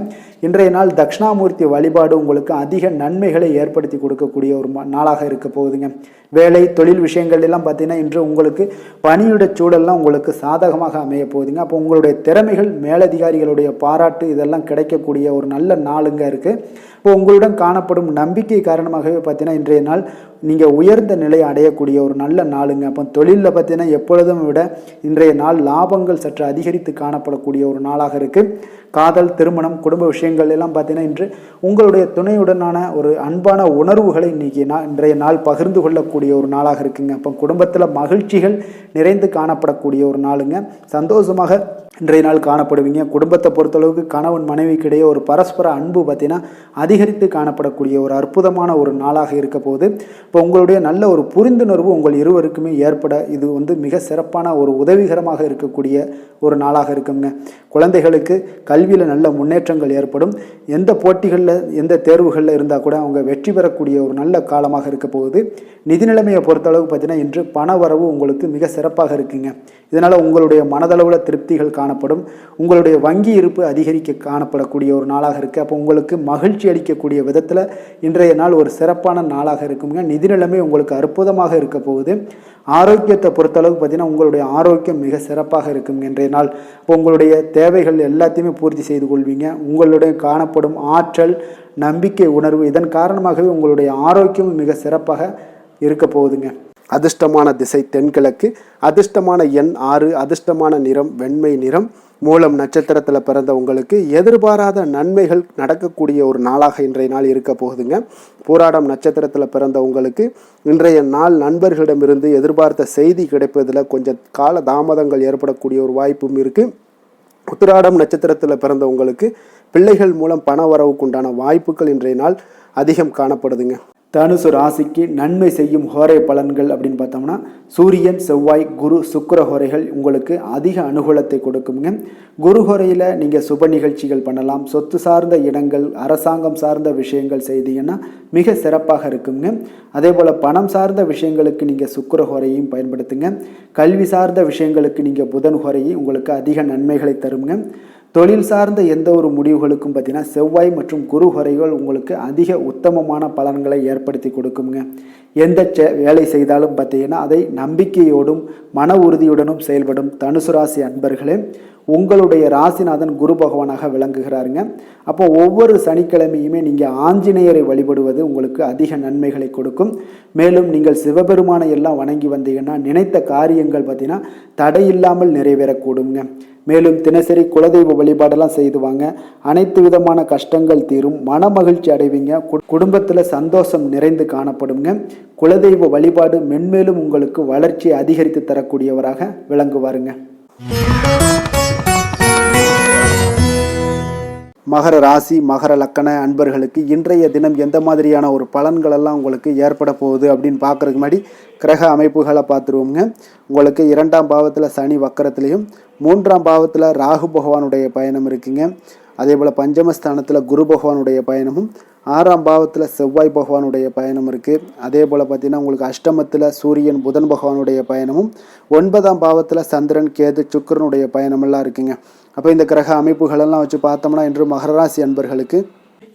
இன்றைய நாள் தட்சிணாமூர்த்தி வழிபாடு உங்களுக்கு அதிக நன்மைகளை ஏற்படுத்தி கொடுக்கக்கூடிய ஒரு நாளாக இருக்க போகுதுங்க. வேலை தொழில் விஷயங்கள் எல்லாம் பார்த்தீங்கன்னா இன்று உங்களுக்கு பணியுடைய சூழல்லாம் உங்களுக்கு சாதகமாக அமைய போகுதுங்க. அப்போ உங்களுடைய திறமைகள் மேலதிகாரிகளுடைய பாராட்டு இதெல்லாம் கிடைக்கக்கூடிய ஒரு நல்ல நாளுங்க இருக்குது. இப்போ உங்களுடன் காணப்படும் நம்பிக்கை காரணமாகவே பார்த்தீங்கன்னா இன்றைய நாள் நீங்கள் உயர்ந்த நிலையை அடையக்கூடிய ஒரு நல்ல நாளுங்க. அப்போ தொழிலில் பார்த்தீங்கன்னா எப்பொழுதும் விட இன்றைய நாள் லாபங்கள் சற்று அதிகரித்து காணப்படக்கூடிய ஒரு நாளாக இருக்குது. காதல், திருமணம், குடும்ப விஷயங்கள் எல்லாம் பார்த்தீங்கன்னா இன்று உங்களுடைய துணையுடனான ஒரு அன்பான உணர்வுகளை இன்றைய நாள் பகிர்ந்து கொள்ளக்கூடிய ஒரு நாளாக இருக்குங்க. அப்போ குடும்பத்தில் மகிழ்ச்சிகள் நிறைந்து காணப்படக்கூடிய ஒரு நாளுங்க. சந்தோஷமாக இன்றைய நாள் காணப்படுவீங்க. குடும்பத்தை பொறுத்தளவுக்கு கணவன் மனைவிக்கு இடையே ஒரு பரஸ்பர அன்பு பார்த்தீங்கன்னா அதிகரித்து காணப்படக்கூடிய ஒரு அற்புதமான ஒரு நாளாக இருக்க போகுது. இப்போ உங்களுடைய நல்ல ஒரு புரிந்துணர்வு உங்கள் இருவருக்குமே ஏற்பட இது மிக சிறப்பான ஒரு உதவிகரமாக இருக்கக்கூடிய ஒரு நாளாக இருக்குங்க. குழந்தைகளுக்கு கல்வியில் நல்ல முன்னேற்றங்கள் ஏற்படும். எந்த போட்டிகளில் எந்த தேர்வுகளில் இருந்தால் கூட அவங்க வெற்றி பெறக்கூடிய ஒரு நல்ல காலமாக இருக்க போகுது. நிதி நிலைமையை பொறுத்தளவுக்கு பார்த்தீங்கன்னா இன்று பண வரவு உங்களுக்கு மிக சிறப்பாக இருக்குங்க. இதனால் உங்களுடைய மனதளவில் திருப்திகள் காணப்படும். உங்களுடைய வங்கி இருப்பு அதிகரிக்க காணப்படக்கூடிய ஒரு நாளாக இருக்குது. அப்போ உங்களுக்கு மகிழ்ச்சி அளிக்கக்கூடிய விதத்தில் இன்றைய நாள் ஒரு சிறப்பான நாளாக இருக்குங்க. நிதி நிலைமை உங்களுக்கு அற்புதமாக இருக்க போகுது. ஆரோக்கியத்தை பொறுத்தளவுக்கு பார்த்தீங்கன்னா உங்களுடைய ஆரோக்கியம் மிக சிறப்பாக இருக்குங்க இன்றைய நாள். இப்போ உங்களுடைய தேவைகள் எல்லாத்தையுமே பூர்த்தி செய்து கொள்வீங்க. உங்களுடைய காணப்படும் ஆற்றல், நம்பிக்கை உணர்வு இதன் காரணமாகவே உங்களுடைய ஆரோக்கியமும் மிக சிறப்பாக இருக்க போகுதுங்க. அதிர்ஷ்டமான திசை தென்கிழக்கு, அதிர்ஷ்டமான எண் 6, அதிர்ஷ்டமான நிறம் வெண்மை நிறம். மூலம் நட்சத்திரத்தில் பிறந்த உங்களுக்கு எதிர்பாராத நன்மைகள் நடக்கக்கூடிய ஒரு நாளாக இன்றைய நாள் இருக்க போகுதுங்க. பூராடம் நட்சத்திரத்தில் பிறந்த உங்களுக்கு இன்றைய நாள் நண்பர்களிடமிருந்து எதிர்பார்த்த செய்தி கிடைப்பதில் கொஞ்சம் கால தாமதங்கள் ஏற்படக்கூடிய ஒரு வாய்ப்பும் இருக்குது. உத்திராடம் நட்சத்திரத்தில் பிறந்த உங்களுக்கு பிள்ளைகள் மூலம் பண வரவுக்குண்டான வாய்ப்புகள் இன்றைய நாள் அதிகம் காணப்படுதுங்க. தனுசு ராசிக்கு நன்மை செய்யும் ஹோரை பலன்கள் அப்படின்னு பார்த்தோம்னா சூரியன், செவ்வாய், குரு, சுக்கிர ஹோரைகள் உங்களுக்கு அதிக அனுகூலத்தை கொடுக்குங்க. குரு ஹோரையில் நீங்கள் சுப நிகழ்ச்சிகள் பண்ணலாம். சொத்து சார்ந்த இடங்கள், அரசாங்கம் சார்ந்த விஷயங்கள் செய்தீங்கன்னா மிக சிறப்பாக இருக்குங்க. அதே போல் பணம் சார்ந்த விஷயங்களுக்கு நீங்கள் சுக்கிர ஹோரையும் பயன்படுத்துங்க. கல்வி சார்ந்த விஷயங்களுக்கு நீங்கள் புதன் ஹோரையும் உங்களுக்கு அதிக நன்மைகளை தருங்க. தொழில் சார்ந்த எந்த ஒரு முடிவுகளுக்கும் பார்த்தீங்கன்னா செவ்வாய் மற்றும் குரு ஹோரைகள் உங்களுக்கு அதிக உத்தமமான பலன்களை ஏற்படுத்தி கொடுக்குங்க. எந்த வேலை செய்தாலும் பார்த்தீங்கன்னா அதை நம்பிக்கையோடும் மன உறுதியுடனும் செயல்படும் தனுசு ராசி அன்பர்களே, உங்களுடைய ராசிநாதன் குரு பகவானாக விளங்குகிறாருங்க. அப்போ ஒவ்வொரு சனிக்கிழமையுமே நீங்கள் ஆஞ்சநேயரை வழிபடுவது உங்களுக்கு அதிக நன்மைகளை கொடுக்கும். மேலும் நீங்கள் சிவபெருமானை எல்லாம் வணங்கி வந்தீங்கன்னா நினைத்த காரியங்கள் பார்த்தீங்கன்னா தடையில்லாமல் நிறைவேறக்கூடுங்க. மேலும் தினசரி குலதெய்வ வழிபாடெல்லாம் செய்துவாங்க. அனைத்து விதமான கஷ்டங்கள் தீரும், மன மகிழ்ச்சி அடைவீங்க, குடும்பத்தில் சந்தோஷம் நிறைந்து காணப்படுங்க. குலதெய்வ வழிபாடு மென்மேலும் உங்களுக்கு வளர்ச்சியை அதிகரித்து தரக்கூடியவராக விளங்குவாருங்க. மகர ராசி மகர லக்கண அன்பர்களுக்கு இன்றைய தினம் எந்த மாதிரியான ஒரு பலன்களெல்லாம் உங்களுக்கு ஏற்பட போகுது அப்படின்னு பார்க்குறதுக்கு முன்னாடி கிரக அமைப்புகளை பார்த்துருவோங்க. உங்களுக்கு 2ஆம் பாவத்தில் சனி வக்கரத்துலேயும் 3ஆம் பாவத்தில் ராகு பகவானுடைய பயணம் இருக்குங்க. அதே போல் பஞ்சமஸ்தானத்தில் குரு பகவானுடைய பயணமும் 6ஆம் பாவத்தில் செவ்வாய் பகவானுடைய பயணம் இருக்குது. அதே போல் பார்த்திங்கன்னா உங்களுக்கு அஷ்டமத்தில் சூரியன் புதன் பகவானுடைய பயணமும் 9ஆம் பாவத்தில் சந்திரன் கேது சுக்கிரனுடைய பயணமெல்லாம் இருக்குங்க. அப்போ இந்த கிரக அமைப்புகளெல்லாம் வச்சு பார்த்தோம்னா இன்று மகர ராசி அன்பர்களுக்கு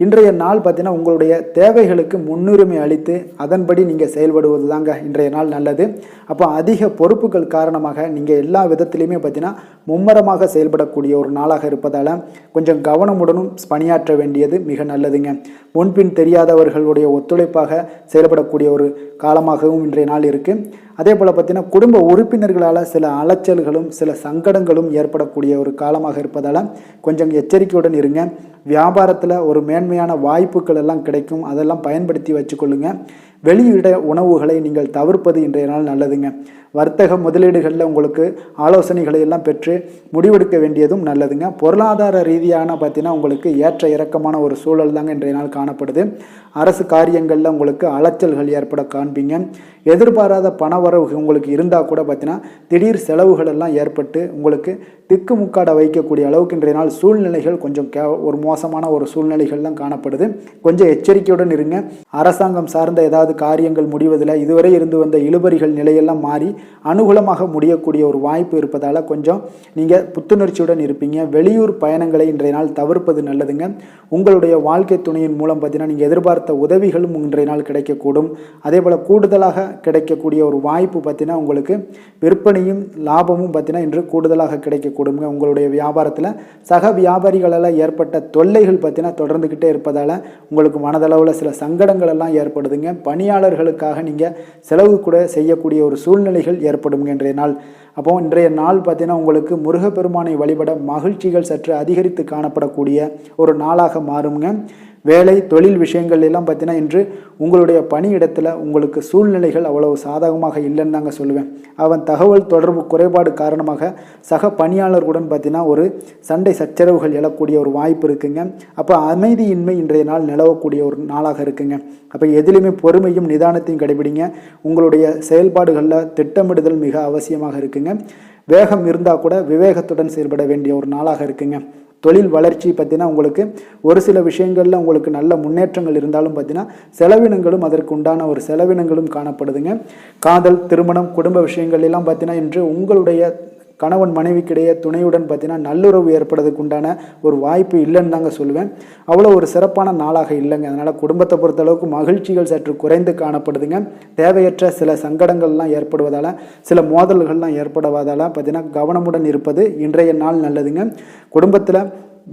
இன்றைய நாள் பார்த்தீங்கன்னா உங்களுடைய தேவைகளுக்கு முன்னுரிமை அளித்து அதன்படி நீங்கள் செயல்படுவது தாங்க இன்றைய நாள் நல்லது. அப்போ அதிக பொறுப்புகள் காரணமாக நீங்கள் எல்லா விதத்திலையுமே பார்த்தீங்கன்னா மும்மரமாக செயல்படக்கூடிய ஒரு நாளாக இருப்பதால் கொஞ்சம் கவனமுடனும் பணியாற்ற வேண்டியது மிக நல்லதுங்க. முன்பின் தெரியாதவர்களுடைய ஒத்துழைப்பாக செயல்படக்கூடிய ஒரு காலமாகவும் இன்றைய நாள் இருக்குது. அதே போல் பார்த்தீங்கன்னா குடும்ப உறுப்பினர்களால் சில அலைச்சல்களும் சில சங்கடங்களும் ஏற்படக்கூடிய ஒரு காலமாக இருப்பதால் கொஞ்சம் எச்சரிக்கையுடன் இருங்க. வியாபாரத்தில் ஒரு மேன்மையான வாய்ப்புகள் எல்லாம் கிடைக்கும், அதெல்லாம் பயன்படுத்தி வச்சுக்கொள்ளுங்க. வெளியிட உணவுகளை நீங்கள் தவிர்ப்பது இன்றைய நாள் நல்லதுங்க. வர்த்தக முதலீடுகளில் உங்களுக்கு ஆலோசனைகளை எல்லாம் பெற்று முடிவெடுக்க வேண்டியதும் நல்லதுங்க. பொருளாதார ரீதியான பார்த்தீங்கன்னா உங்களுக்கு ஏற்ற இறக்கமான ஒரு சூழல் தாங்க இன்றைய நாள் காணப்படுது. அரசு காரியங்களில் உங்களுக்கு அலைச்சல்கள் ஏற்பட காண்பீங்க. எதிர்பாராத பணவரவு உங்களுக்கு இருந்தால் கூட பார்த்தீங்கன்னா திடீர் செலவுகள் எல்லாம் ஏற்பட்டு உங்களுக்கு திக்குமுக்காட வைக்கக்கூடிய அளவுக்கு இன்றைய நாள் சூழ்நிலைகள் கொஞ்சம் ஒரு மோசமான ஒரு சூழ்நிலைகள் தான் காணப்படுது. கொஞ்சம் எச்சரிக்கையுடன் இருங்க. அரசாங்கம் சார்ந்த ஏதாவது காரியங்கள் முடிவதில் இதுவரை இருந்து வந்த இழுபறிகள் நிலையெல்லாம் மாறி அனுகூலமாக முடியக்கூடிய ஒரு வாய்ப்பு இருப்பதால் கொஞ்சம் நீங்கள் புத்துணர்ச்சியுடன் இருப்பீங்க. வெளியூர் பயணங்களை இன்றைய நாள் தவிர்ப்பது நல்லதுங்க. உங்களுடைய வாழ்க்கை துணையின் மூலம் பார்த்தீங்கன்னா நீங்கள் எதிர்பார்த்த உதவிகளும் இன்றைய நாள் கிடைக்கக்கூடும். அதே போல் கூடுதலாக கிடைக்கக்கூடிய ஒரு வாய்ப்பு பார்த்தீங்கன்னா உங்களுக்கு விற்பனையும் லாபமும் பார்த்தீங்கன்னா இன்று கூடுதலாக கிடைக்கக்கூடுங்க. உங்களுடைய வியாபாரத்தில் சக வியாபாரிகளால் ஏற்பட்ட தொல்லைகள் பார்த்தீங்கன்னா தொடர்ந்துக்கிட்டே இருப்பதால் உங்களுக்கு மனதளவில் சில சங்கடங்கள் எல்லாம் ஏற்படுதுங்க. பணியாளர்களுக்காக நீங்கள் செலவு கூட செய்யக்கூடிய ஒரு சூழ்நிலைகள் ஏற்படும் இன்றைய நாள். அப்போ இன்றைய நாள் பார்த்தீங்கன்னா உங்களுக்கு முருகப்பெருமானை வழிபட மகிழ்ச்சிகள் சற்று அதிகரித்து காணப்படக்கூடிய ஒரு நாளாக மாறுங்க. வேலை தொழில் விஷயங்கள் எல்லாம் பார்த்தீங்கன்னா இன்று உங்களுடைய பணியிடத்தில் உங்களுக்கு சூழ்நிலைகள் அவ்வளவு சாதகமாக இல்லைன்னு தாங்க சொல்லுவேன். அவன் தகவல் தொடர்பு குறைபாடு காரணமாக சக பணியாளர்களுடன் பார்த்தீங்கன்னா ஒரு சண்டை சச்சரவுகள் எழக்கூடிய ஒரு வாய்ப்பு இருக்குங்க. அப்போ அமைதியின்மை இன்றைய நாள் நிலவக்கூடிய ஒரு நாளாக இருக்குங்க. அப்போ எதிலுமே பொறுமையும் நிதானத்தையும் கடைபிடிங்க. உங்களுடைய செயல்பாடுகளில் திட்டமிடுதல் மிக அவசியமாக இருக்குங்க. வேகம் இருந்தால் கூட விவேகத்துடன் செயல்பட வேண்டிய ஒரு நாளாக இருக்குங்க. தொழில் வளர்ச்சி பார்த்தீங்கன்னா உங்களுக்கு ஒரு சில விஷயங்களில் உங்களுக்கு நல்ல முன்னேற்றங்கள் இருந்தாலும் பார்த்தீங்கன்னா செலவினங்களும் அதற்கு உண்டான ஒரு செலவினங்களும் காணப்படுதுங்க. காதல், திருமணம், குடும்ப விஷயங்கள் எல்லாம் பார்த்தீங்கன்னா இன்று உங்களுடைய கணவன் மனைவிக்கிடையே துணையுடன் பார்த்தீங்கன்னா நல்லுறவு ஏற்படுறதுக்கு உண்டான ஒரு வாய்ப்பு இல்லைன்னு தாங்க சொல்லுவேன். அவ்வளோ ஒரு சிறப்பான நாளாக இல்லைங்க. அதனால் குடும்பத்தை பொறுத்தளவுக்கு மகிழ்ச்சிகள் சற்று குறைந்து காணப்படுதுங்க. தேவையற்ற சில சங்கடங்கள்லாம் ஏற்படுவதால் சில மோதல்கள்லாம் ஏற்படுவதால் பார்த்தீங்கன்னா கவனமுடன் இருப்பது இன்றைய நாள் நல்லதுங்க. குடும்பத்தில்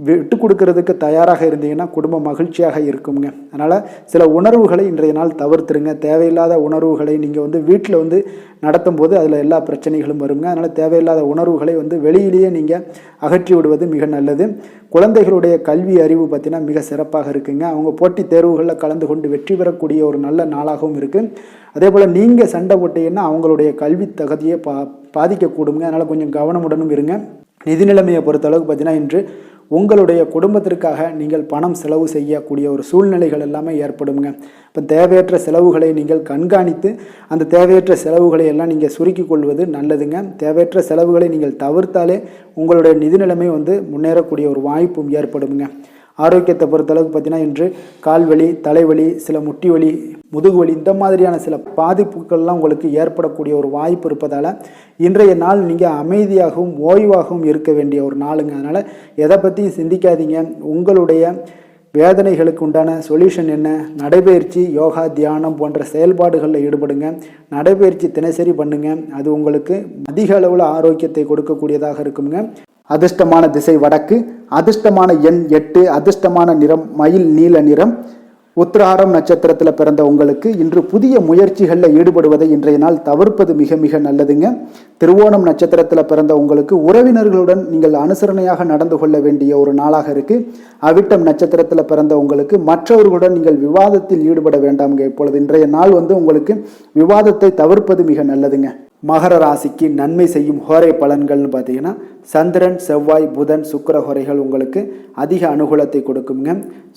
விட்டு கொடுக்கறதுக்கு தயாராக இருந்தீங்கன்னா குடும்பம் மகிழ்ச்சியாக இருக்குங்க. அதனால் சில உணர்வுகளை இன்றைய நாள் தவிர்த்துருங்க. தேவையில்லாத உணர்வுகளை நீங்கள் வீட்டில் நடத்தும் போது அதில் எல்லா பிரச்சனைகளும் வருங்க. அதனால் தேவையில்லாத உணர்வுகளை வெளியிலேயே நீங்கள் அகற்றி விடுவது மிக நல்லது. குழந்தைகளுடைய கல்வி அறிவு பார்த்தீங்கன்னா மிக சிறப்பாக இருக்குங்க. அவங்க போட்டித் தேர்வுகளில் கலந்து கொண்டு வெற்றி பெறக்கூடிய ஒரு நல்ல நாளாகவும் இருக்குது. அதே போல் நீங்கள் சண்டை போட்டீங்கன்னா அவங்களுடைய கல்வி தகுதியை பாதிக்கக்கூடுங்க. அதனால் கொஞ்சம் கவனமுடனும் இருங்க. நிதி நிலைமையை பொறுத்தளவுக்கு பார்த்தீங்கன்னா இன்று உங்களுடைய குடும்பத்திற்காக நீங்கள் பணம் செலவு செய்யக்கூடிய ஒரு சூழ்நிலைகள் எல்லாமே ஏற்படுங்க. இப்போ தேவையற்ற செலவுகளை நீங்கள் கண்காணித்து அந்த தேவையற்ற செலவுகளை எல்லாம் நீங்கள் சுருக்கிக் கொள்வது நல்லதுங்க. தேவையற்ற செலவுகளை நீங்கள் தவிர்த்தாலே உங்களுடைய நிதி நிலைமை முன்னேறக்கூடிய ஒரு வாய்ப்பும் ஏற்படுங்க. ஆரோக்கியத்தை பொறுத்தளவுக்கு பார்த்தீங்கன்னா இன்று கால்வலி, தலைவலி, சில முட்டி வலி, முதுகுவலி இந்த மாதிரியான சில பாதிப்புகள்லாம் உங்களுக்கு ஏற்படக்கூடிய ஒரு வாய்ப்பு இருப்பதால் இன்றைய நாள் நீங்கள் அமைதியாகவும் ஓய்வாகவும் இருக்க வேண்டிய ஒரு நாளுங்க. அதனால் எதை பற்றியும் சிந்திக்காதீங்க. உங்களுடைய வேதனைகளுக்கு உண்டான சொல்யூஷன் என்ன? நடைபயிற்சி, யோகா, தியானம் போன்ற செயல்பாடுகளில் ஈடுபடுங்க. நடைபயிற்சி தினசரி பண்ணுங்க. அது உங்களுக்கு அதிக அளவில் ஆரோக்கியத்தை கொடுக்கக்கூடியதாக இருக்குங்க. அதிர்ஷ்டமான திசை வடக்கு, அதிர்ஷ்டமான எண் 8, அதிர்ஷ்டமான நிறம் மயில் நீல நிறம். உத்திராடம் நட்சத்திரத்தில் பிறந்த உங்களுக்கு இன்று புதிய முயற்சிகளில் ஈடுபடுவதை இன்றைய நாள் தவிர்ப்பது மிக மிக நல்லதுங்க. திருவோணம் நட்சத்திரத்தில் பிறந்த உங்களுக்கு உறவினர்களுடன் நீங்கள் அனுசரணையாக நடந்து கொள்ள வேண்டிய ஒரு நாளாக இருக்கு. அவிட்டம் நட்சத்திரத்தில் பிறந்த உங்களுக்கு மற்றவர்களுடன் நீங்கள் விவாதத்தில் ஈடுபட வேண்டாம்ங்க. இப்பொழுது இன்றைய நாள் உங்களுக்கு விவாதத்தை தவிர்ப்பது மிக நல்லதுங்க. மகர ராசிக்கு நன்மை செய்யும் ஹோரை பலன்கள்னு பார்த்தீங்கன்னா சந்திரன், செவ்வாய், புதன், சுக்கிர ஹோரைகள் உங்களுக்கு அதிக அனுகூலத்தை கொடுக்குங்க.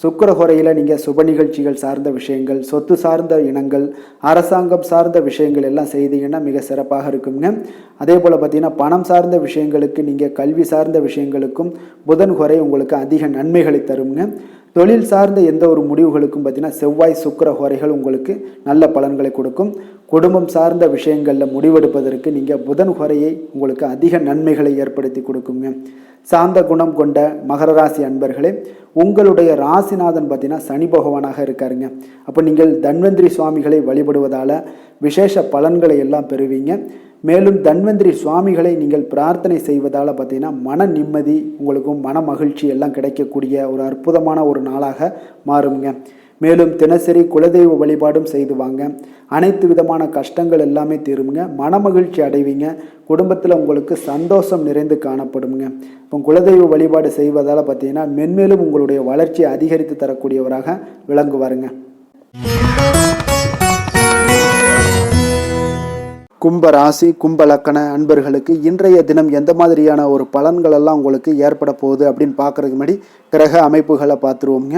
சுக்கிர ஹோரையில் நீங்கள் சுப நிகழ்ச்சிகள் சார்ந்த விஷயங்கள், சொத்து சார்ந்த இனங்கள், அரசாங்கம் சார்ந்த விஷயங்கள் எல்லாம் செய்தீங்கன்னா மிக சிறப்பாக இருக்குங்க. அதே போல் பார்த்தீங்கன்னா பணம் சார்ந்த விஷயங்களுக்கு, நீங்கள் கல்வி சார்ந்த விஷயங்களுக்கும் புதன் ஹோரை உங்களுக்கு அதிக நன்மைகளை தருங்க. தொழில் சார்ந்த எந்த ஒரு முடிவுகளுக்கும் பார்த்தீங்கன்னா செவ்வாய், சுக்கிர ஹோரைகள் உங்களுக்கு நல்ல பலன்களை கொடுக்கும். குடும்பம் சார்ந்த விஷயங்களில் முடிவெடுப்பதற்கு நீங்கள் புதன் ஹோரையை உங்களுக்கு அதிக நன்மைகளை ஏற்படுத்தி கொடுக்குங்க. சாந்த குணம் கொண்ட மகர ராசி அன்பர்களே, உங்களுடைய ராசிநாதன் பார்த்தீங்கன்னா சனி பகவானாக இருக்காருங்க. அப்போ நீங்கள் தன்வந்திரி சுவாமிகளை வழிபடுவதால் விசேஷ பலன்களை எல்லாம் பெறுவீங்க. மேலும் தன்வந்திரி சுவாமிகளை நீங்கள் பிரார்த்தனை செய்வதால் பார்த்தீங்கன்னா மன நிம்மதி, உங்களுக்கும் மன மகிழ்ச்சி எல்லாம் கிடைக்கக்கூடிய ஒரு அற்புதமான ஒரு நாளாக மாறுங்க. மேலும் தினசரி குலதெய்வ வழிபாடும் செய்து வாங்க. அனைத்து விதமான கஷ்டங்கள் எல்லாமே தீருங்க. மனமகிழ்ச்சி அடைவீங்க. குடும்பத்தில் உங்களுக்கு சந்தோஷம் நிறைந்து காணப்படுங்க. இப்போ குலதெய்வ வழிபாடு செய்வதால் பார்த்தீங்கன்னா மென்மேலும் உங்களுடைய வளர்ச்சியை அதிகரித்து தரக்கூடியவராக விளங்குவாருங்க. கும்ப ராசி, கும்ப லக்கண அன்பர்களுக்கு இன்றைய தினம் எந்த மாதிரியான ஒரு பலன்கள் எல்லாம் உங்களுக்கு ஏற்பட போகுது அப்படின்னு பார்க்குறதுக்கு முன்னாடி கிரக அமைப்புகளை பார்த்துருவோங்க.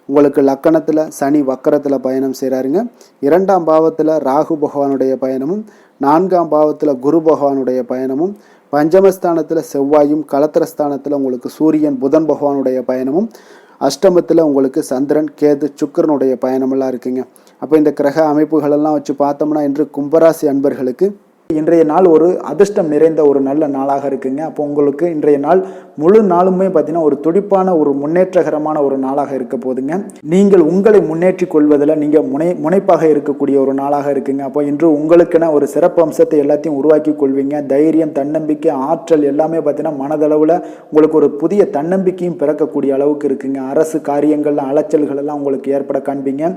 உங்களுக்கு லக்கணத்தில் சனி வக்கரத்தில் பயணம் செய்கிறாருங்க. 2ஆம் பாவத்தில் ராகு பகவானுடைய பயணமும், 4ஆம் பாவத்தில் குரு பகவானுடைய பயணமும், பஞ்சமஸ்தானத்தில் செவ்வாயும், கலத்திரஸ்தானத்தில் உங்களுக்கு சூரியன் புதன் பகவானுடைய பயணமும், அஷ்டமத்தில் உங்களுக்கு சந்திரன் கேது சுக்கிரனுடைய பயணமெல்லாம் இருக்குங்க. அப்போ இந்த கிரக அமைப்புகளெல்லாம் வச்சு பார்த்தோம்னா இன்று கும்பராசி அன்பர்களுக்கு இன்றைய நாள் ஒரு அதிர்ஷ்டம் நிறைந்த ஒரு நல்ல நாளாக இருக்குங்க. அப்போ உங்களுக்கு இன்றைய நாள் முழு நாளுமே பார்த்தீங்கன்னா ஒரு துடிப்பான ஒரு முன்னேற்றகரமான ஒரு நாளாக இருக்க போதுங்க. நீங்கள் உங்களை முன்னேற்றி கொள்வதில் நீங்கள் முனைப்பாக இருக்கக்கூடிய ஒரு நாளாக இருக்குங்க. அப்போ இன்று உங்களுக்கென ஒரு சிறப்பு அம்சத்தை எல்லாத்தையும் உருவாக்கி கொள்வீங்க. தைரியம், தன்னம்பிக்கை, ஆற்றல் எல்லாமே பார்த்தீங்கன்னா மனதளவில் உங்களுக்கு ஒரு புதிய தன்னம்பிக்கையும் பிறக்கக்கூடிய அளவுக்கு இருக்குங்க. அரசு காரியங்கள் அலைச்சல்கள் எல்லாம் உங்களுக்கு ஏற்பட காண்பீங்க.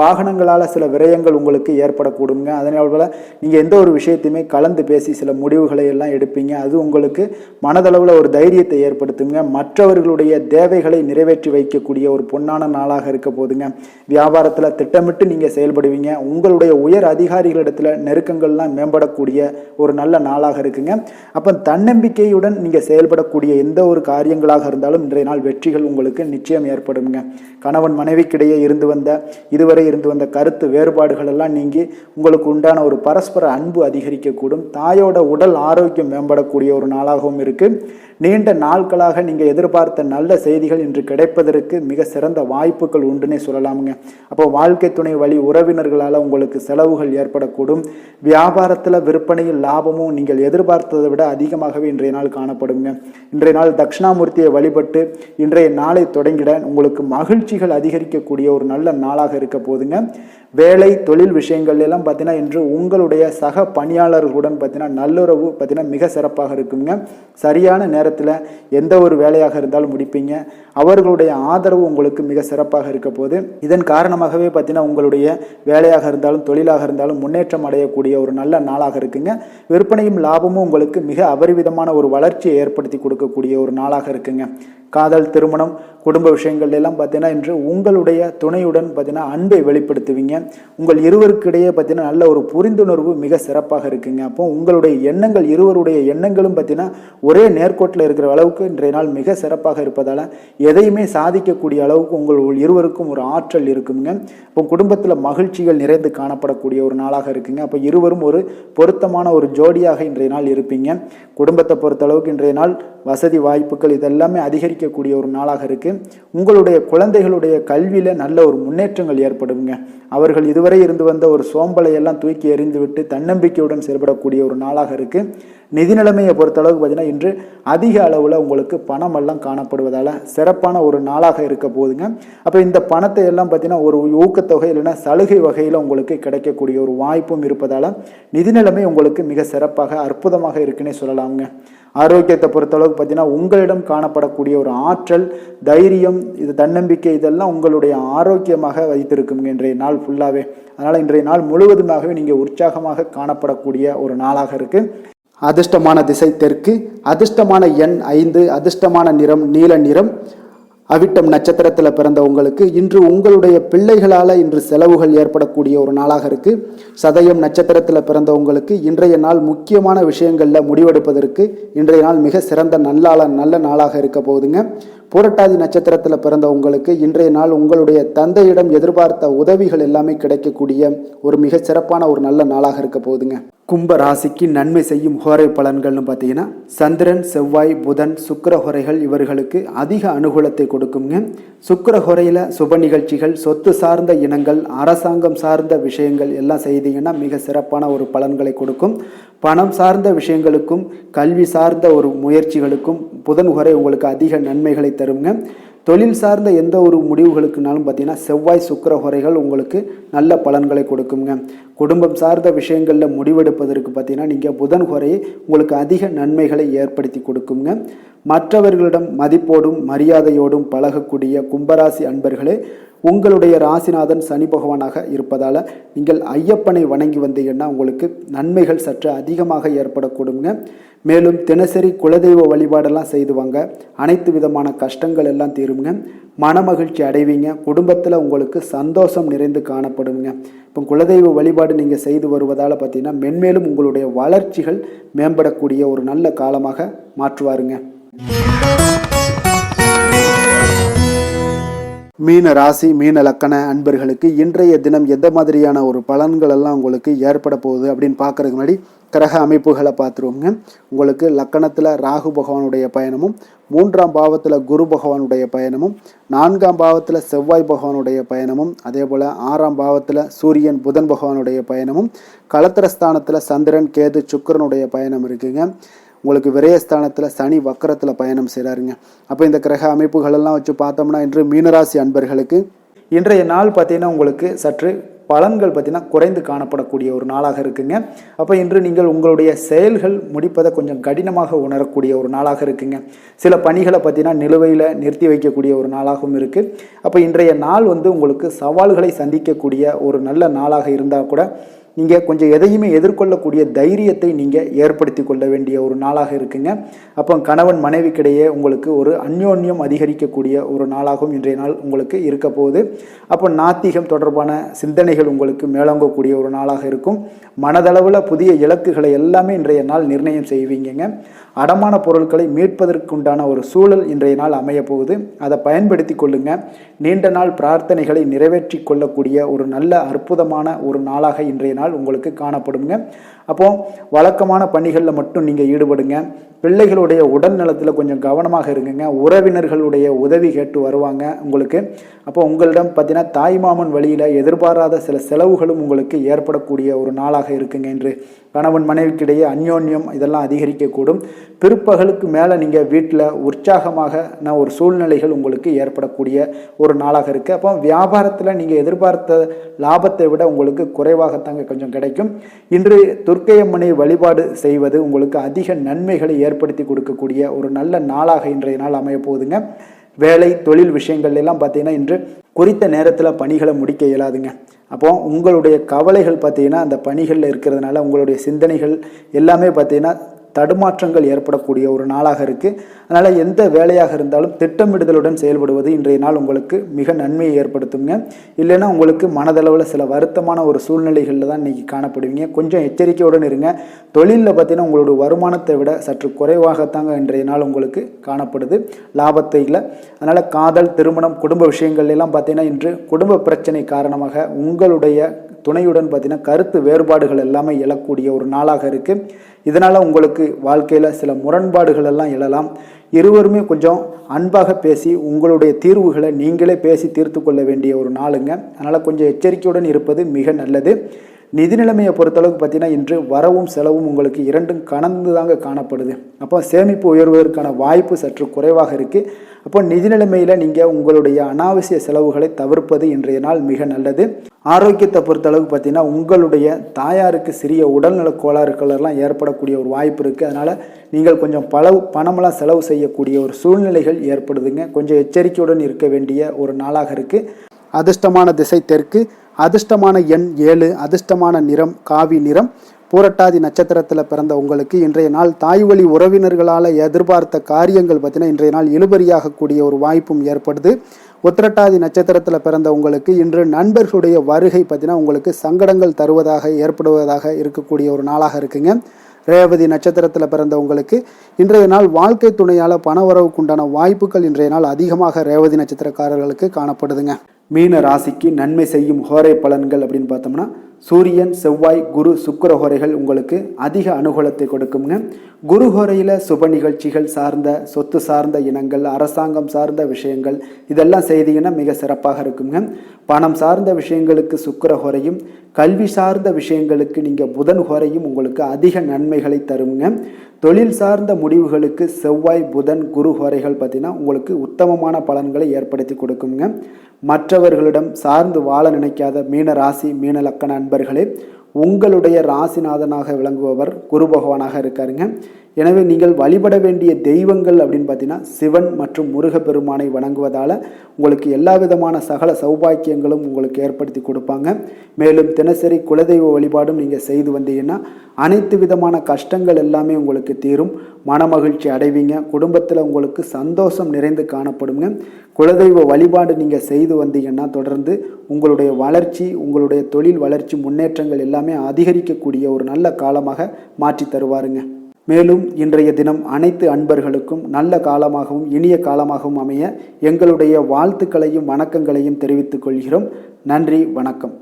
வாகனங்களால் சில விரயங்கள் உங்களுக்கு ஏற்படக்கூடுங்க. அதனால நீங்கள் எந்த ஒரு விஷயத்தையும் கலந்து பேசி சில முடிவுகளை எல்லாம் எடுப்பீங்க. அது உங்களுக்கு மனதளவில் ஒரு தைரியத்தை ஏற்படுத்துங்க. மற்றவர்களுடைய தேவைகளை நிறைவேற்றி வைக்கக்கூடிய ஒரு பொன்னான நாளாக இருக்க போதுங்க. வியாபாரத்தில் திட்டமிட்டு நீங்கள் செயல்படுவீங்க. உங்களுடைய உயர் அதிகாரிகளிடத்தில் நெருக்கங்கள்லாம் மேம்படக்கூடிய ஒரு நல்ல நாளாக இருக்குங்க. அப்போ தன்னம்பிக்கையுடன் நீங்கள் செயல்படக்கூடிய எந்த ஒரு காரியங்களாக இருந்தாலும் இன்றைய நாள் வெற்றிகள் உங்களுக்கு நிச்சயம் ஏற்படுங்க. கணவன் மனைவிக்கிடையே இதுவரை இருந்து வந்த கருத்து வேறுபாடுகள் எல்லாம் நீங்கி உங்களுக்கு உண்டான ஒரு பரஸ்பர அன்பு அதிகரிக்கக்கூடும். தாயோட உடல் ஆரோக்கியம் மேம்படக்கூடிய ஒரு நாளாகவும் இருக்கு. நீண்ட நாட்களாக நீங்கள் எதிர்பார்த்த நல்ல செய்திகள் இன்று கிடைப்பதற்கு மிக சிறந்த வாய்ப்புகள் உண்டுன்னே சொல்லலாமுங்க. அப்போ வாழ்க்கை துணை வழி உறவினர்களால் உங்களுக்கு செலவுகள் ஏற்படக்கூடும். வியாபாரத்தில் விற்பனையில் லாபமும் நீங்கள் எதிர்பார்த்ததை விட அதிகமாகவே இன்றைய நாள் காணப்படுங்க. இன்றைய நாள் தட்சிணாமூர்த்தியை வழிபட்டு இன்றைய நாளை தொடங்கிட உங்களுக்கு மகிழ்ச்சிகள் அதிகரிக்கக்கூடிய ஒரு நல்ல நாளாக இருக்க போதுங்க. வேலை தொழில் விஷயங்கள் எல்லாம் பார்த்தீங்கன்னா இன்று உங்களுடைய சக பணியாளர்களுடன் பார்த்தீங்கன்னா நல்லுறவு பார்த்தீங்கன்னா மிக சிறப்பாக இருக்குங்க. சரியான நேரத்தில் எந்த ஒரு வேலையாக இருந்தாலும் முடிப்பீங்க. அவர்களுடைய ஆதரவு உங்களுக்கு மிக சிறப்பாக இருக்க போது. இதன் காரணமாகவே பார்த்தீங்கன்னா உங்களுடைய வேலையாக இருந்தாலும் தொழிலாக இருந்தாலும் முன்னேற்றம் அடையக்கூடிய ஒரு நல்ல நாளாக இருக்குங்க. விற்பனையும் லாபமும் உங்களுக்கு மிக அபரிவிதமான ஒரு வளர்ச்சியை ஏற்படுத்தி கொடுக்கக்கூடிய ஒரு நாளாக இருக்குங்க. காதல், திருமணம், குடும்ப விஷயங்கள் எல்லாம் பார்த்தீங்கன்னா இன்று உங்களுடைய துணையுடன் பார்த்தீங்கன்னா அன்பை வெளிப்படுத்துவீங்க. உங்கள் இருவருக்கிடையே பார்த்தீங்கன்னா நல்ல ஒரு புரிந்துணர்வு மிக சிறப்பாக இருக்குங்க. அப்போ உங்களுடைய எண்ணங்கள், இருவருடைய எண்ணங்களும் பார்த்தீங்கன்னா ஒரே நேர்கோட்டில் இருக்கிற அளவுக்கு இன்றைய நாள் மிக சிறப்பாக இருப்பதால் எதையுமே சாதிக்கக்கூடிய அளவுக்கு உங்கள் இருவருக்கும் ஒரு ஆற்றல் இருக்குங்க. இப்போ குடும்பத்தில் மகிழ்ச்சிகள் நிறைந்து காணப்படக்கூடிய ஒரு நாளாக இருக்குங்க. அப்போ இருவரும் ஒரு பொருத்தமான ஒரு ஜோடியாக இன்றைய நாள் இருப்பீங்க. குடும்பத்தை பொறுத்த அளவுக்கு இன்றைய நாள் வசதி வாய்ப்புகள் இதெல்லாமே அதிகரிக்கக்கூடிய ஒரு நாளாக இருக்கு. உங்களுடைய குழந்தைகளுடைய கல்வியில நல்ல ஒரு முன்னேற்றங்கள் ஏற்படுங்க. அவர்கள் இதுவரை இருந்து வந்த ஒரு சோம்பலை எல்லாம் தூக்கி எறிந்துவிட்டு தன்னம்பிக்கையுடன் செயல்படக்கூடிய ஒரு நாளாக இருக்கு. நிதி நிலைமையை பொறுத்த அளவுக்கு பார்த்தீங்கன்னா இன்று அதிக அளவில் உங்களுக்கு பணம் எல்லாம் காணப்படுவதால் சிறப்பான ஒரு நாளாக இருக்க போகுதுங்க. அப்போ இந்த பணத்தை எல்லாம் பார்த்தீங்கன்னா ஒரு ஊக்கத்தொகை இல்லைன்னா சலுகை வகையில் உங்களுக்கு கிடைக்கக்கூடிய ஒரு வாய்ப்பும் இருப்பதால் நிதி நிலைமை உங்களுக்கு மிக சிறப்பாக அற்புதமாக இருக்குன்னே சொல்லலாமுங்க. ஆரோக்கியத்தை பொறுத்தளவுக்கு பார்த்தீங்கன்னா உங்களிடம் காணப்படக்கூடிய ஒரு ஆற்றல், தைரியம், இது தன்னம்பிக்கை இதெல்லாம் உங்களுடைய ஆரோக்கியமாக வைத்திருக்குங்க இன்றைய நாள் ஃபுல்லாகவே. அதனால் இன்றைய நாள் முழுவதுமாகவே நீங்கள் உற்சாகமாக காணப்படக்கூடிய ஒரு நாளாக இருக்குது. அதிர்ஷ்டமான திசை தெற்கு, அதிர்ஷ்டமான எண் 5, அதிர்ஷ்டமான நிறம் நீல நிறம். அவிட்டம் நட்சத்திரத்தில் பிறந்த உங்களுக்கு இன்று உங்களுடைய பிள்ளைகளால் இன்று செலவுகள் ஏற்படக்கூடிய ஒரு நாளாக இருக்குது. சதயம் நட்சத்திரத்தில் பிறந்த உங்களுக்கு இன்றைய நாள் முக்கியமான விஷயங்களில் முடிவெடுப்பதற்கு இன்றைய நாள் மிக சிறந்த நல்ல நாளாக இருக்க போகுதுங்க. புரட்டாதி நட்சத்திரத்தில் பிறந்த உங்களுக்கு இன்றைய நாள் உங்களுடைய தந்தையிடம் எதிர்பார்த்த உதவிகள் எல்லாமே கிடைக்கக்கூடிய ஒரு மிக சிறப்பான ஒரு நல்ல நாளாக இருக்க போகுதுங்க. கும்ப ராசிக்கு நன்மை செய்யும் ஹோரை பலன்கள்னு பார்த்தீங்கன்னா சந்திரன், செவ்வாய், புதன், சுக்கிர ஹோரைகள் இவர்களுக்கு அதிக அனுகூலத்தை கொடுக்குங்க. சுக்கிர ஹோரையில் சுப நிகழ்ச்சிகள், சொத்து சார்ந்த இனங்கள், அரசாங்கம் சார்ந்த விஷயங்கள் எல்லாம் செய்தீங்கன்னா மிக சிறப்பான ஒரு பலன்களை கொடுக்கும். பணம் சார்ந்த விஷயங்களுக்கும் கல்வி சார்ந்த ஒரு முயற்சிகளுக்கும் புதன் ஹோரை உங்களுக்கு அதிக நன்மைகளை தருங்க. தொழில் சார்ந்த எந்த ஒரு முடிவுகளுக்குனாலும் பார்த்தீங்கன்னா செவ்வாய், சுக்கிர ஹோரைகள் உங்களுக்கு நல்ல பலன்களை கொடுக்குங்க. குடும்பம் சார்ந்த விஷயங்களில் முடிவெடுப்பதற்கு பார்த்தீங்கன்னா நீங்கள் புதன் ஹோரையை உங்களுக்கு அதிக நன்மைகளை ஏற்படுத்தி கொடுக்குங்க. மற்றவர்களிடம் மதிப்போடும் மரியாதையோடும் பழகக்கூடிய கும்பராசி அன்பர்களே, உங்களுடைய ராசிநாதன் சனி பகவானாக இருப்பதால் நீங்கள் ஐயப்பனை வணங்கி வந்தீங்கன்னா உங்களுக்கு நன்மைகள் சற்று அதிகமாக ஏற்படக்கூடுங்க. மேலும் தினசரி குலதெய்வ வழிபாடெல்லாம் செய்து வாங்க, அனைத்து விதமான கஷ்டங்கள் எல்லாம் தீருங்க. மனமகிழ்ச்சி அடைவீங்க. குடும்பத்தில் உங்களுக்கு சந்தோஷம் நிறைந்து காணப்படுங்க. இப்போ குலதெய்வ வழிபாடு நீங்கள் செய்து வருவதால் பார்த்தீங்கன்னா மென்மேலும் உங்களுடைய வளர்ச்சிகள் மேம்படக்கூடிய ஒரு நல்ல காலமாக மாற்றுவாருங்க. மீன ராசி, மீன லக்கண அன்பர்களுக்கு இன்றைய தினம் எந்த மாதிரியான ஒரு பலன்கள் எல்லாம் உங்களுக்கு ஏற்பட போகுது அப்படின்னு பார்க்கறதுக்கு முன்னாடி கிரக அமைப்புகளை பார்த்துருவோங்க. உங்களுக்கு லக்கணத்தில் ராகு பகவானுடைய பயணமும், 3ஆம் பாவத்தில் குரு பகவானுடைய பயணமும், 4ஆம் பாவத்தில் செவ்வாய் பகவானுடைய பயணமும், அதே போல் 6ஆம் பாவத்தில் சூரியன் புதன் பகவானுடைய பயணமும், களத்திரஸ்தானத்தில் சந்திரன் கேது சுக்கிரனுடைய பயணம் இருக்குங்க. உங்களுக்கு விரயஸ்தானத்தில் சனி வக்கரத்தில் பயணம் செய்கிறாருங்க. அப்போ இந்த கிரக அமைப்புகளெல்லாம் வச்சு பார்த்தோம்னா இன்று மீனராசி அன்பர்களுக்கு இன்றைய நாள் பார்த்தீங்கன்னா உங்களுக்கு சற்று பலன்கள் பார்த்தீங்கன்னா குறைந்து காணப்படக்கூடிய ஒரு நாளாக இருக்குங்க. அப்போ இன்று நீங்கள் உங்களுடைய செயல்கள் முடிப்பதை கொஞ்சம் கடினமாக உணரக்கூடிய ஒரு நாளாக இருக்குங்க. சில பணிகளை பார்த்தீங்கன்னா நிலுவையில் நிறுத்தி வைக்கக்கூடிய ஒரு நாளாகவும் இருக்குது. அப்போ இன்றைய நாள் உங்களுக்கு சவால்களை சந்திக்கக்கூடிய ஒரு நல்ல நாளாக இருந்தால் கூட நீங்கள் கொஞ்சம் எதையுமே எதிர்கொள்ளக்கூடிய தைரியத்தை நீங்கள் ஏற்படுத்தி கொள்ள வேண்டிய ஒரு நாளாக இருக்குங்க. அப்போ கணவன் மனைவிக்கிடையே உங்களுக்கு ஒரு அந்யோன்யம் அதிகரிக்கக்கூடிய ஒரு நாளாகவும் இன்றைய நாள் உங்களுக்கு இருக்க போகுது. அப்போ நாத்திகம் தொடர்பான சிந்தனைகள் உங்களுக்கு மேலோங்கக்கூடிய ஒரு நாளாக இருக்கும். மனதளவில் புதிய இலக்குகளை எல்லாமே இன்றைய நாள் நிர்ணயம் செய்வீங்க. அடமான பொருட்களை மீட்பதற்குண்டான ஒரு சூழல் இன்றைய நாள் அமைய போகுது. அதை பயன்படுத்தி கொள்ளுங்க. நீண்ட நாள் பிரார்த்தனைகளை நிறைவேற்றி கொள்ளக்கூடிய ஒரு நல்ல அற்புதமான ஒரு நாளாக இன்றைய நாள் உங்களுக்கு காணப்படுங்க. அப்போ வழக்கமான பணிகளில் மட்டும் நீங்கள் ஈடுபடுங்க. பிள்ளைகளுடைய உடல் நலத்தில் கொஞ்சம் கவனமாக இருங்குங்க. உறவினர்களுடைய உதவி கேட்டு வருவாங்க உங்களுக்கு. அப்போ உங்களிடம் பார்த்தீங்கன்னா தாய்மாமன் வழியில் எதிர்பாராத சில செலவுகளும் உங்களுக்கு ஏற்படக்கூடிய ஒரு நாளாக இருக்குங்க. என்று கணவன் மனைவிக்கிடையே அந்யோன்யம் இதெல்லாம் அதிகரிக்கக்கூடும். பிற்பகலுக்கு மேலே நீங்கள் வீட்டில் உற்சாகமான ஒரு சூழ்நிலைகள் உங்களுக்கு ஏற்படக்கூடிய ஒரு நாளாக இருக்குது. அப்போ வியாபாரத்தில் நீங்கள் எதிர்பார்த்த லாபத்தை விட உங்களுக்கு குறைவாகத்தாங்க கொஞ்சம் கிடைக்கும். இன்று துர்க்கையம்மனை வழிபாடு செய்வது உங்களுக்கு அதிக நன்மைகளை ஏற்படுத்தி கொடுக்கக்கூடிய ஒரு நல்ல நாளாக இன்றைய நாள் அமைய போகுதுங்க. வேலை தொழில் விஷயங்கள் எல்லாம் பார்த்தீங்கன்னா இன்று குறித்த நேரத்தில் பணிகளை முடிக்க இயலாதுங்க. அப்போ உங்களுடைய கவலைகள் பார்த்தீங்கன்னா அந்த பணிகளில் இருக்கிறதுனால உங்களுடைய சிந்தனைகள் எல்லாமே பார்த்தீங்கன்னா தடுமாற்றங்கள் ஏற்படக்கூடிய ஒரு நாளாக இருக்குது. அதனால் எந்த வேலையாக இருந்தாலும் திட்டமிடுதலுடன் செயல்படுவது இன்றைய நாள் உங்களுக்கு மிக நன்மையை ஏற்படுத்துங்க. இல்லைன்னா உங்களுக்கு மனதளவில் சில வருத்தமான ஒரு சூழ்நிலைகளில் தான் இன்றைக்கி காணப்படுவீங்க. கொஞ்சம் எச்சரிக்கையுடன் இருங்க. தொழிலில் பார்த்தீங்கன்னா உங்களோட வருமானத்தை விட சற்று குறைவாகத்தாங்க இன்றைய நாள் உங்களுக்கு காணப்படுது லாபத்தை இல்லை. அதனால் காதல், திருமணம், குடும்ப விஷயங்கள் எல்லாம் பார்த்தீங்கன்னா இன்று குடும்ப பிரச்சனை காரணமாக உங்களுடைய துணையுடன் பார்த்தீங்கன்னா கருத்து வேறுபாடுகள் எல்லாமே எழக்கூடிய ஒரு நாளாக இருக்குது. இதனால் உங்களுக்கு வாழ்க்கையில் சில முரண்பாடுகள் எல்லாம் எழலாம். இருவருமே கொஞ்சம் அன்பாக பேசி உங்களுடைய தீர்வுகளை நீங்களே பேசி தீர்த்து கொள்ள வேண்டிய ஒரு நாளுங்க. அதனால் கொஞ்சம் எச்சரிக்கையுடன் இருப்பது மிக நல்லது. நிதி நிலைமையை பொறுத்தளவுக்கு பார்த்தீங்கன்னா இன்று வரவும் செலவும் உங்களுக்கு இரண்டும் கலந்து தாங்க காணப்படுது. அப்போ சேமிப்பு உயர்வதற்கான வாய்ப்பு சற்று குறைவாக இருக்குது. அப்போ நிதி நிலைமையில் நீங்கள் உங்களுடைய அனாவசிய செலவுகளை தவிர்ப்பது இன்றைய நாள் மிக நல்லது. ஆரோக்கியத்தை பொறுத்தளவுக்கு பார்த்தீங்கன்னா உங்களுடைய தாயாருக்கு சிறிய உடல்நல கோளாறுகளெல்லாம் ஏற்படக்கூடிய ஒரு வாய்ப்பு இருக்குது. அதனால் நீங்கள் கொஞ்சம் பணமெல்லாம் செலவு செய்யக்கூடிய ஒரு சூழ்நிலைகள் ஏற்படுதுங்க. கொஞ்சம் எச்சரிக்கையுடன் இருக்க வேண்டிய ஒரு நாளாக இருக்குது. அதிர்ஷ்டமான திசை தெற்கு, அதிர்ஷ்டமான எண் 7, அதிர்ஷ்டமான நிறம் காவி நிறம். பூரட்டாதி நட்சத்திரத்தில் பிறந்த உங்களுக்கு இன்றைய நாள் தாய் வழி உறவினர்களால் எதிர்பார்த்த காரியங்கள் பார்த்தீங்கன்னா இன்றைய நாள் இழுபறியாகக்கூடிய ஒரு வாய்ப்பும் ஏற்படுது. உத்திரட்டாதி நட்சத்திரத்தில் பிறந்த உங்களுக்கு இன்று நண்பர்களுடைய வருகை பார்த்தீங்கன்னா உங்களுக்கு சங்கடங்கள் ஏற்படுவதாக இருக்கக்கூடிய ஒரு நாளாக இருக்குங்க. ரேவதி நட்சத்திரத்தில் பிறந்த உங்களுக்கு இன்றைய நாள் வாழ்க்கை துணையால் பணவரவுக்குண்டான வாய்ப்புகள் இன்றைய நாள் அதிகமாக ரேவதி நட்சத்திரக்காரர்களுக்கு காணப்படுதுங்க. மீன ராசிக்கு நன்மை செய்யும் ஹோரை பலன்கள் அப்படின்னு பார்த்தோம்னா சூரியன், செவ்வாய், குரு, சுக்கிர ஹோரைகள் உங்களுக்கு அதிக அனுகூலத்தை கொடுக்குங்க. குரு ஹோரையில் சுப நிகழ்ச்சிகள் சார்ந்த, சொத்து சார்ந்த இனங்கள், அரசாங்கம் சார்ந்த விஷயங்கள் இதெல்லாம் செய்தீங்கன்னா மிக சிறப்பாக இருக்குங்க. பணம் சார்ந்த விஷயங்களுக்கு சுக்கிர ஹோரையும், கல்வி சார்ந்த விஷயங்களுக்கு நீங்கள் புதன் ஹோரையும் உங்களுக்கு அதிக நன்மைகளை தருங்க. தொழில் சார்ந்த முடிவுகளுக்கு செவ்வாய், புதன், குரு ஹோரைகள் பார்த்தீங்கன்னா உங்களுக்கு உத்தமமான பலன்களை ஏற்படுத்தி கொடுக்குங்க. மற்றவர்களிடம் சார்ந்து வாழ நினைக்காத மீன ராசி, மீன லக்கண அன்பர்களே, உங்களுடைய ராசிநாதனாக விளங்குபவர் குரு பகவானாக இருக்காருங்க. எனவே நீங்கள் வழிபட வேண்டிய தெய்வங்கள் அப்படின்னு பார்த்தீங்கன்னா சிவன் மற்றும் முருகப்பெருமானை வணங்குவதால் உங்களுக்கு எல்லா விதமான சகல சௌபாக்கியங்களும் உங்களுக்கு ஏற்படுத்தி கொடுப்பாங்க. மேலும் தினசரி குலதெய்வ வழிபாடும் நீங்கள் செய்து வந்தீங்கன்னா அனைத்து விதமான கஷ்டங்கள் எல்லாமே உங்களுக்கு தீரும். மனமகிழ்ச்சி அடைவீங்க. குடும்பத்தில் உங்களுக்கு சந்தோஷம் நிறைந்து காணப்படுங்க. குலதெய்வ வழிபாடு நீங்கள் செய்து வந்தீங்கன்னா தொடர்ந்து உங்களுடைய வளர்ச்சி, உங்களுடைய தொழில் வளர்ச்சி, முன்னேற்றங்கள் எல்லாமே அதிகரிக்கக்கூடிய ஒரு நல்ல காலமாக மாற்றி தருவாருங்க. மேலும் இன்றைய தினம் அனைத்து அன்பர்களுக்கும் நல்ல காலமாகவும் இனிய காலமாகவும் அமைய எங்களுடைய வாழ்த்துக்களையும் வணக்கங்களையும் தெரிவித்துக் கொள்கிறோம். நன்றி, வணக்கம்.